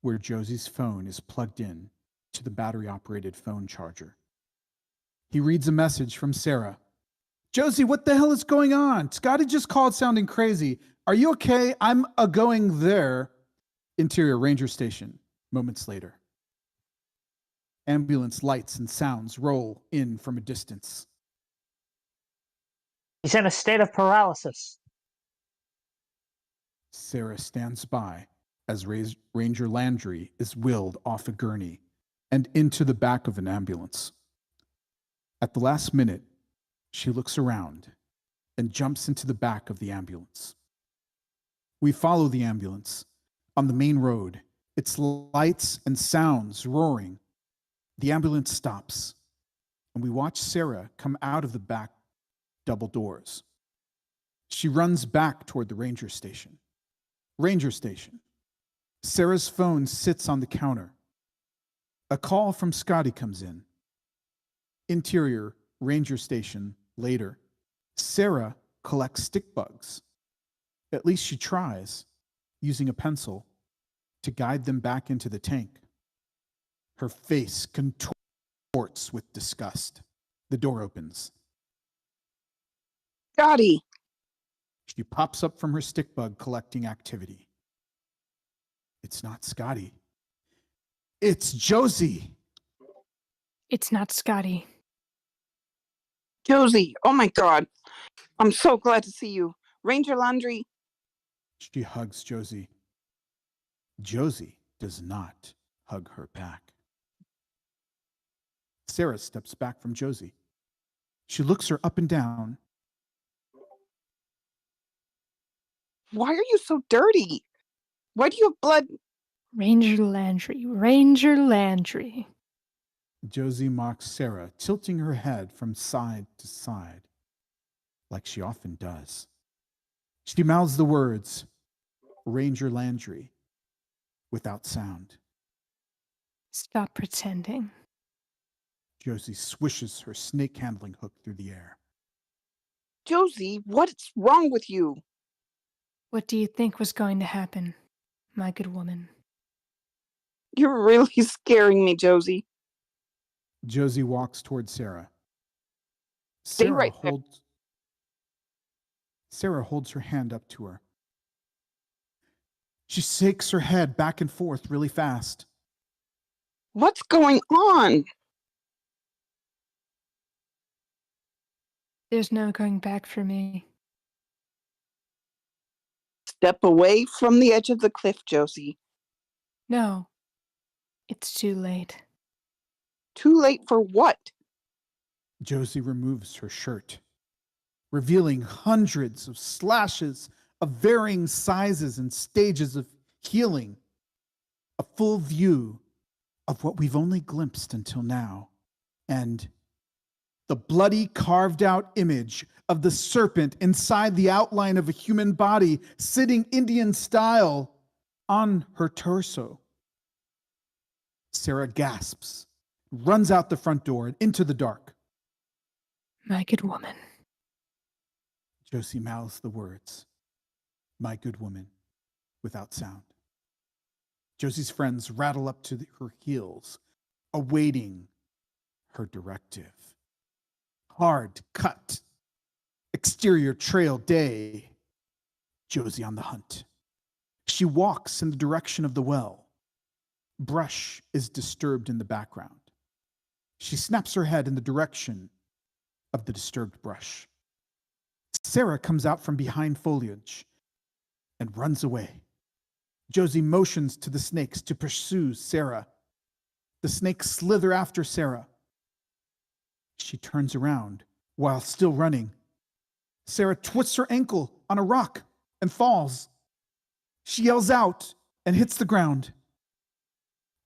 where Josie's phone is plugged in to the battery-operated phone charger. He reads a message from Sarah. Josie, what the hell is going on? Scotty just called sounding crazy. Are you okay? I'm going there. Interior Ranger Station, moments later. Ambulance lights and sounds roll in from a distance. He's in a state of paralysis. Sarah stands by as Ranger Landry is wheeled off a gurney and into the back of an ambulance. At the last minute, she looks around and jumps into the back of the ambulance. We follow the ambulance on the main road, its lights and sounds roaring. The ambulance stops, and we watch Sarah come out of the back double doors. She runs back toward the ranger station. Ranger station. Sarah's phone sits on the counter. A call from Scotty comes in. Interior Ranger Station later. Sarah collects stick bugs. At least she tries, using a pencil, to guide them back into the tank. Her face contorts with disgust. The door opens. Scotty! She pops up from her stick bug collecting activity. It's not Scotty. It's Josie. It's not Scotty. Josie, oh my God. I'm so glad to see you. Ranger Landry. She hugs Josie. Josie does not hug her back. Sarah steps back from Josie. She looks her up and down. Why are you so dirty? Why do you have blood? Ranger Landry. Ranger Landry. Josie mocks Sarah, tilting her head from side to side, like she often does. She mouths the words, Ranger Landry, without sound. Stop pretending. Josie swishes her snake handling hook through the air. Josie, what's wrong with you? What do you think was going to happen, my good woman? You're really scaring me, Josie. Josie walks toward Sarah. Stay right there. Sarah holds her hand up to her. She shakes her head back and forth really fast. What's going on? There's no going back for me. Step away from the edge of the cliff, Josie. No. It's too late. Too late for what? Josie removes her shirt, revealing hundreds of slashes of varying sizes and stages of healing. A full view of what we've only glimpsed until now. And the bloody carved out image of the serpent inside the outline of a human body sitting Indian style on her torso. Sarah gasps, runs out the front door and into the dark. My good woman. Josie mouths the words, my good woman, without sound. Josie's friends rattle up to her heels, awaiting her directive. Hard cut. Exterior trail day. Josie on the hunt. She walks in the direction of the well. Brush is disturbed in the background. She snaps her head in the direction of the disturbed brush. Sarah comes out from behind foliage and runs away. Josie motions to the snakes to pursue Sarah. The snakes slither after Sarah. She turns around while still running. Sarah twists her ankle on a rock and falls. She yells out and hits the ground.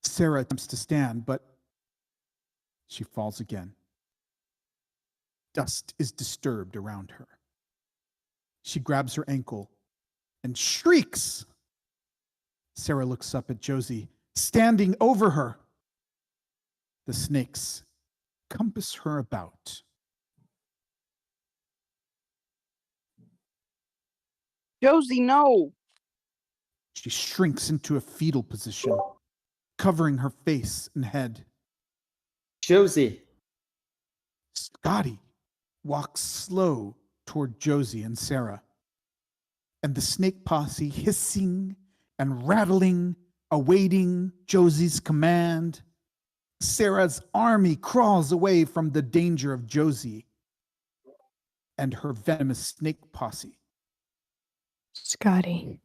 Sarah attempts to stand, but she falls again. Dust is disturbed around her. She grabs her ankle and shrieks. Sarah looks up at Josie, standing over her. The snakes compass her about. Josie, no. She shrinks into a fetal position, covering her face and head. Josie. Scotty walks slow toward Josie and Sarah, and the snake posse hissing and rattling, awaiting Josie's command. Sarah's army crawls away from the danger of Josie and her venomous snake posse. Scotty.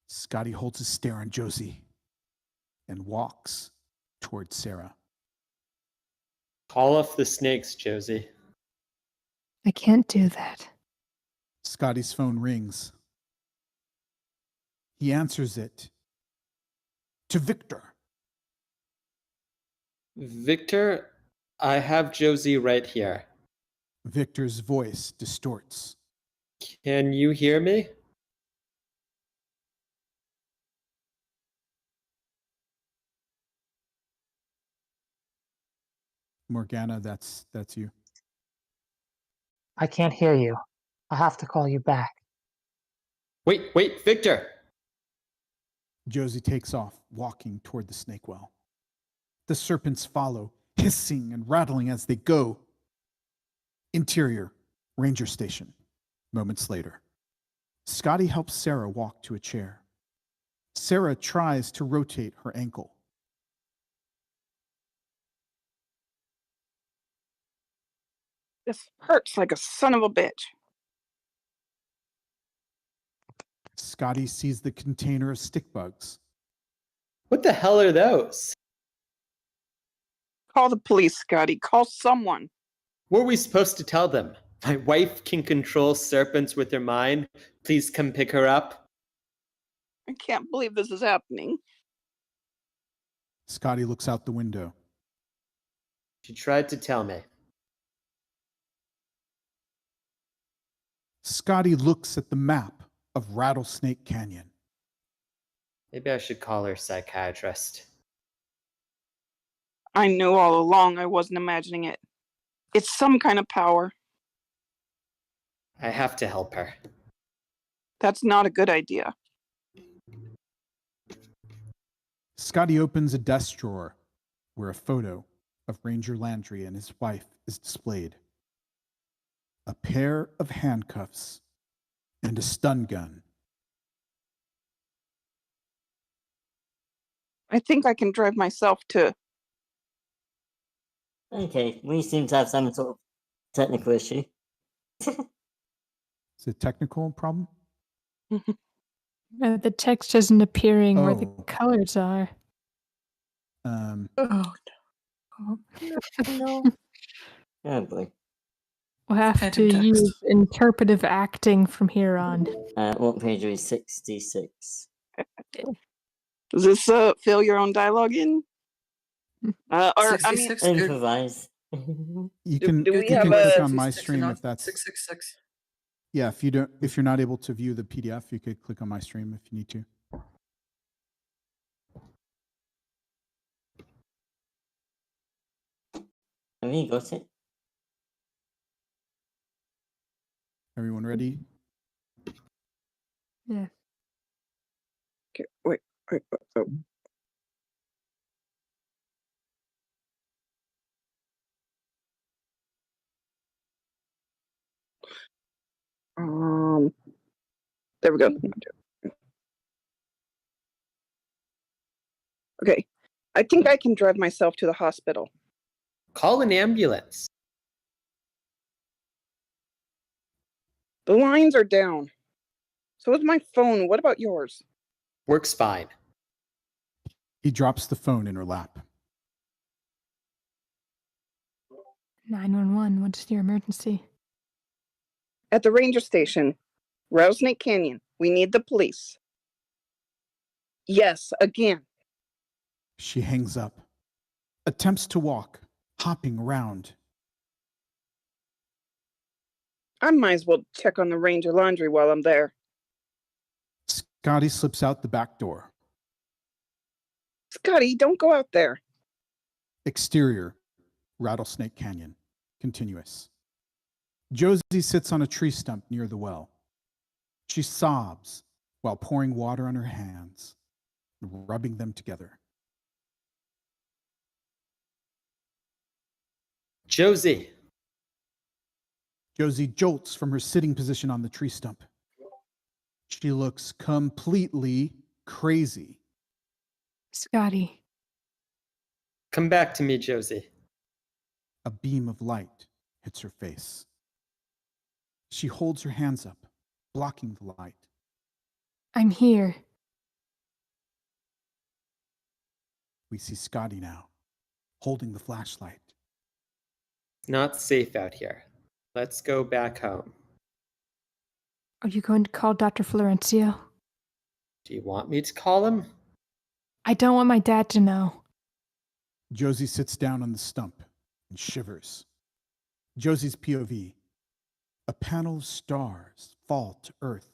Scotty holds his stare on Josie and walks toward Sarah. Call off the snakes, Josie. I can't do that. Scotty's phone rings. He answers it to Victor. Victor, I have Josie right here. Victor's voice distorts. Can you hear me? Morgana, that's you. I can't hear you. I have to call you back. Wait, Victor! Josie takes off, walking toward the snake well. The serpents follow, hissing and rattling as they go. Interior, ranger station. Moments later, Scotty helps Sarah walk to a chair. Sarah tries to rotate her ankle. This hurts like a son of a bitch. Scotty sees the container of stick bugs. What the hell are those? Call the police, Scotty. Call someone. What were we supposed to tell them? My wife can control serpents with her mind. Please come pick her up. I can't believe this is happening. Scotty looks out the window. She tried to tell me. Scotty looks at the map of Rattlesnake Canyon. Maybe I should call her psychiatrist. I knew all along I wasn't imagining it. It's some kind of power. I have to help her. That's not a good idea. Scotty opens a desk drawer where a photo of Ranger Landry and his wife is displayed. A pair of handcuffs and a stun gun. I think I can drive myself to... Okay, we seem to have some sort of technical issue. Is it a technical problem? The text isn't appearing where the Oh. colors are. Oh, no. No. Oh boy. We'll have Phantom to text. use interpretive acting from here on. What page are we? 66. Does this fill your own dialogue in? Or, I mean, 66, good. Improvise. You can do we you have can a- click on my 66 or stream not? if that's 666. yeah. If you're not able to view the PDF, you could click on my stream if you need to. Have you got it? Everyone ready? Yeah. okay, wait. Oh. There we go. Okay. I think I can drive myself to the hospital. Call an ambulance. The lines are down. So is my phone. What about yours? Works fine. He drops the phone in her lap. 911, what's your emergency? At the ranger station. Rattlesnake Canyon. We need the police. Yes, again. She hangs up, attempts to walk, hopping around. I might as well check on the ranger laundry while I'm there. Scotty slips out the back door. Scotty, don't go out there. Exterior, Rattlesnake Canyon, continuous. Josie sits on a tree stump near the well. She sobs while pouring water on her hands, rubbing them together. Josie. Josie jolts from her sitting position on the tree stump. She looks completely crazy. Scotty. Come back to me, Josie. A beam of light hits her face. She holds her hands up, blocking the light. I'm here. We see Scotty now, holding the flashlight. It's not safe out here. Let's go back home. Are you going to call Dr. Florencio? Do you want me to call him? I don't want my dad to know. Josie sits down on the stump and shivers. Josie's POV. A panel of stars fall to earth,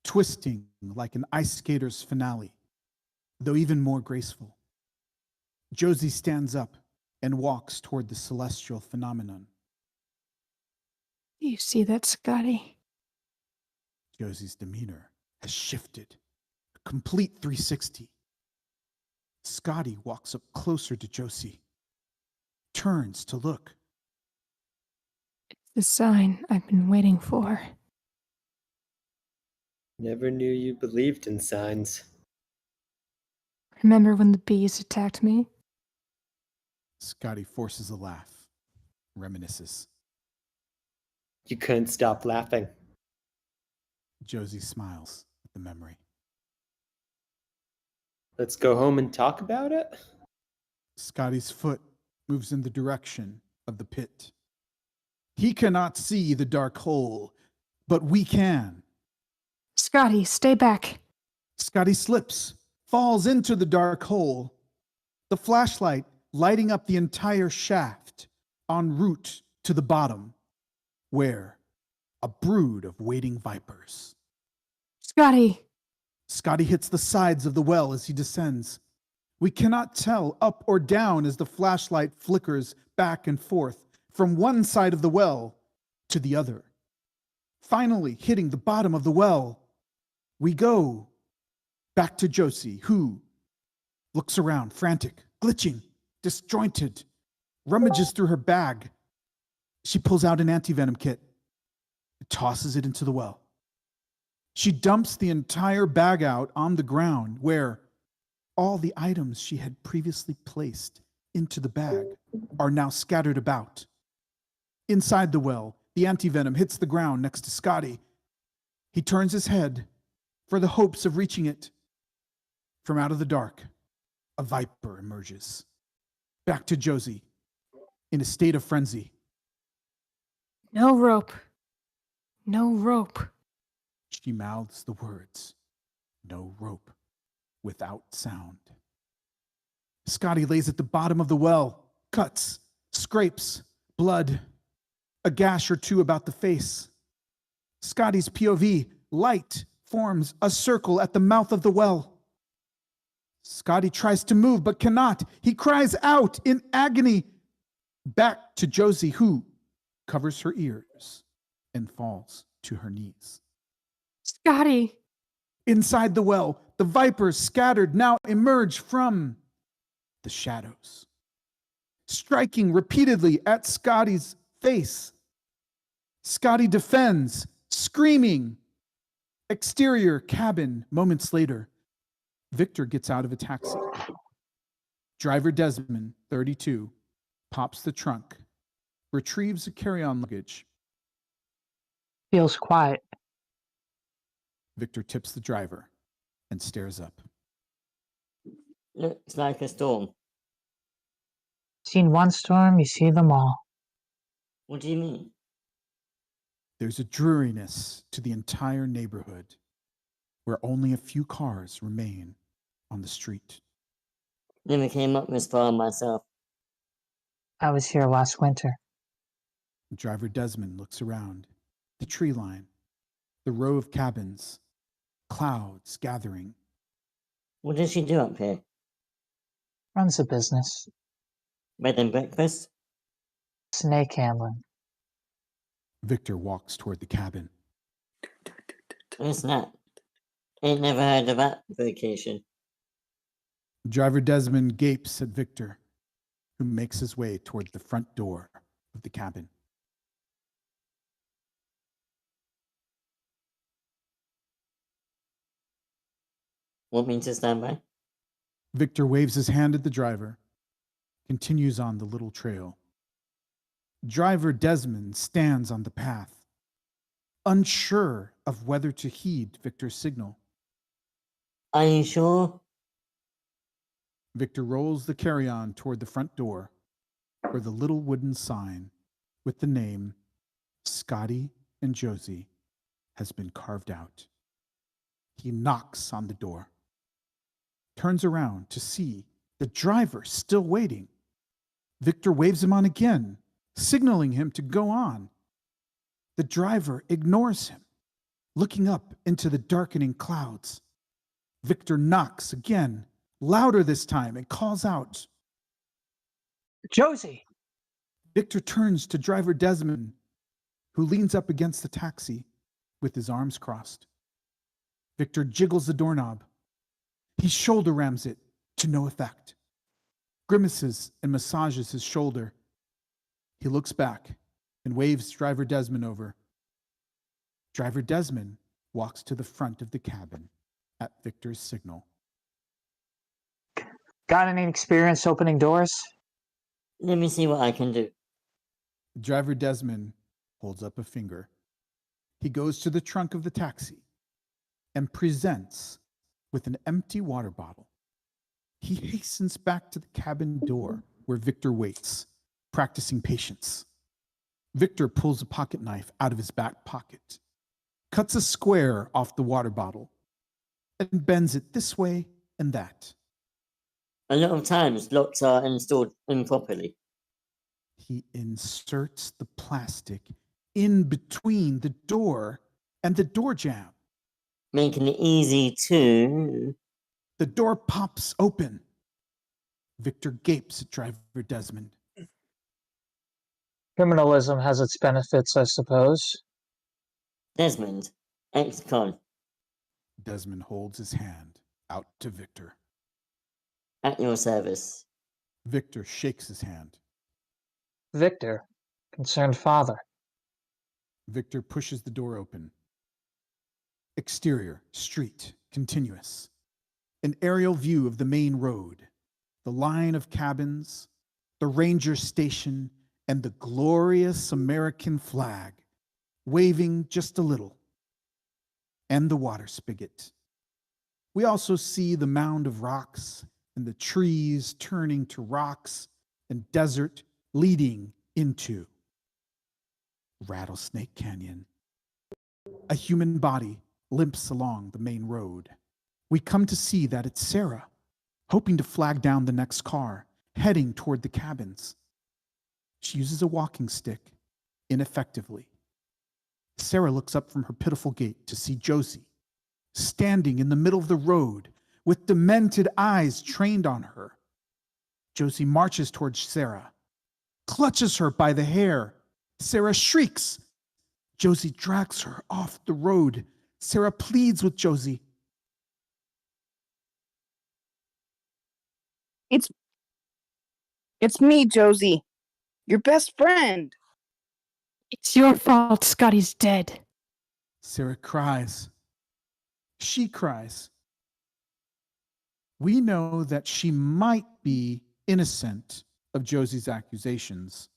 twisting like an ice skater's finale, though even more graceful. Josie stands up and walks toward the celestial phenomenon. Do you see that, Scotty? Josie's demeanor has shifted, a complete 360. Scotty walks up closer to Josie, turns to look. It's the sign I've been waiting for. Never knew you believed in signs. Remember when the bees attacked me? Scotty forces a laugh, reminisces. You couldn't stop laughing. Josie smiles at the memory. Let's go home and talk about it? Scotty's foot moves in the direction of the pit. He cannot see the dark hole, but we can. Scotty, stay back. Scotty slips, falls into the dark hole, the flashlight lighting up the entire shaft en route to the bottom, where a brood of waiting vipers. Scotty! Scotty hits the sides of the well as he descends. We cannot tell up or down as the flashlight flickers back and forth from one side of the well to the other. Finally hitting the bottom of the well, we go back to Josie, who looks around, frantic, glitching, disjointed, rummages through her bag. She pulls out an antivenom kit and tosses it into the well. She dumps the entire bag out on the ground where all the items she had previously placed into the bag are now scattered about. Inside the well, the antivenom hits the ground next to Scotty. He turns his head for the hopes of reaching it. From out of the dark, a viper emerges. Back to Josie, in a state of frenzy. No rope. No rope. She mouths the words, no rope, without sound. Scotty lays at the bottom of the well, cuts, scrapes, blood, a gash or two about the face. Scotty's POV, light, forms a circle at the mouth of the well. Scotty tries to move but cannot. He cries out in agony. Back to Josie, who covers her ears and falls to her knees. Scotty! Inside the well, the vipers scattered now emerge from the shadows, striking repeatedly at Scotty's face. Scotty defends, screaming. Exterior cabin, moments later. Victor gets out of a taxi. Driver Desmond, 32, pops the trunk, retrieves a carry-on luggage. Feels quiet. Victor tips the driver and stares up. Looks like a storm. Seen one storm, you see them all. What do you mean? There's a dreariness to the entire neighborhood where only a few cars remain on the street. Never came up this far myself. I was here last winter. Driver Desmond looks around. The tree line, the row of cabins, clouds gathering. What does she do up here? Runs a business. Bed and breakfast? Snake handling. Victor walks toward the cabin. What's that? Ain't never heard of that vacation. Driver Desmond gapes at Victor, who makes his way toward the front door of the cabin. Want me to stand by? Victor waves his hand at the driver, continues on the little trail. Driver Desmond stands on the path, unsure of whether to heed Victor's signal. Are you sure? Victor rolls the carry-on toward the front door, where the little wooden sign with the name Scotty and Josie has been carved out. He knocks on the door, turns around to see the driver still waiting. Victor waves him on again, signaling him to go on. The driver ignores him, looking up into the darkening clouds. Victor knocks again, louder this time, and calls out, Josie! Victor turns to driver Desmond, who leans up against the taxi with his arms crossed. Victor jiggles the doorknob. He shoulder rams it to no effect, grimaces and massages his shoulder. He looks back and waves driver Desmond over. Driver Desmond walks to the front of the cabin at Victor's signal. Got any experience opening doors? Let me see what I can do. Driver Desmond holds up a finger. He goes to the trunk of the taxi and presents with an empty water bottle. He hastens back to the cabin door where Victor waits, practicing patience. Victor pulls a pocket knife out of his back pocket, cuts a square off the water bottle, and bends it this way and that. A lot of times, locks are installed improperly. He inserts the plastic in between the door and the door jamb. Making it easy to... The door pops open. Victor gapes at driver Desmond. Criminalism has its benefits, I suppose. Desmond, ex-con. Desmond holds his hand out to Victor. At your service. Victor shakes his hand. Victor, concerned father. Victor pushes the door open. Exterior, street, continuous. An aerial view of the main road, the line of cabins, the ranger station, and the glorious American flag, waving just a little, and the water spigot. We also see the mound of rocks and the trees turning to rocks and desert leading into Rattlesnake Canyon. A human body limps along the main road. We come to see that it's Sarah, hoping to flag down the next car, heading toward the cabins. She uses a walking stick ineffectively. Sarah looks up from her pitiful gait to see Josie, standing in the middle of the road with demented eyes trained on her. Josie marches towards Sarah, clutches her by the hair. Sarah shrieks. Josie drags her off the road. Sarah pleads with Josie. It's me, Josie. Your best friend. It's your fault Scotty's dead. Sarah cries. She cries. We know that she might be innocent of Josie's accusations.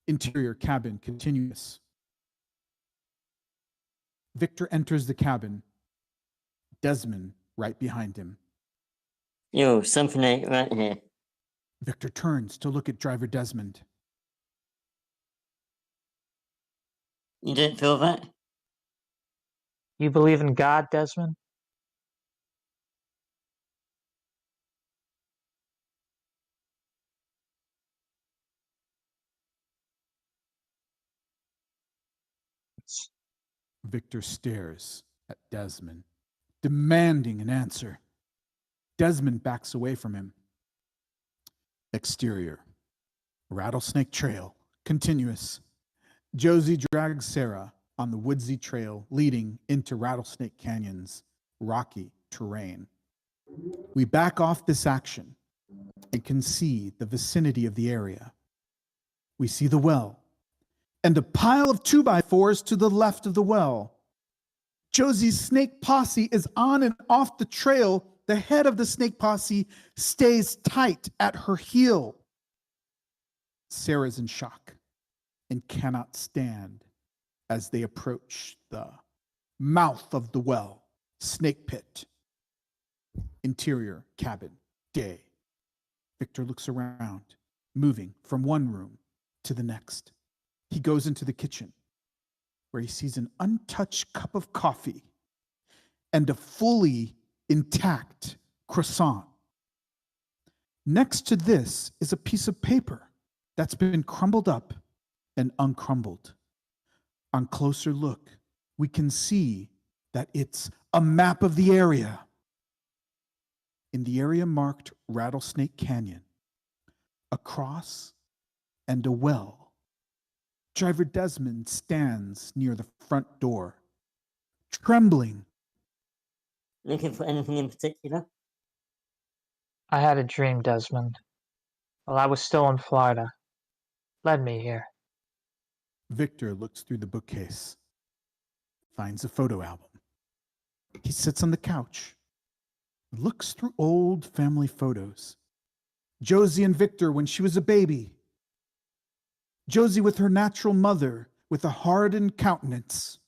Interior cabin continuous. Victor enters the cabin. Desmond right behind him. Yo, something ain't right here. Victor turns to look at driver Desmond. You don't feel that? You believe in God, Desmond? Victor stares at Desmond, demanding an answer. Desmond backs away from him. Exterior. Rattlesnake Trail. Continuous. Josie drags Sarah on the woodsy trail leading into Rattlesnake Canyon's rocky terrain. We back off this action and can see the vicinity of the area. We see the well and a pile of 2x4s to the left of the well. Josie's snake posse is on and off the trail. The head of the snake posse stays tight at her heel. Sarah's in shock and cannot stand as they approach the mouth of the well, snake pit. Interior cabin, day. Victor looks around, moving from one room to the next. He goes into the kitchen, where he sees an untouched cup of coffee and a fully intact croissant. Next to this is a piece of paper that's been crumbled up and uncrumbled. On closer look, we can see that it's a map of the area. In the area marked Rattlesnake Canyon, a cross and a well. Driver Desmond stands near the front door, trembling. Looking for anything in particular? I had a dream, Desmond. While I was still in Florida. Led me here. Victor looks through the bookcase, finds a photo album. He sits on the couch, looks through old family photos. Josie and Victor when she was a baby. Josie with her natural mother with a hardened countenance.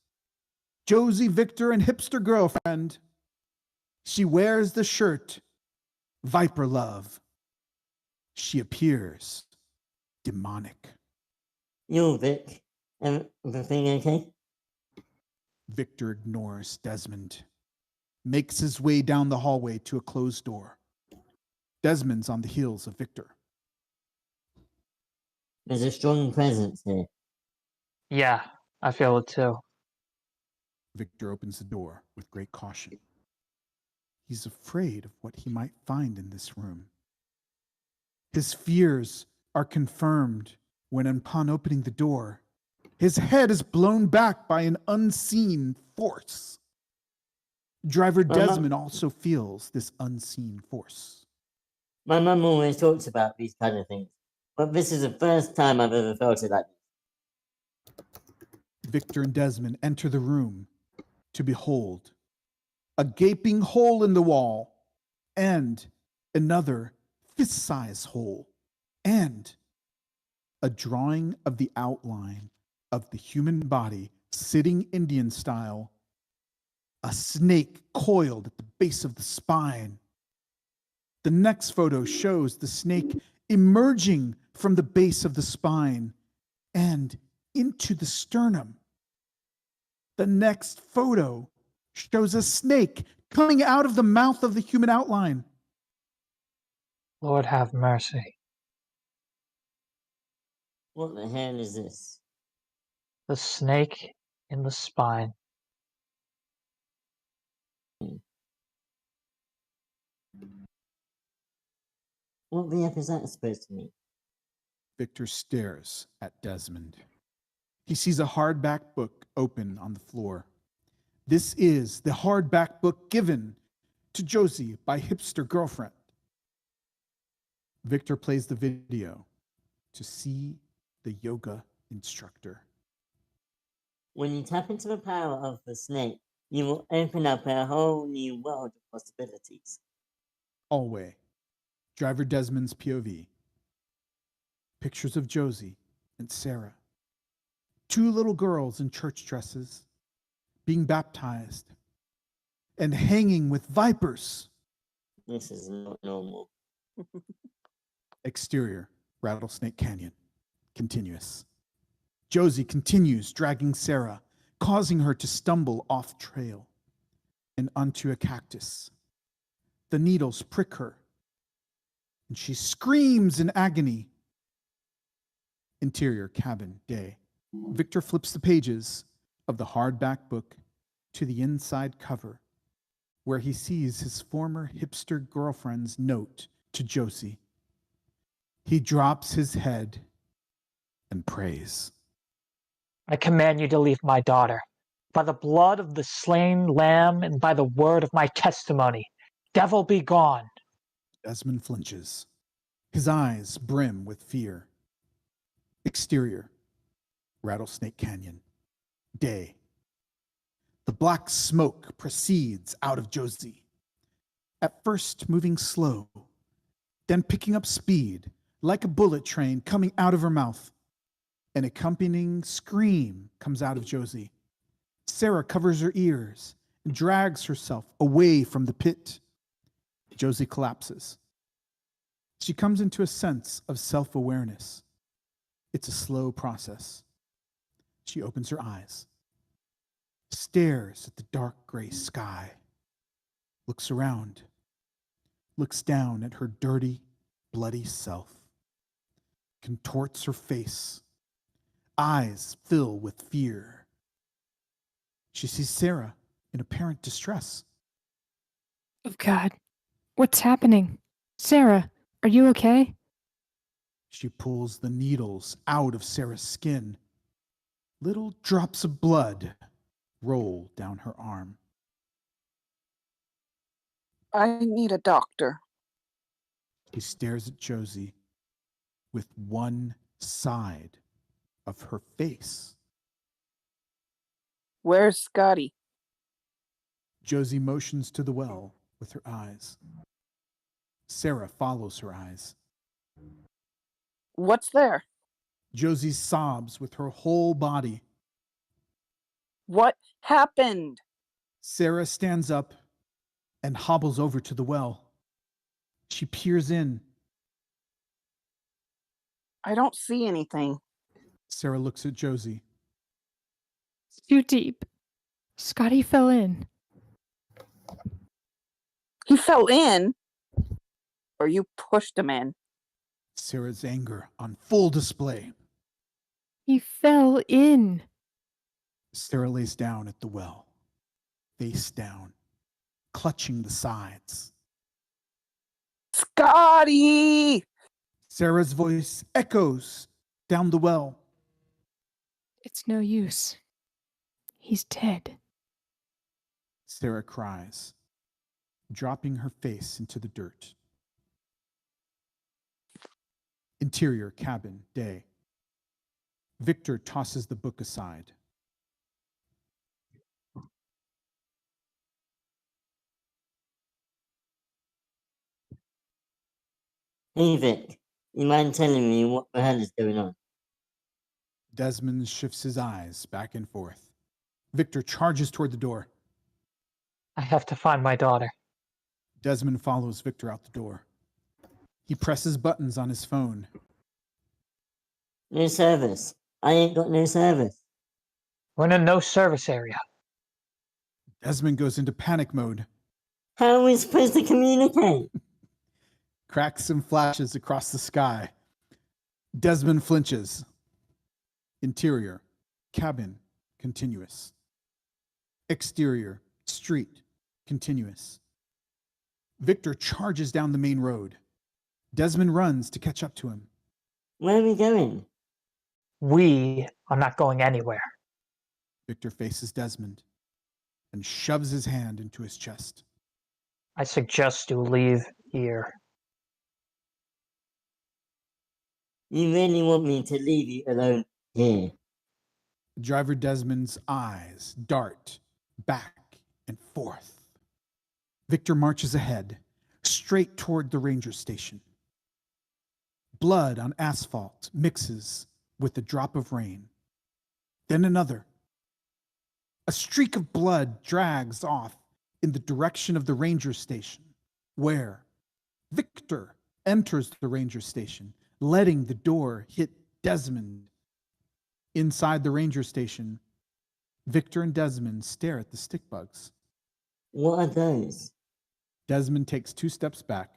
Josie, Victor, and hipster girlfriend. She wears the shirt, Viper Love. She appears demonic. Yo, Vic. Everything okay? Victor ignores Desmond, makes his way down the hallway to a closed door. Desmond's on the heels of Victor. There's a strong presence here. Yeah, I feel it too. Victor opens the door with great caution. He's afraid of what he might find in this room. His fears are confirmed when, upon opening the door, his head is blown back by an unseen force. Driver Desmond also feels this unseen force. My mum always talks about these kind of things, but this is the first time I've ever felt it like this. Victor and Desmond enter the room to behold a gaping hole in the wall and another fist-sized hole and a drawing of the outline of the human body sitting Indian style, a snake coiled at the base of the spine. The next photo shows the snake emerging from the base of the spine and into the sternum. The next photo shows a snake coming out of the mouth of the human outline. Lord have mercy. What the hell is this? The snake in the spine. What the F is that supposed to mean? Victor stares at Desmond. He sees a hardback book open on the floor. This is the hardback book given to Josie by hipster girlfriend. Victor plays the video to see the yoga instructor. When you tap into the power of the snake, you will open up a whole new world of possibilities. Hallway. Driver Desmond's POV. Pictures of Josie and Sarah. Two little girls in church dresses. being baptized, and hanging with vipers. This is not normal. Exterior, Rattlesnake Canyon. Continuous. Josie continues dragging Sarah, causing her to stumble off trail and onto a cactus. The needles prick her, and she screams in agony. Interior cabin, day. Victor flips the pages of the hardback book to the inside cover, where he sees his former hipster girlfriend's note to Josie. He drops his head and prays. I command you to leave my daughter. By the blood of the slain lamb and by the word of my testimony. Devil be gone. Desmond flinches. His eyes brim with fear. Exterior, Rattlesnake Canyon. Day. The black smoke proceeds out of Josie. At first moving slow, then picking up speed like a bullet train coming out of her mouth. An accompanying scream comes out of Josie. Sarah covers her ears and drags herself away from the pit. Josie collapses. She comes into a sense of self-awareness. It's a slow process. She opens her eyes, stares at the dark gray sky, looks around, looks down at her dirty, bloody self, contorts her face. Eyes fill with fear. She sees Sarah in apparent distress. Oh, God. What's happening? Sarah, are you okay? She pulls the needles out of Sarah's skin. Little drops of blood roll down her arm. I need a doctor. He stares at Josie with one side of her face. Where's Scotty? Josie motions to the well with her eyes. Sarah follows her eyes. What's there? Josie sobs with her whole body. What happened? Sarah stands up and hobbles over to the well. She peers in. I don't see anything. Sarah looks at Josie. It's too deep. Scotty fell in. He fell in? Or you pushed him in? Sarah's anger on full display. He fell in. Sarah lays down at the well, face down, clutching the sides. Scotty! Sarah's voice echoes down the well. It's no use. He's dead. Sarah cries, dropping her face into the dirt. Interior cabin, day. Victor tosses the book aside. Hey Vic, you mind telling me what the hell is going on? Desmond shifts his eyes back and forth. Victor charges toward the door. I have to find my daughter. Desmond follows Victor out the door. He presses buttons on his phone. No service. I ain't got no service. We're in a no service area. Desmond goes into panic mode. How are we supposed to communicate? Cracks and flashes across the sky. Desmond flinches. Interior, cabin, continuous. Exterior, street, continuous. Victor charges down the main road. Desmond runs to catch up to him. Where are we going? We are not going anywhere. Victor faces Desmond and shoves his hand into his chest. I suggest you leave here. You really want me to leave you alone here? Driver Desmond's eyes dart back and forth. Victor marches ahead, straight toward the ranger station. Blood on asphalt mixes with the drop of rain. Then another. A streak of blood drags off in the direction of the ranger station, where Victor enters the ranger station, letting the door hit Desmond. Inside the ranger station, Victor and Desmond stare at the stick bugs. What are those? Desmond takes 2 steps back.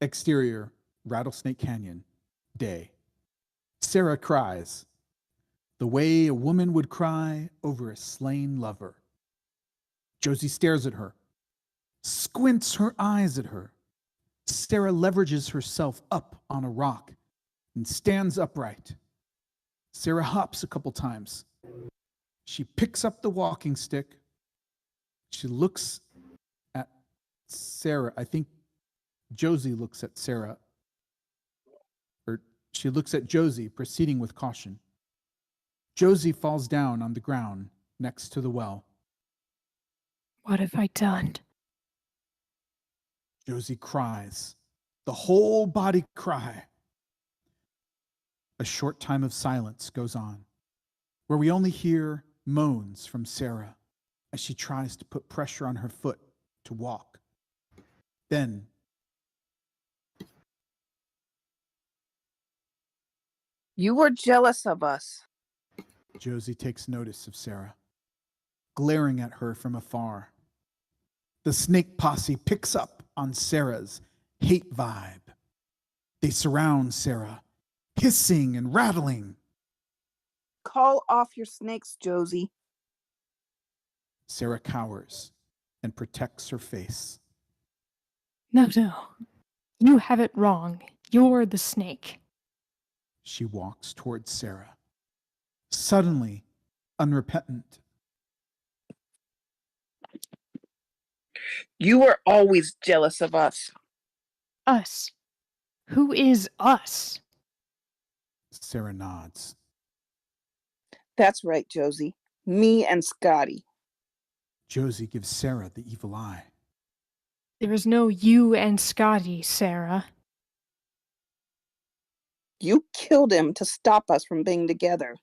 Exterior, Rattlesnake Canyon, day. Sarah cries, the way a woman would cry over a slain lover. Josie stares at her, squints her eyes at her. Sarah leverages herself up on a rock and stands upright. Sarah hops a couple times. She picks up the walking stick. She looks at Sarah. I think Josie looks at Sarah. Or she looks at Josie, proceeding with caution. Josie falls down on the ground next to the well. What have I done? Josie cries, the whole body cry. A short time of silence goes on, where we only hear moans from Sarah as she tries to put pressure on her foot to walk. Then, You were jealous of us. Josie takes notice of Sarah, glaring at her from afar. The snake posse picks up on Sarah's hate vibe. They surround Sarah, hissing and rattling. Call off your snakes, Josie. Sarah cowers and protects her face. No. You have it wrong. You're the snake. She walks towards Sarah, suddenly unrepentant. You were always jealous of us. Us. Who is us? Sarah nods. That's right, Josie. Me and Scotty. Josie gives Sarah the evil eye. There is no you and Scotty, Sarah. You killed him to stop us from being together.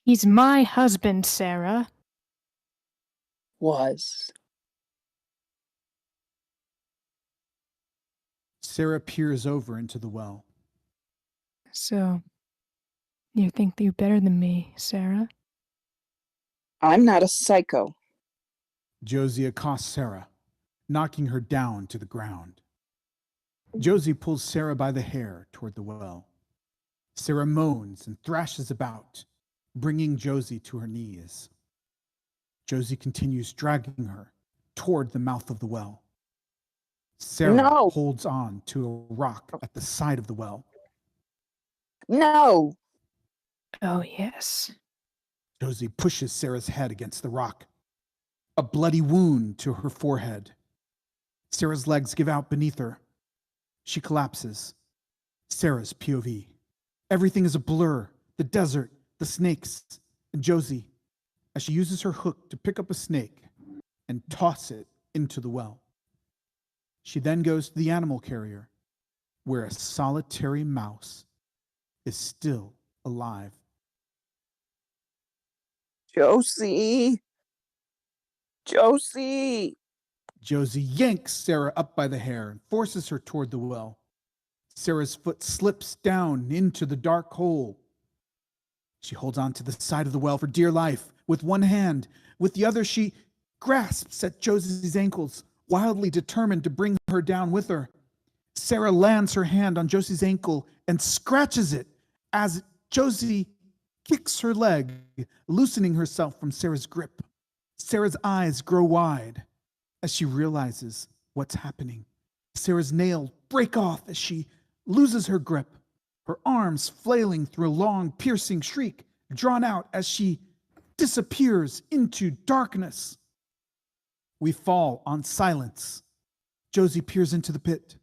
He's my husband, Sarah. Was. Sarah peers over into the well. So, you think you're better than me, Sarah? I'm not a psycho. Josie accosts Sarah, knocking her down to the ground. Josie pulls Sarah by the hair toward the well. Sarah moans and thrashes about, bringing Josie to her knees. Josie continues dragging her toward the mouth of the well. Sarah holds on to a rock at the side of the well. No. Oh, yes. Josie pushes Sarah's head against the rock. A bloody wound to her forehead. Sarah's legs give out beneath her. She collapses. Sarah's POV. Everything is a blur. The desert, the snakes, and Josie, as she uses her hook to pick up a snake and toss it into the well. She then goes to the animal carrier, where a solitary mouse is still alive. Josie. Josie. Josie yanks Sarah up by the hair and forces her toward the well. Sarah's foot slips down into the dark hole. She holds on to the side of the well for dear life with one hand. With the other, she grasps at Josie's ankles, wildly determined to bring her down with her. Sarah lands her hand on Josie's ankle and scratches it as Josie kicks her leg, loosening herself from Sarah's grip. Sarah's eyes grow wide as she realizes what's happening. Sarah's nails break off as she loses her grip, her arms flailing through a long, piercing shriek, drawn out as she disappears into darkness. We fall on silence. Josie peers into the pit.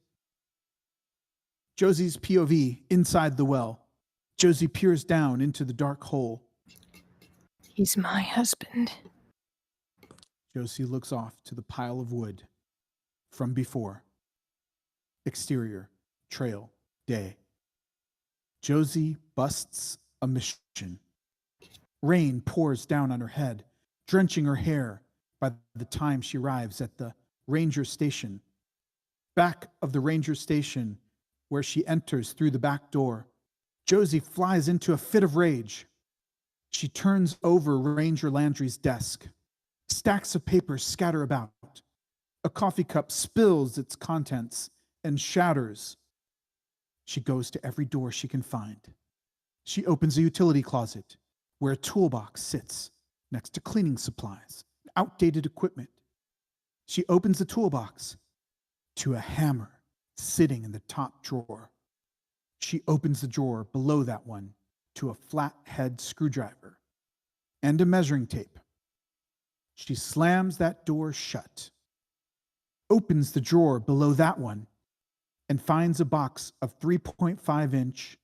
Josie's POV inside the well. Josie peers down into the dark hole. He's my husband. Josie looks off to the pile of wood from before. Exterior, trail, day. Josie busts a mission. Rain pours down on her head drenching her hair by the time she arrives at the ranger station. Back of the ranger station, where she enters through the back door, Josie flies into a fit of rage. She turns over Ranger Landry's desk. Stacks of papers scatter about. A coffee cup spills its contents and shatters. She goes to every door she can find. She opens a utility closet where a toolbox sits next to cleaning supplies, outdated equipment. She opens the toolbox to a hammer sitting in the top drawer. She opens the drawer below that one to a flathead screwdriver and a measuring tape. She slams that door shut, opens the drawer below that one, and finds a box of 3.5-inch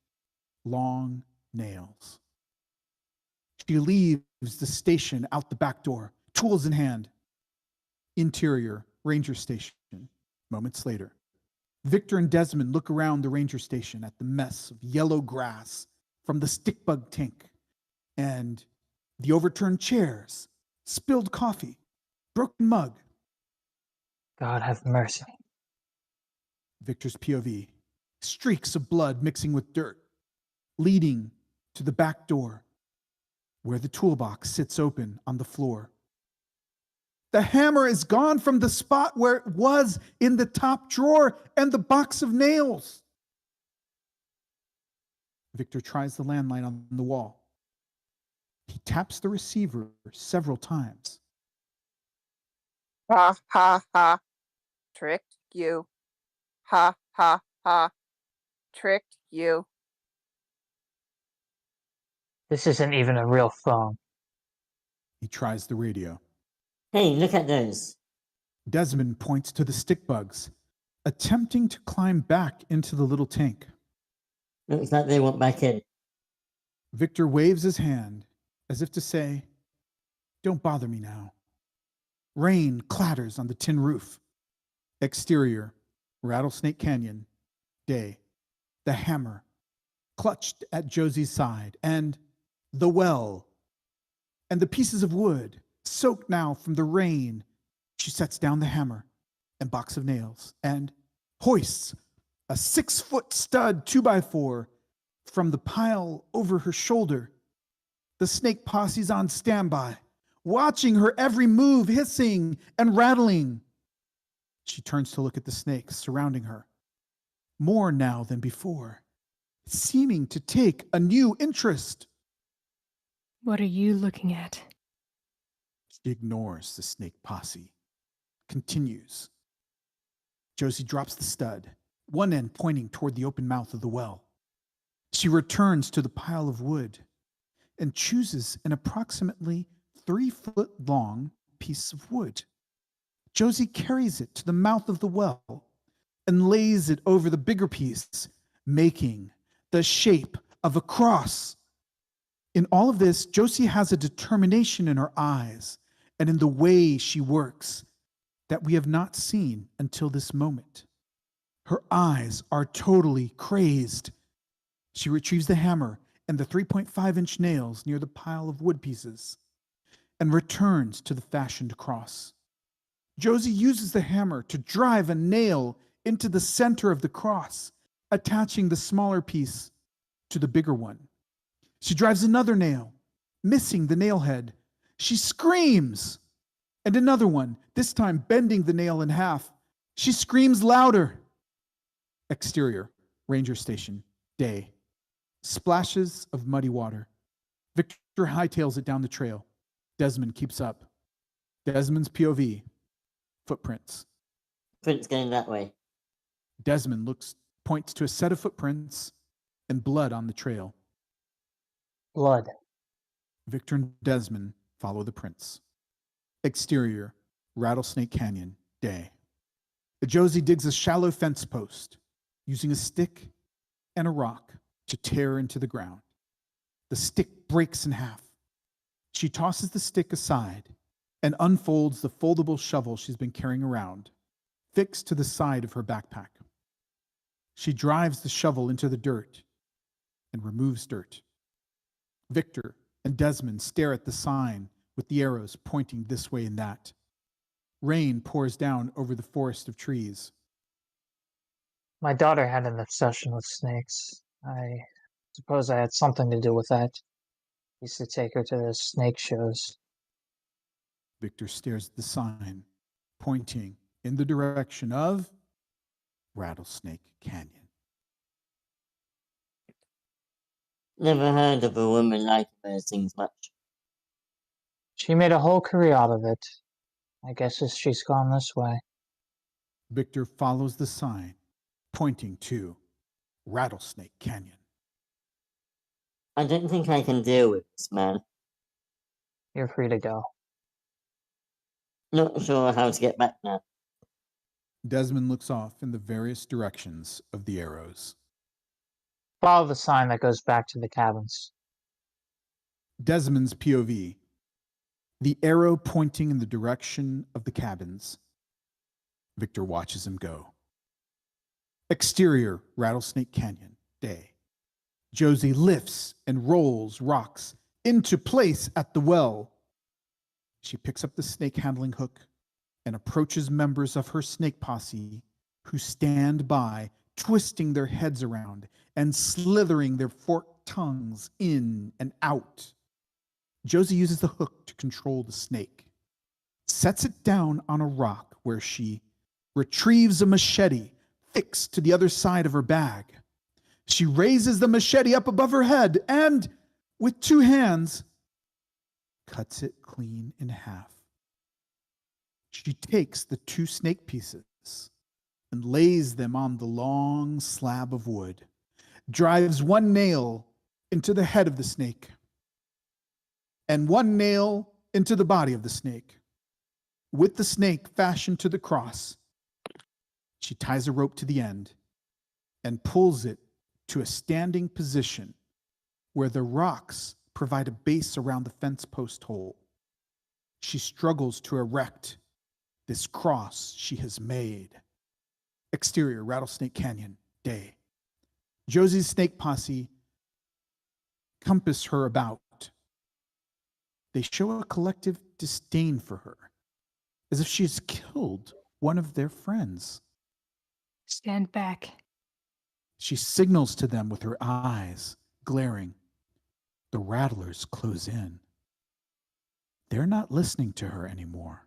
long nails. She leaves the station out the back door, tools in hand. Interior, ranger station. Moments later, Victor and Desmond look around the ranger station at the mess of yellow grass from the stickbug tank and the overturned chairs, spilled coffee, broken mug. God have mercy. Victor's POV. Streaks of blood mixing with dirt, leading to the back door, where the toolbox sits open on the floor. The hammer is gone from the spot where it was in the top drawer and the box of nails. Victor tries the landline on the wall. He taps the receiver several times. Ha ha ha. Tricked you. Ha ha ha. Tricked you. This isn't even a real phone. He tries the radio. Hey, look at those. Desmond points to the stick bugs, attempting to climb back into the little tank. Looks like they want back in. Victor waves his hand as if to say, "Don't bother me now." Rain clatters on the tin roof. Exterior, Rattlesnake Canyon, day. The hammer, clutched at Josie's side, and the well, and the pieces of wood, soaked now from the rain. She sets down the hammer and box of nails and hoists a 6-foot stud 2x4 from the pile over her shoulder. The snake posse's on standby, watching her every move, hissing and rattling. She turns to look at the snakes surrounding her, more now than before, seeming to take a new interest. What are you looking at? She ignores the snake posse, continues. Josie drops the stud, one end pointing toward the open mouth of the well. She returns to the pile of wood and chooses an approximately 3-foot-long piece of wood. Josie carries it to the mouth of the well and lays it over the bigger piece, making the shape of a cross. In all of this, Josie has a determination in her eyes and in the way she works that we have not seen until this moment. Her eyes are totally crazed. She retrieves the hammer and the 3.5-inch nails near the pile of wood pieces and returns to the fashioned cross. Josie uses the hammer to drive a nail into the center of the cross, attaching the smaller piece to the bigger one. She drives another nail, missing the nail head. She screams, and another one, this time bending the nail in half. She screams louder. Exterior, ranger station, day. Splashes of muddy water. Victor hightails it down the trail. Desmond keeps up. Desmond's POV. Footprints. Footprints going that way. Desmond points to a set of footprints and blood on the trail. Blood. Victor and Desmond follow the prints. Exterior, Rattlesnake Canyon, day. Josie digs a shallow fence post, using a stick and a rock to tear into the ground. The stick breaks in half. She tosses the stick aside and unfolds the foldable shovel she's been carrying around, fixed to the side of her backpack. She drives the shovel into the dirt and removes dirt. Victor and Desmond stare at the sign with the arrows pointing this way and that. Rain pours down over the forest of trees. My daughter had an obsession with snakes. I suppose I had something to do with that. Used to take her to the snake shows. Victor stares at the sign, pointing in the direction of Rattlesnake Canyon. Never heard of a woman liking those things much. She made a whole career out of it. I guess she's gone this way. Victor follows the sign, pointing to Rattlesnake Canyon. I don't think I can deal with this man. You're free to go. Not sure how to get back now. Desmond looks off in the various directions of the arrows. Follow the sign that goes back to the cabins. Desmond's POV. The arrow pointing in the direction of the cabins. Victor watches him go. Exterior, Rattlesnake Canyon, day. Josie lifts and rolls rocks into place at the well. She picks up the snake handling hook and approaches members of her snake posse who stand by, twisting their heads around and slithering their forked tongues in and out. Josie uses the hook to control the snake, sets it down on a rock where she retrieves a machete fixed to the other side of her bag. She raises the machete up above her head and, with two hands, cuts it clean in half. She takes the two snake pieces and lays them on the long slab of wood, drives one nail into the head of the snake and one nail into the body of the snake. With the snake fashioned to the cross, she ties a rope to the end and pulls it to a standing position where the rocks provide a base around the fence post hole. She struggles to erect this cross she has made. Exterior, Rattlesnake Canyon, day. Josie's snake posse compass her about. They show a collective disdain for her, as if she has killed one of their friends. Stand back. She signals to them with her eyes, glaring. The rattlers close in. They're not listening to her anymore.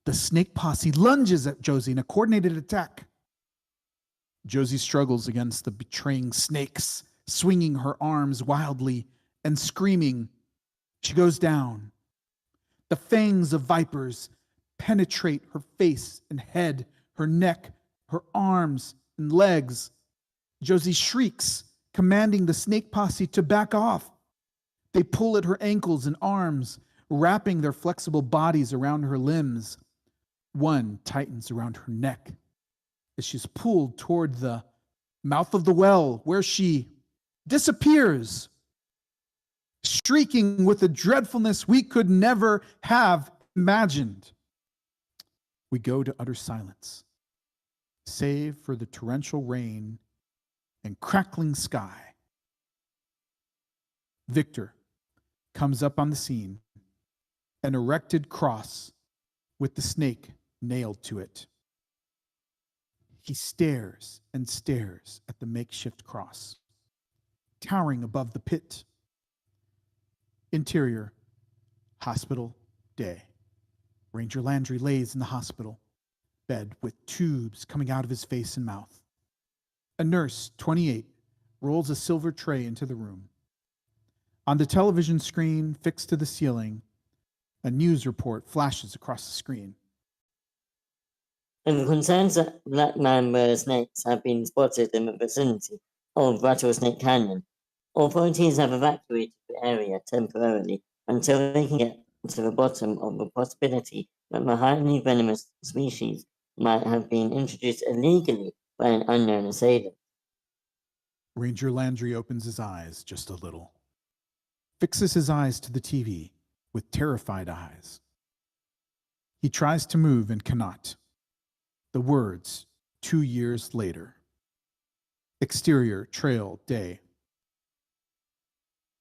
The snake posse lunges at Josie in a coordinated attack. Josie struggles against the betraying snakes, swinging her arms wildly and screaming. She goes down. The fangs of vipers penetrate her face and head, her neck, her arms and legs. Josie shrieks, commanding the snake posse to back off. They pull at her ankles and arms, wrapping their flexible bodies around her limbs. One tightens around her neck as she's pulled toward the mouth of the well, where she disappears, shrieking with a dreadfulness we could never have imagined. We go to utter silence, save for the torrential rain and crackling sky. Victor comes up on the scene, an erected cross with the snake nailed to it. He stares and stares at the makeshift cross, towering above the pit. Interior, hospital, day. Ranger Landry lays in the hospital bed with tubes coming out of his face and mouth. A nurse, 28, rolls a silver tray into the room. On the television screen fixed to the ceiling, a news report flashes across the screen. And concerns that black mamba snakes have been spotted in the vicinity of Rattlesnake Canyon. Authorities have evacuated the area temporarily until they can get to the bottom of the possibility that the highly venomous species might have been introduced illegally by an unknown assailant. Ranger Landry opens his eyes just a little, fixes his eyes to the TV with terrified eyes. He tries to move and cannot. The words, 2 years later. Exterior, trail, day.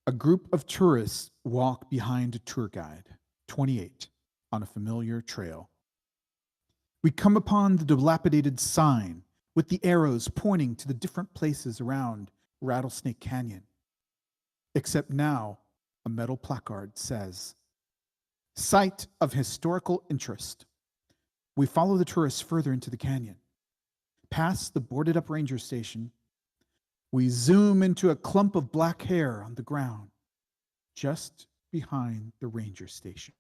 A A group of tourists walk behind a tour guide, 28, on a familiar trail. We come upon the dilapidated sign with the arrows pointing to the different places around Rattlesnake Canyon. Except now, a metal placard says, Site of Historical Interest. We follow the tourists further into the canyon. Past the boarded up ranger station, we zoom into a clump of black hair on the ground, just behind the ranger station.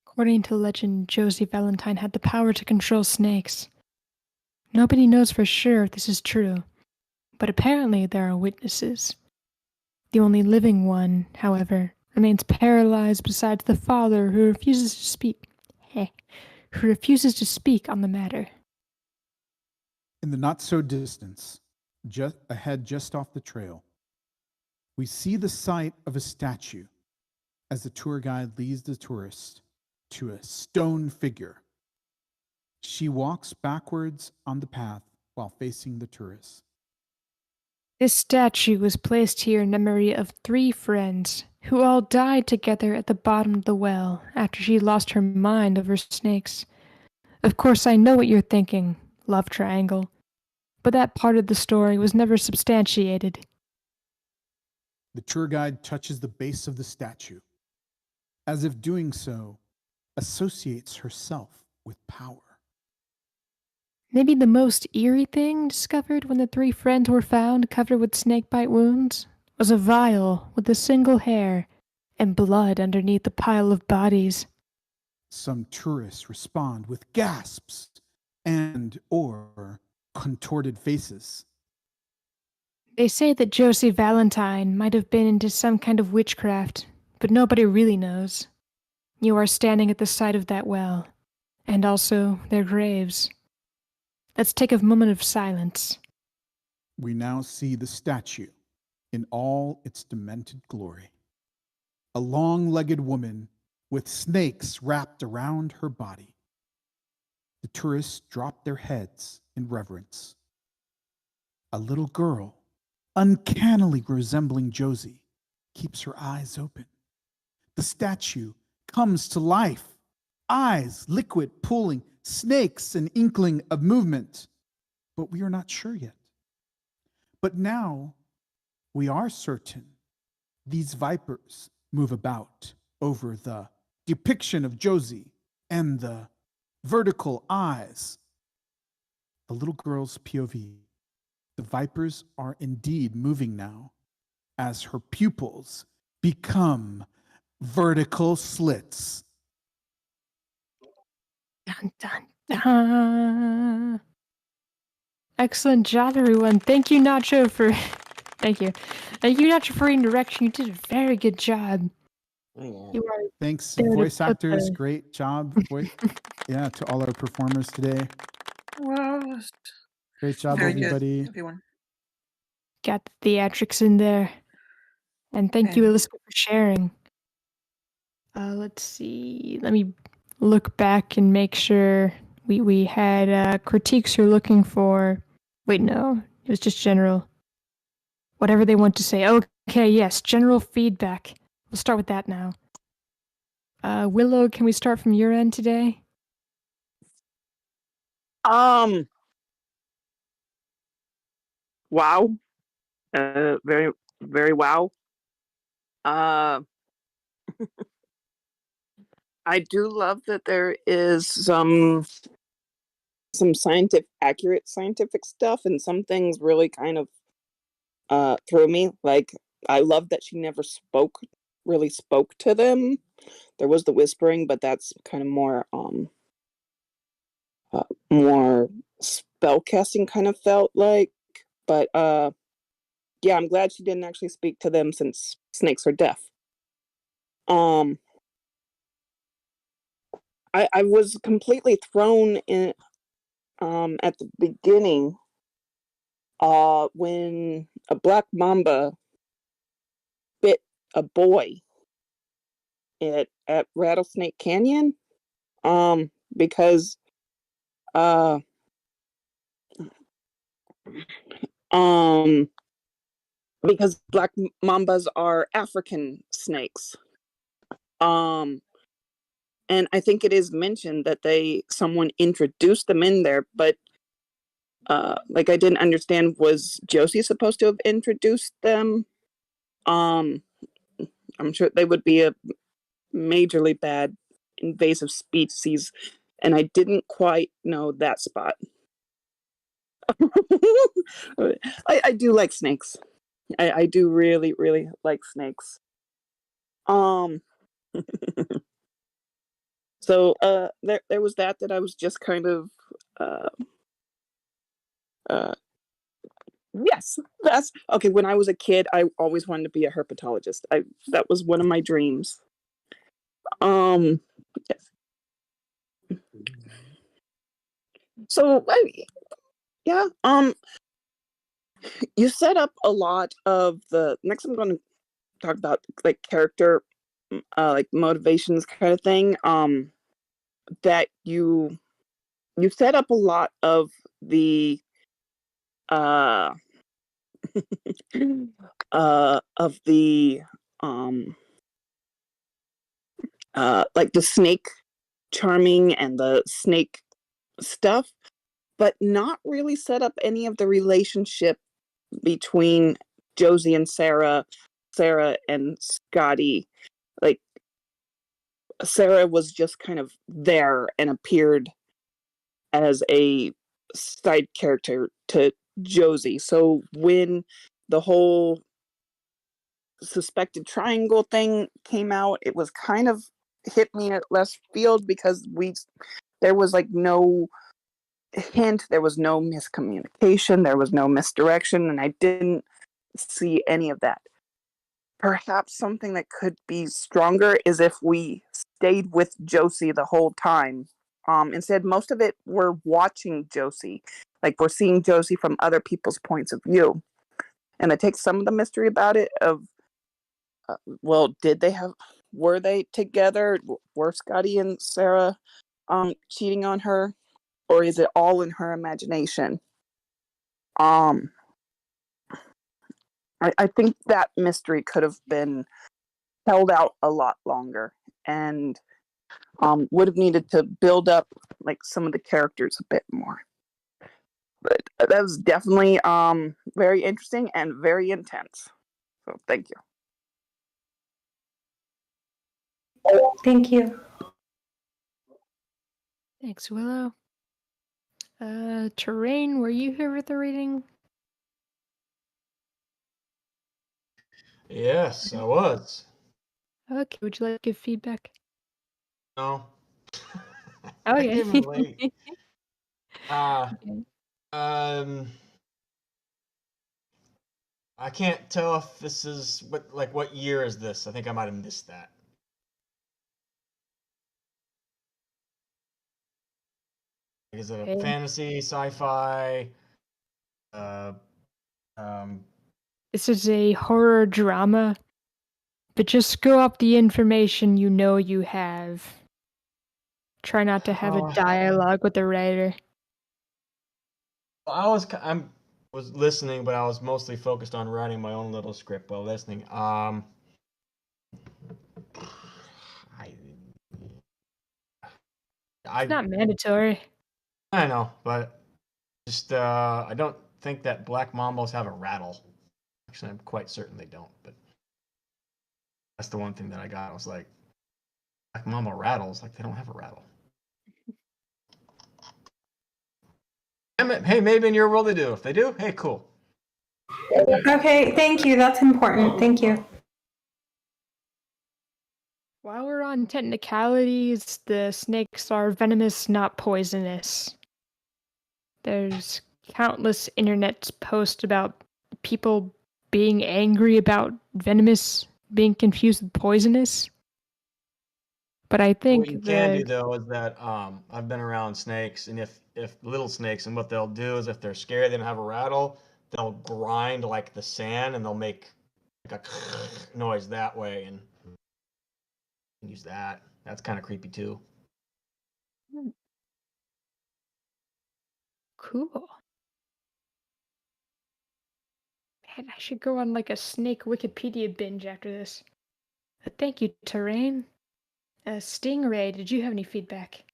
According to legend, Josie Valentine had the power to control snakes. Nobody knows for sure if this is true, but apparently there are witnesses. The only living one, however, remains paralyzed besides the father who refuses to speak. Who refuses to speak on the matter. In the not-so-distance, just ahead just off the trail, we see the site of a statue as the tour guide leads the tourist to a stone figure. She walks backwards on the path while facing the tourists. This statue was placed here in memory of 3 friends who all died together at the bottom of the well after she lost her mind over snakes. Of course, I know what you're thinking, love triangle, but that part of the story was never substantiated. The tour guide touches the base of the statue, as if doing so associates herself with power. Maybe the most eerie thing discovered when the 3 friends were found covered with snakebite wounds was a vial with a single hair and blood underneath the pile of bodies. Some tourists respond with gasps and/or contorted faces. They say that Josie Valentine might have been into some kind of witchcraft, but nobody really knows. You are standing at the side of that well, and also their graves. Let's take a moment of silence. We now see the statue in all its demented glory. A long-legged woman with snakes wrapped around her body. The tourists drop their heads in reverence. A little girl, uncannily resembling Josie, keeps her eyes open. The statue comes to life. Eyes, liquid, pooling, snakes, an inkling of movement. But we are not sure yet. But now we are certain these vipers move about over the depiction of Josie and the vertical eyes. The little girl's POV. The vipers are indeed moving now as her pupils become vertical slits. Dun, dun, dun. Excellent job, everyone. Thank you, Nacho, for... Thank you. Thank you, Nacho, for reading direction. You did a very good job. Oh, yeah. You are Thanks, there to voice put actors. the- Great job. Yeah, to all our performers today. Well, Great job, very good, everybody. everyone. Got the theatrics in there. And thank you, And- Elizabeth, for sharing. Let's see. Let me look back and make sure we had critiques you're looking for. Wait, no. It was just general. Whatever they want to say. Okay, yes. General feedback. We'll start with that now. Willow, can we start from your end today? Wow. Very, very wow. I do love that there is some accurate scientific stuff, and some things really kind of threw me. Like, I love that she never really spoke to them. There was the whispering, but that's kind of more spell casting kind of felt like. But yeah, I'm glad she didn't actually speak to them since snakes are deaf. I was completely thrown in at the beginning when a black mamba bit a boy at Rattlesnake Canyon, because because black mambas are African snakes. And I think it is mentioned that someone introduced them in there, but like I didn't understand, was Josie supposed to have introduced them? I'm sure they would be a majorly bad invasive species, and I didn't quite know that spot. I do like snakes. I do really, really like snakes. So there was that I was just kind of yes, that's okay. When I was a kid, I always wanted to be a herpetologist. That was one of my dreams. Yes. So yeah, you set up a lot of the next. I'm going to talk about like character, like motivations kind of thing. That you set up a lot of the of the like the snake charming and the snake stuff, but not really set up any of the relationship between Josie and Sarah and Scotty. Like Sarah was just kind of there and appeared as a side character to Josie. So when the whole suspected triangle thing came out, it was kind of hit me at left field because there was like no hint, there was no miscommunication, there was no misdirection, and I didn't see any of that. Perhaps something that could be stronger is if we stayed with Josie the whole time. Instead, most of it we're watching Josie, like we're seeing Josie from other people's points of view, and it takes some of the mystery about it. Well, were they together? Were Scotty and Sarah cheating on her, or is it all in her imagination? I think that mystery could have been held out a lot longer, and would have needed to build up like some of the characters a bit more. But that was definitely very interesting and very intense. So thank you. Thank you. Thanks, Willow. Terrain, were you here with the reading? Yes, I was. Okay, would you like to give feedback? No. Okay. I came in late. Okay. I can't tell if this is what year is this? I think I might have missed that. Is it a Okay. fantasy, sci-fi? This is a horror drama, but just go off the information you know you have. Try not to have a dialogue with the writer. I was listening, but I was mostly focused on writing my own little script while listening. It's not mandatory. I know, but just I don't think that black mambas have a rattle. Actually, I'm quite certain they don't, but that's the one thing that I got. I was like, black mamba rattles, like they don't have a rattle. Hey, maybe in your world they do. If they do, hey, cool. Okay, thank you. That's important. Thank you. While we're on technicalities, the snakes are venomous, not poisonous. There's countless internet posts about people being angry about venomous being confused with poisonous. But I think what you can do though is that I've been around snakes, and if little snakes, and what they'll do is if they're scared, they don't have a rattle, they'll grind like the sand, and they'll make a noise that way, and use that. That's kind of creepy too. Cool. Man, I should go on like a snake Wikipedia binge after this. Thank you, Terrain. Stingray, did you have any feedback?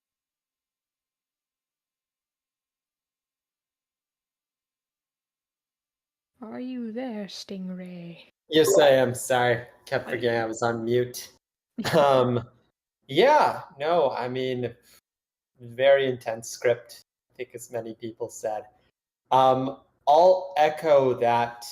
Are you there, Stingray? Yes, I am. Sorry, kept forgetting I was on mute. Yeah, no, I mean, very intense script. I think as many people said. I'll echo that.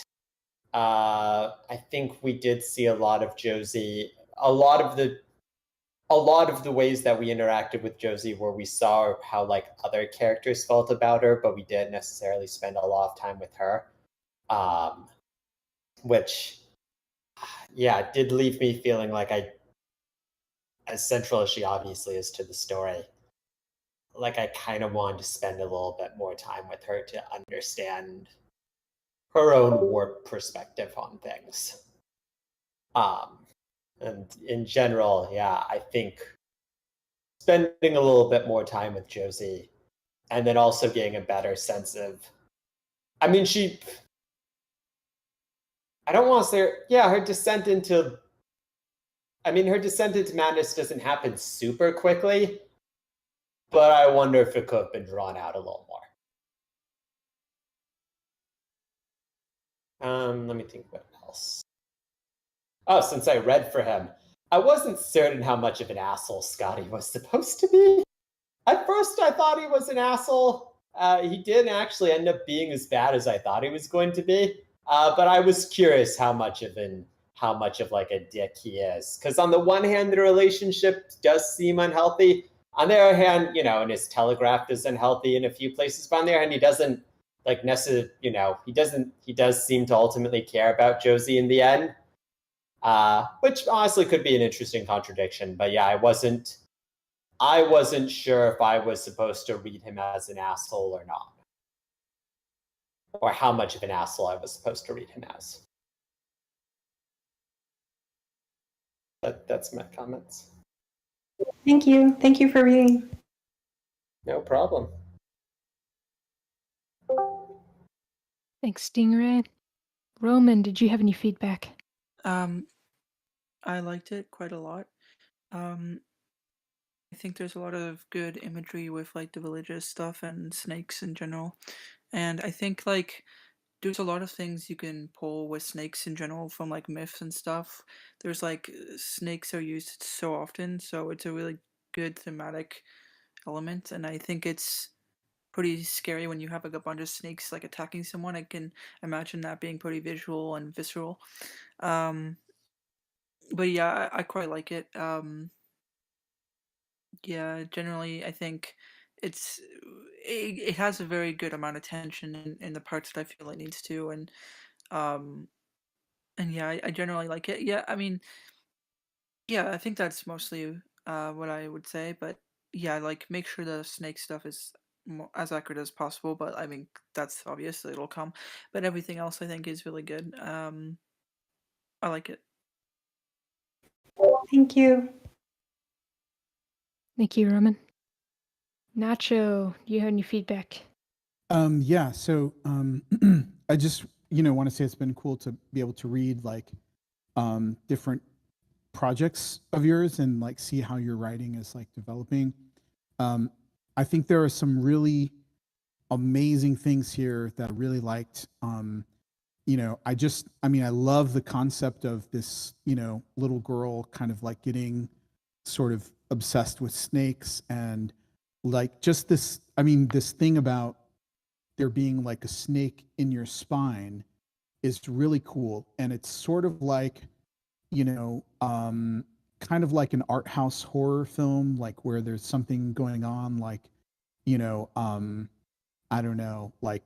I think we did see a lot of Josie. A lot of the ways that we interacted with Josie, where we saw how like other characters felt about her, but we didn't necessarily spend a lot of time with her. Which, yeah, did leave me feeling like as central as she obviously is to the story, like I kind of wanted to spend a little bit more time with her to understand her own warped perspective on things. And in general, yeah, I think spending a little bit more time with Josie and then also getting a better sense of, I mean, I don't want to say, her descent into madness doesn't happen super quickly, but I wonder if it could have been drawn out a little more. Let me think what else. Oh, since I read for him, I wasn't certain how much of an asshole Scotty was supposed to be. At first, I thought he was an asshole. He didn't actually end up being as bad as I thought he was going to be. But I was curious how much of like a dick he is. Because on the one hand, the relationship does seem unhealthy. On the other hand, and his telegraph is unhealthy in a few places. But on the other hand, he doesn't like necessarily, he does seem to ultimately care about Josie in the end. Which honestly could be an interesting contradiction. But yeah, I wasn't sure if I was supposed to read him as an asshole or not. Or how much of an asshole I was supposed to read him as. That's my comments. Thank you. Thank you for reading. No problem. Thanks, Stingray. Roman, did you have any feedback? I liked it quite a lot. I think there's a lot of good imagery with like the religious stuff and snakes in general. And I think like there's a lot of things you can pull with snakes in general from like myths and stuff. There's like snakes are used so often, so it's a really good thematic element, and I think it's pretty scary when you have like a bunch of snakes like attacking someone. I can imagine that being pretty visual and visceral. But yeah, I quite like it. Yeah, generally I think it has a very good amount of tension in the parts that I feel it needs to, um and yeah, I generally like it. Yeah, I mean, yeah, I think that's mostly what I would say. But yeah, like make sure the snake stuff is as accurate as possible. But I mean, that's obvious; it'll come. But everything else, I think, is really good. I like it. Thank you. Thank you, Roman. Nacho, do you have any feedback? Yeah, so I just want to say it's been cool to be able to read like different projects of yours and like see how your writing is like developing. I think there are some really amazing things here that I really liked. I love the concept of this, little girl kind of like getting sort of obsessed with snakes and like just this thing about there being like a snake in your spine is really cool. And it's sort of like, kind of like an art house horror film, like where there's something going on, like, I don't know, like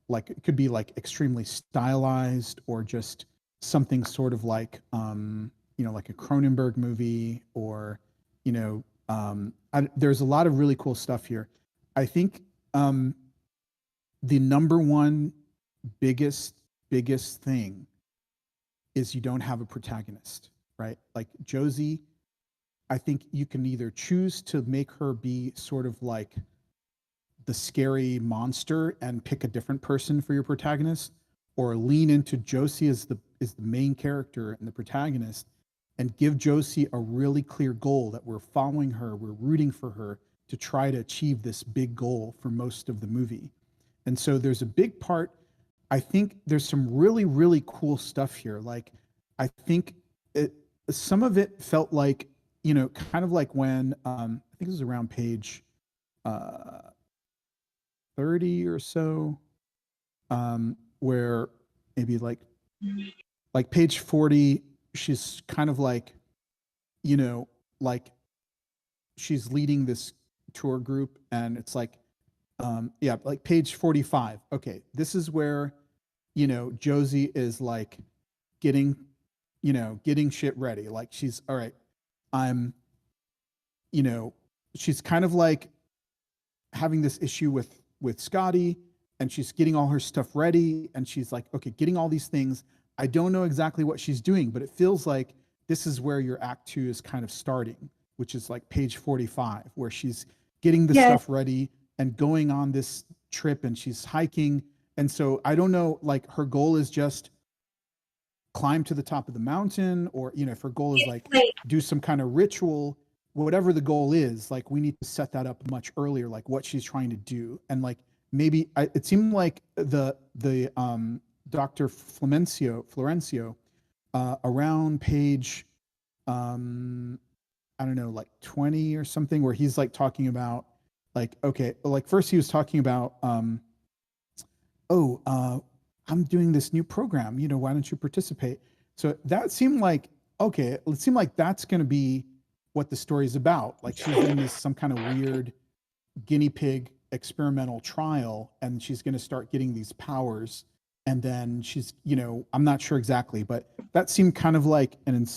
it could be like extremely stylized or just something sort of like, like a Cronenberg movie or, there's a lot of really cool stuff here. I think the number one biggest thing is you don't have a protagonist, right? Like Josie, I think you can either choose to make her be sort of like the scary monster and pick a different person for your protagonist, or lean into Josie as the main character and the protagonist, and give Josie a really clear goal that we're following her, we're rooting for her to try to achieve this big goal for most of the movie. And so there's a big part. I think there's some really, really cool stuff here. Like, I think some of it felt like, you know, kind of like when, I think it was around page 30 or so, where maybe like page 40, she's kind of like, you know, like she's leading this tour group, and it's like, yeah, like page 45. Okay, this is where, you know, Josie is like getting shit ready. Like she's all right. You know, she's kind of like having this issue with Scotty, and she's getting all her stuff ready, and she's like, okay, getting all these things. I don't know exactly what she's doing, but it feels like this is where your act 2 is kind of starting, which is like page 45, where she's getting the stuff ready and going on this trip, and she's hiking. And so I don't know, like her goal is just climb to the top of the mountain, or, you know, if her goal is like do some kind of ritual, whatever the goal is, like we need to set that up much earlier, like what she's trying to do. And like maybe it seemed like the Dr. Florencio around page I don't know, like 20 or something, where he's like talking about like, okay, like first he was talking about I'm doing this new program, you know, why don't you participate? So that seemed like, okay, it seemed like that's going to be what the story is about. Like she's in this some kind of weird guinea pig experimental trial, and she's going to start getting these powers. And then she's, you know, I'm not sure exactly, but that seemed kind of like an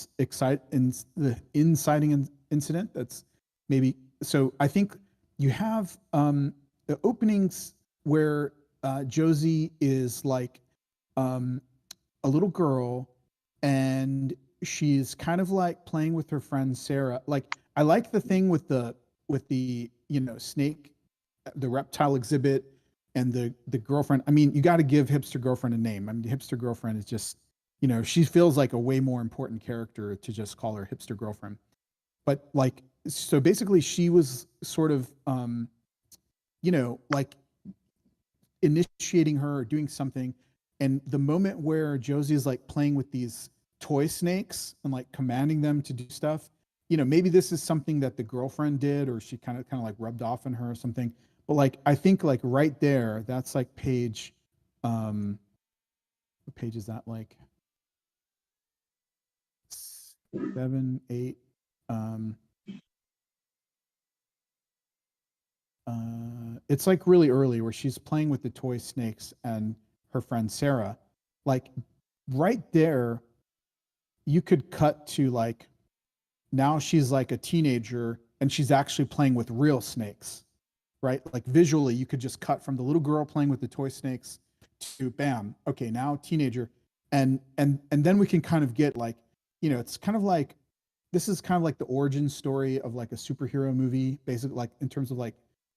inciting incident. That's maybe, so I think you have the openings where Josie is like a little girl, and she's kind of like playing with her friend Sarah. Like I like the thing with the you know, snake, the reptile exhibit, and the girlfriend. I mean, you got to give hipster girlfriend a name. I mean, hipster girlfriend is just, you know, she feels like a way more important character to just call her hipster girlfriend. But like, so basically she was sort of you know, like initiating her or doing something. And the moment where Josie is like playing with these toy snakes and like commanding them to do stuff, you know, maybe this is something that the girlfriend did, or she kind of like rubbed off on her or something. But like, I think like right there, that's like page, what page is that? Like 7, 8, it's like really early, where she's playing with the toy snakes and her friend Sarah. Like right there, you could cut to like, now she's like a teenager and she's actually playing with real snakes, right? Like visually, you could just cut from the little girl playing with the toy snakes to bam, okay, now teenager. And then we can kind of get like, you know, it's kind of like, this is kind of like the origin story of like a superhero movie, basically, like in terms of like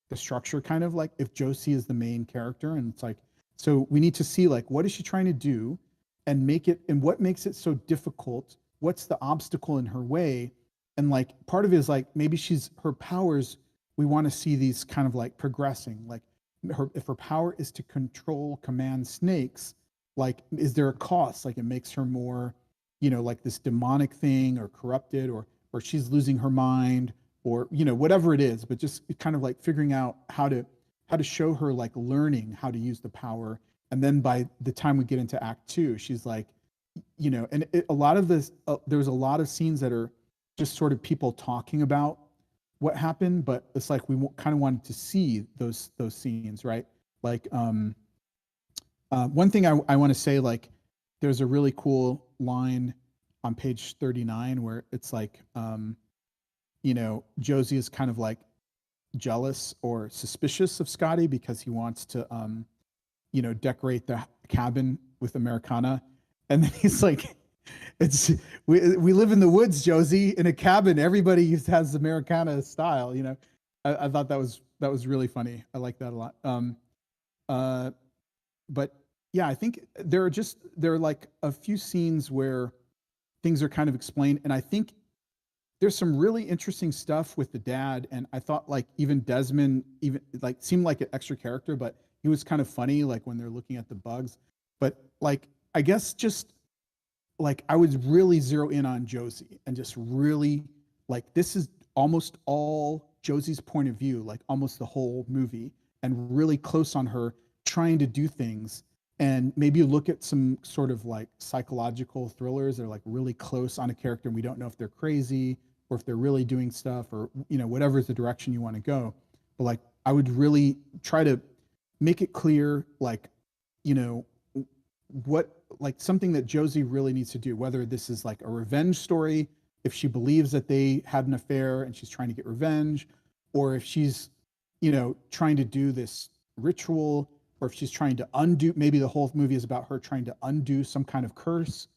the structure, kind of like if Josie is the main character, and it's like, so we need to see like, what is she trying to do, and make it, and what makes it so difficult? What's the obstacle in her way? And like, part of it is like, maybe her powers, we want to see these kind of like progressing, like if her power is to command snakes, like, is there a cost? Like it makes her more, you know, like this demonic thing, or corrupted, or she's losing her mind, or, you know, whatever it is, but just kind of like figuring out how to show her like learning how to use the power. And then by the time we get into act 2, she's like, you know, and a lot of this, there's a lot of scenes that are just sort of people talking about what happened, but it's like we kind of wanted to see those scenes, right? Like one thing I want to say, like there's a really cool line on page 39 where it's like, you know, Josie is kind of like jealous or suspicious of Scotty because he wants to, you know, decorate the cabin with Americana. And then he's like, It's we live in the woods, Josie, in a cabin. Everybody has Americana style, you know. I thought that was really funny. I like that a lot. But yeah, I think there are like a few scenes where things are kind of explained, and I think there's some really interesting stuff with the dad. And I thought like even Desmond even like seemed like an extra character, but he was kind of funny, like when they're looking at the bugs. But like I guess just like I would really zero in on Josie and just really like this is almost all Josie's point of view, like almost the whole movie, and really close on her trying to do things. And maybe look at some sort of like psychological thrillers that are like really close on a character and we don't know if they're crazy or if they're really doing stuff, or you know, whatever is the direction you want to go. But like I would really try to make it clear, like, you know, what like something that Josie really needs to do, whether this is like a revenge story, if she believes that they had an affair and she's trying to get revenge, or if she's, you know, trying to do this ritual, or if she's trying to undo, maybe the whole movie is about her trying to undo some kind of curse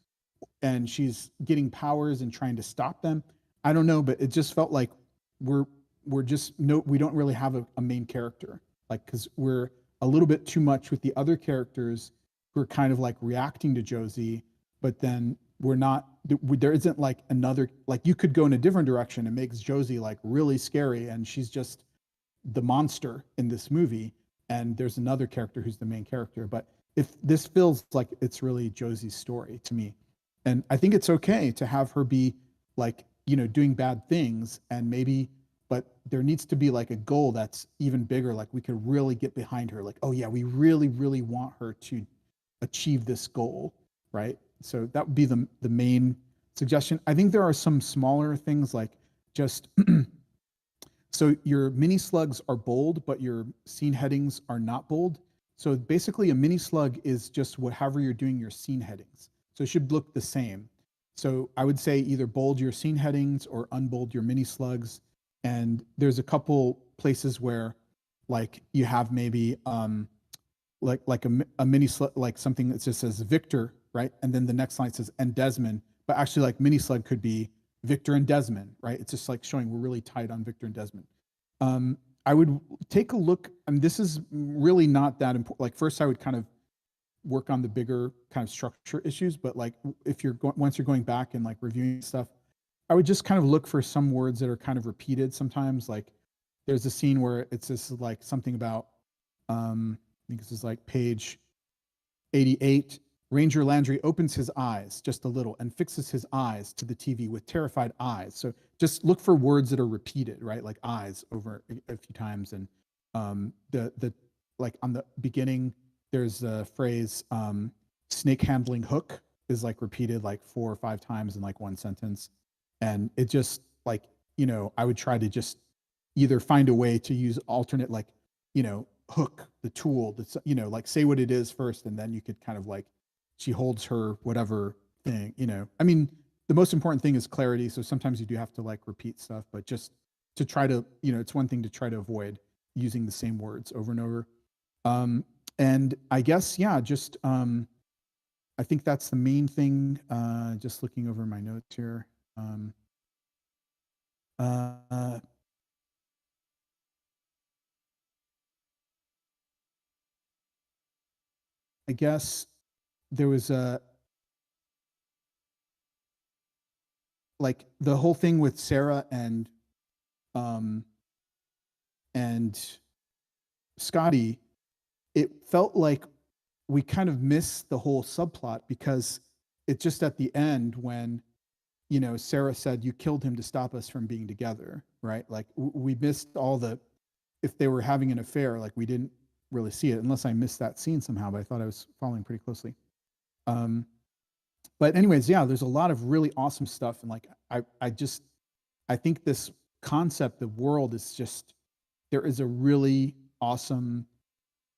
and she's getting powers and trying to stop them. I don't know, but it just felt like we're just we don't really have a main character, like, because we're a little bit too much with the other characters who are kind of like reacting to Josie, but then we're not, there isn't like another, like you could go in a different direction and makes Josie like really scary and she's just the monster in this movie, and there's another character who's the main character. But if this feels like it's really Josie's story to me, and I think it's okay to have her be like, you know, doing bad things, and maybe, but there needs to be like a goal that's even bigger, like we could really get behind her, like, oh yeah, we really really want her to achieve this goal, right? So that would be the main suggestion. I think there are some smaller things, like just so your mini slugs are bold, but your scene headings are not bold. So basically a mini slug is just however you're doing your scene headings. So it should look the same. So I would say either bold your scene headings or unbold your mini slugs. And there's a couple places where like you have maybe like a mini slug, like something that just says Victor, right? And then the next line says and Desmond, but actually like mini slug could be Victor and Desmond, right? It's just like showing we're really tight on Victor and Desmond. I would take a look, and this is really not that important. Like first I would kind of work on the bigger kind of structure issues, but like if you're once you're going back and like reviewing stuff, I would just kind of look for some words that are kind of repeated sometimes. Like there's a scene where it's just like something about, I think this is like page 88. Ranger Landry opens his eyes just a little and fixes his eyes to the TV with terrified eyes. So just look for words that are repeated, right? Like eyes over a few times. And the like on the beginning, there's a phrase, snake handling hook is like repeated like 4 or 5 times in like one sentence. And it just like, you know, I would try to just either find a way to use alternate, like, you know, hook, the tool that's, you know, like say what it is first, and then you could kind of like, she holds her whatever thing, you know. I mean, the most important thing is clarity. So sometimes you do have to like repeat stuff, but just to try to, you know, it's one thing to try to avoid using the same words over and over. And I guess, yeah, just, I think that's the main thing. Just looking over my notes here. I guess there was like the whole thing with Sarah and Scotty, it felt like we kind of missed the whole subplot, because it's just at the end when, you know, Sarah said, you killed him to stop us from being together, right? Like we missed all the, if they were having an affair, like we didn't really see it, unless I missed that scene somehow, but I thought I was following pretty closely. But anyways, yeah, there's a lot of really awesome stuff. And like, I think this concept of world is just, there is a really awesome,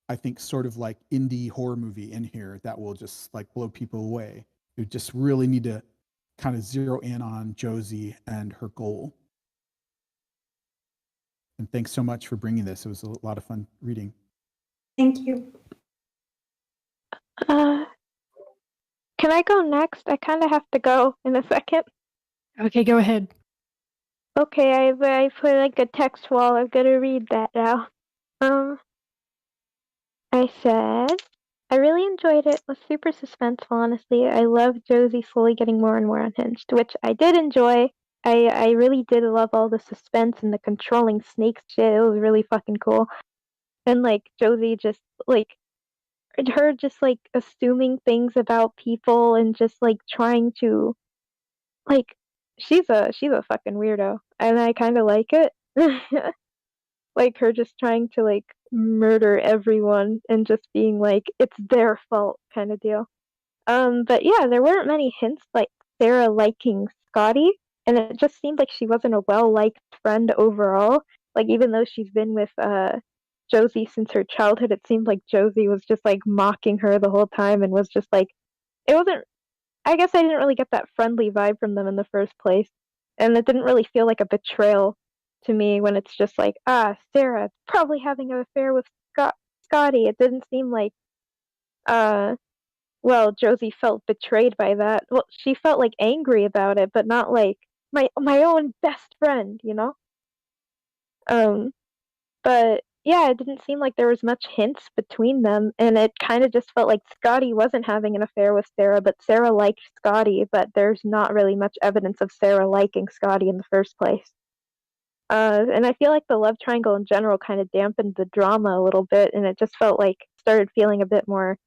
I think, sort of like indie horror movie in here that will just like blow people away. You just really need to kind of zero in on Josie and her goal. And thanks so much for bringing this. It was a lot of fun reading. Thank you. can I go next? I kind of have to go in a second. Okay, go ahead. Okay, I put like a text wall. I'm gonna read that now. I said, I really enjoyed it. It was super suspenseful, honestly. I loved Josie slowly getting more and more unhinged, which I did enjoy. I really did love all the suspense and the controlling snakes shit. It was really fucking cool. And like Josie just like her just like assuming things about people and just like trying to like she's a fucking weirdo and I kind of like it. Like her just trying to like murder everyone and just being like it's their fault kind of deal. But yeah, there weren't many hints like Sarah liking Scotty, and it just seemed like she wasn't a well-liked friend overall. Like even though she's been with Josie since her childhood, it seemed like Josie was just like mocking her the whole time and was just like it wasn't I guess I didn't really get that friendly vibe from them in the first place. And it didn't really feel like a betrayal to me when it's just like, Sarah probably having an affair with Scotty. It didn't seem like well, Josie felt betrayed by that. Well, she felt like angry about it, but not like my own best friend, you know? But yeah, it didn't seem like there was much hints between them, and it kind of just felt like Scotty wasn't having an affair with Sarah, but Sarah liked Scotty, but there's not really much evidence of Sarah liking Scotty in the first place. And I feel like the love triangle in general kind of dampened the drama a little bit, and it just felt like started feeling a bit more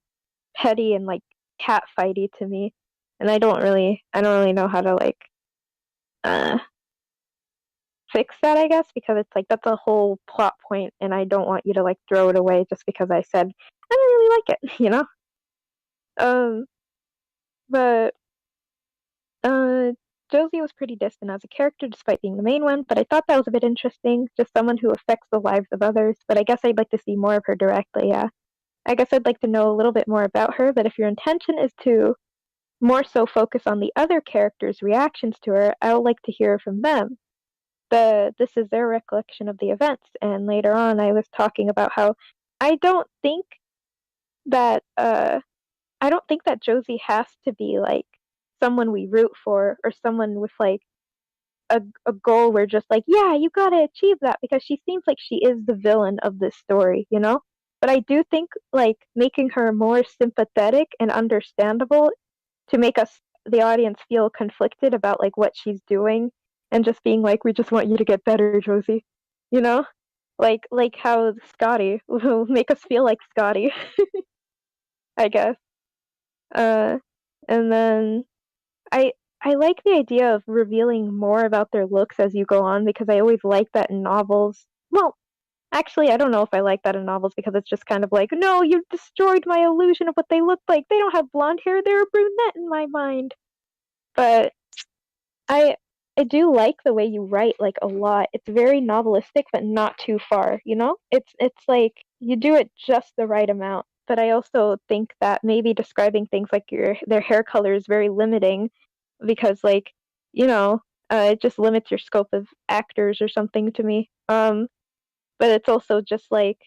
petty and like catfighty to me. And I don't really know how to like fix that, I guess, because it's like that's a whole plot point, and I don't want you to like throw it away just because I said I don't really like it, you know. But Josie was pretty distant as a character despite being the main one, but I thought that was a bit interesting, just someone who affects the lives of others. But I guess I'd like to see more of her directly. Yeah, I guess I'd like to know a little bit more about her. But if your intention is to more so focus on the other characters' reactions to her, I would like to hear from them. This is their recollection of the events, and later on I was talking about how I don't think that Josie has to be like someone we root for or someone with like a goal where just like, yeah, you gotta achieve that, because she seems like she is the villain of this story, you know? But I do think like making her more sympathetic and understandable to make us the audience feel conflicted about like what she's doing and just being like, we just want you to get better, Josie, you know, like how Scotty will make us feel like Scotty. I guess. And then I like the idea of revealing more about their looks as you go on, because I always like that in novels. Well, actually, I don't know if I like that in novels, because it's just kind of like, no, you've destroyed my illusion of what they look like. They don't have blonde hair, they're a brunette in my mind. But I do like the way you write like a lot. It's very novelistic, but not too far, you know? It's like you do it just the right amount. But I also think that maybe describing things like their hair color is very limiting, because like, you know, it just limits your scope of actors or something to me. But it's also just like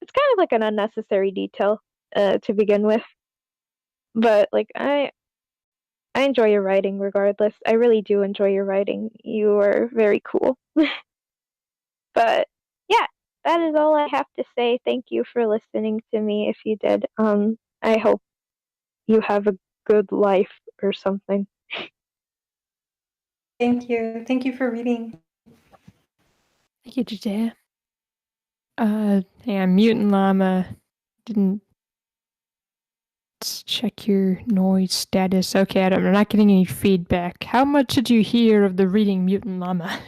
it's kind of like an unnecessary detail to begin with. But like I enjoy your writing regardless. I really do enjoy your writing. You are very cool. But yeah, that is all I have to say. Thank you for listening to me if you did. I hope you have a good life or something. Thank you. Thank you for reading. Thank you, Judea. Yeah, Mutant Llama didn't check your noise status. Okay, I'm not getting any feedback. How much did you hear of the reading, Mutant Llama?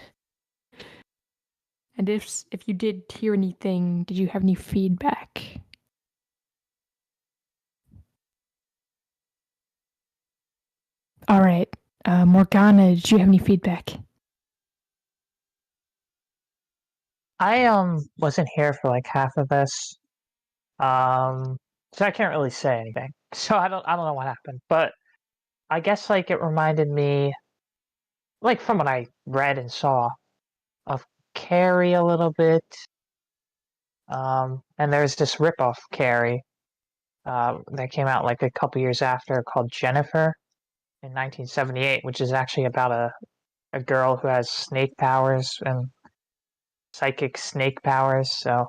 And if you did hear anything, did you have any feedback? All right, Morgana, did you have any feedback? I wasn't here for like half of this. So I can't really say anything. So I don't know what happened. But I guess like it reminded me, like from what I read and saw, of Carrie a little bit. And there's this ripoff Carrie that came out like a couple years after called Jennifer in 1978, which is actually about a girl who has snake powers and psychic snake powers. So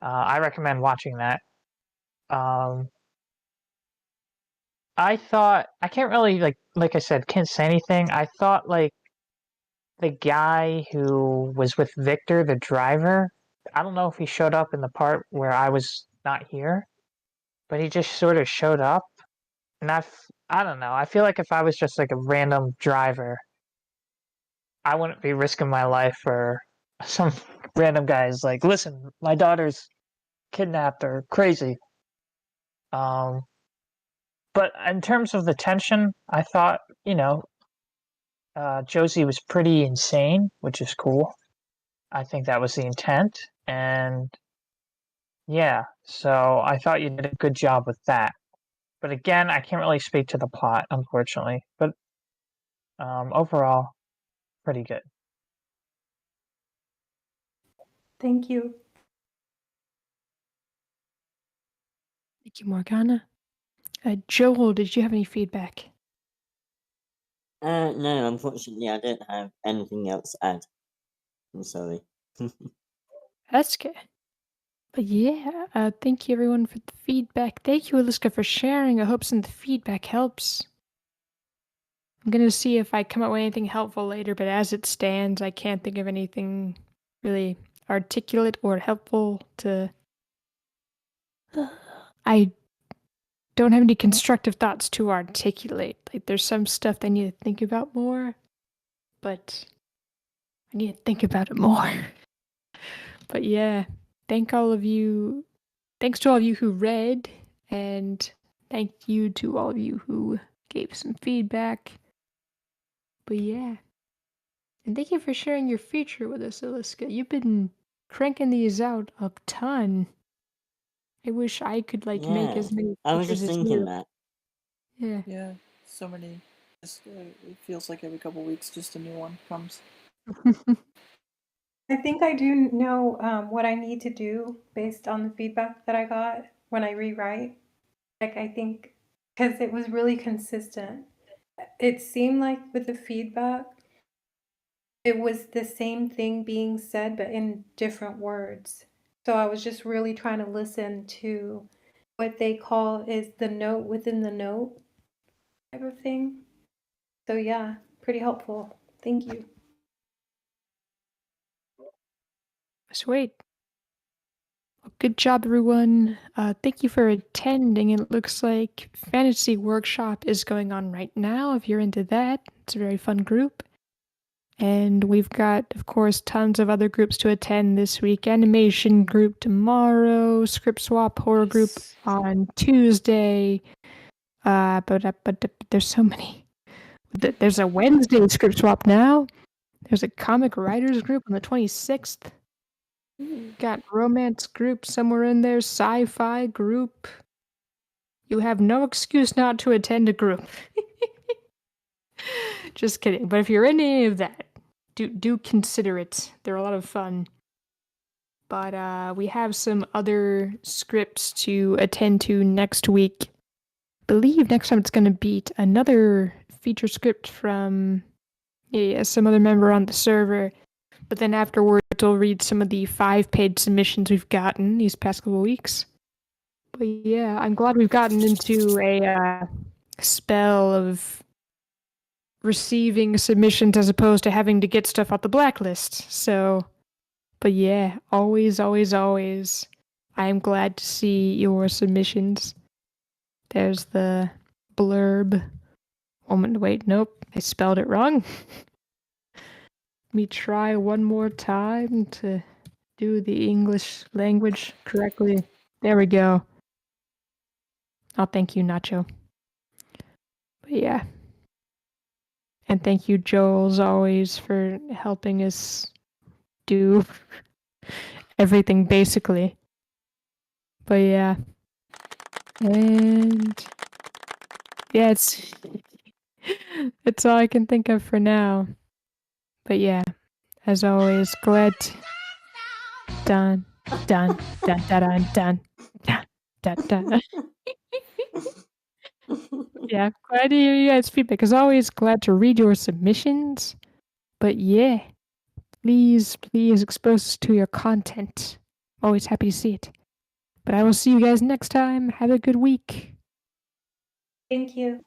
I recommend watching that. I thought I can't really like I said, can't say anything. I thought like the guy who was with Victor, the driver, I don't know if he showed up in the part where I was not here, but he just sort of showed up. And I don't know. I feel like if I was just like a random driver, I wouldn't be risking my life for some random guys like, listen, my daughter's kidnapped or crazy. But in terms of the tension, I thought, Josie was pretty insane, which is cool. I think that was the intent. And yeah, so I thought you did a good job with that. But again, I can't really speak to the plot, unfortunately. But overall, pretty good. Thank you. Thank you, Morgana. Joel, did you have any feedback? No, unfortunately, I don't have anything else to add. I'm sorry. That's good. But yeah, thank you everyone for the feedback. Thank you, Aliska, for sharing. I hope some of the feedback helps. I'm gonna see if I come up with anything helpful later, but as it stands, I can't think of anything really articulate or helpful to... I don't have any constructive thoughts to articulate. Like, there's some stuff I need to think about more, but I need to think about it more. But yeah, thanks to all of you who read, and thank you to all of you who gave some feedback. But yeah, and thank you for sharing your feature with us, Aliska. You've been cranking these out a ton. I wish I could make Yeah, as many I was features just as thinking you. that. Yeah. Yeah, so many. Just, it feels like every couple weeks, just a new one comes. I think I do know what I need to do based on the feedback that I got when I rewrite. Like, I think, because it was really consistent. It seemed like with the feedback, it was the same thing being said, but in different words. So I was just really trying to listen to what they call is the note within the note type of thing. So yeah, pretty helpful. Thank you. Sweet. Well, good job, everyone. Thank you for attending. It looks like Fantasy Workshop is going on right now. If you're into that, it's a very fun group. And we've got, of course, tons of other groups to attend this week. Animation group tomorrow, Script Swap horror group on Tuesday. But there's so many. There's a Wednesday Script Swap now. There's a comic writers group on the 26th. Got romance group somewhere in there, sci-fi group. You have no excuse not to attend a group. Just kidding. But if you're in any of that, do consider it. They're a lot of fun. But we have some other scripts to attend to next week. I believe next time it's going to be another feature script from some other member on the server. But then afterwards, we'll read some of the 5-page submissions we've gotten these past couple weeks. But yeah, I'm glad we've gotten into a spell of receiving submissions as opposed to having to get stuff off the blacklist. So, but yeah, always, I am glad to see your submissions. There's the blurb. Wait, nope, I spelled it wrong. Let me try one more time to do the English language correctly. There we go. Oh, thank you, Nacho. But yeah. And thank you, Joel, as always, for helping us do everything, basically. But yeah. And yeah, it's all I can think of for now. But yeah, as always, glad done. Da, da. Yeah, glad to hear you guys' feedback. As always, glad to read your submissions. But yeah, please expose us to your content. Always happy to see it. But I will see you guys next time. Have a good week. Thank you.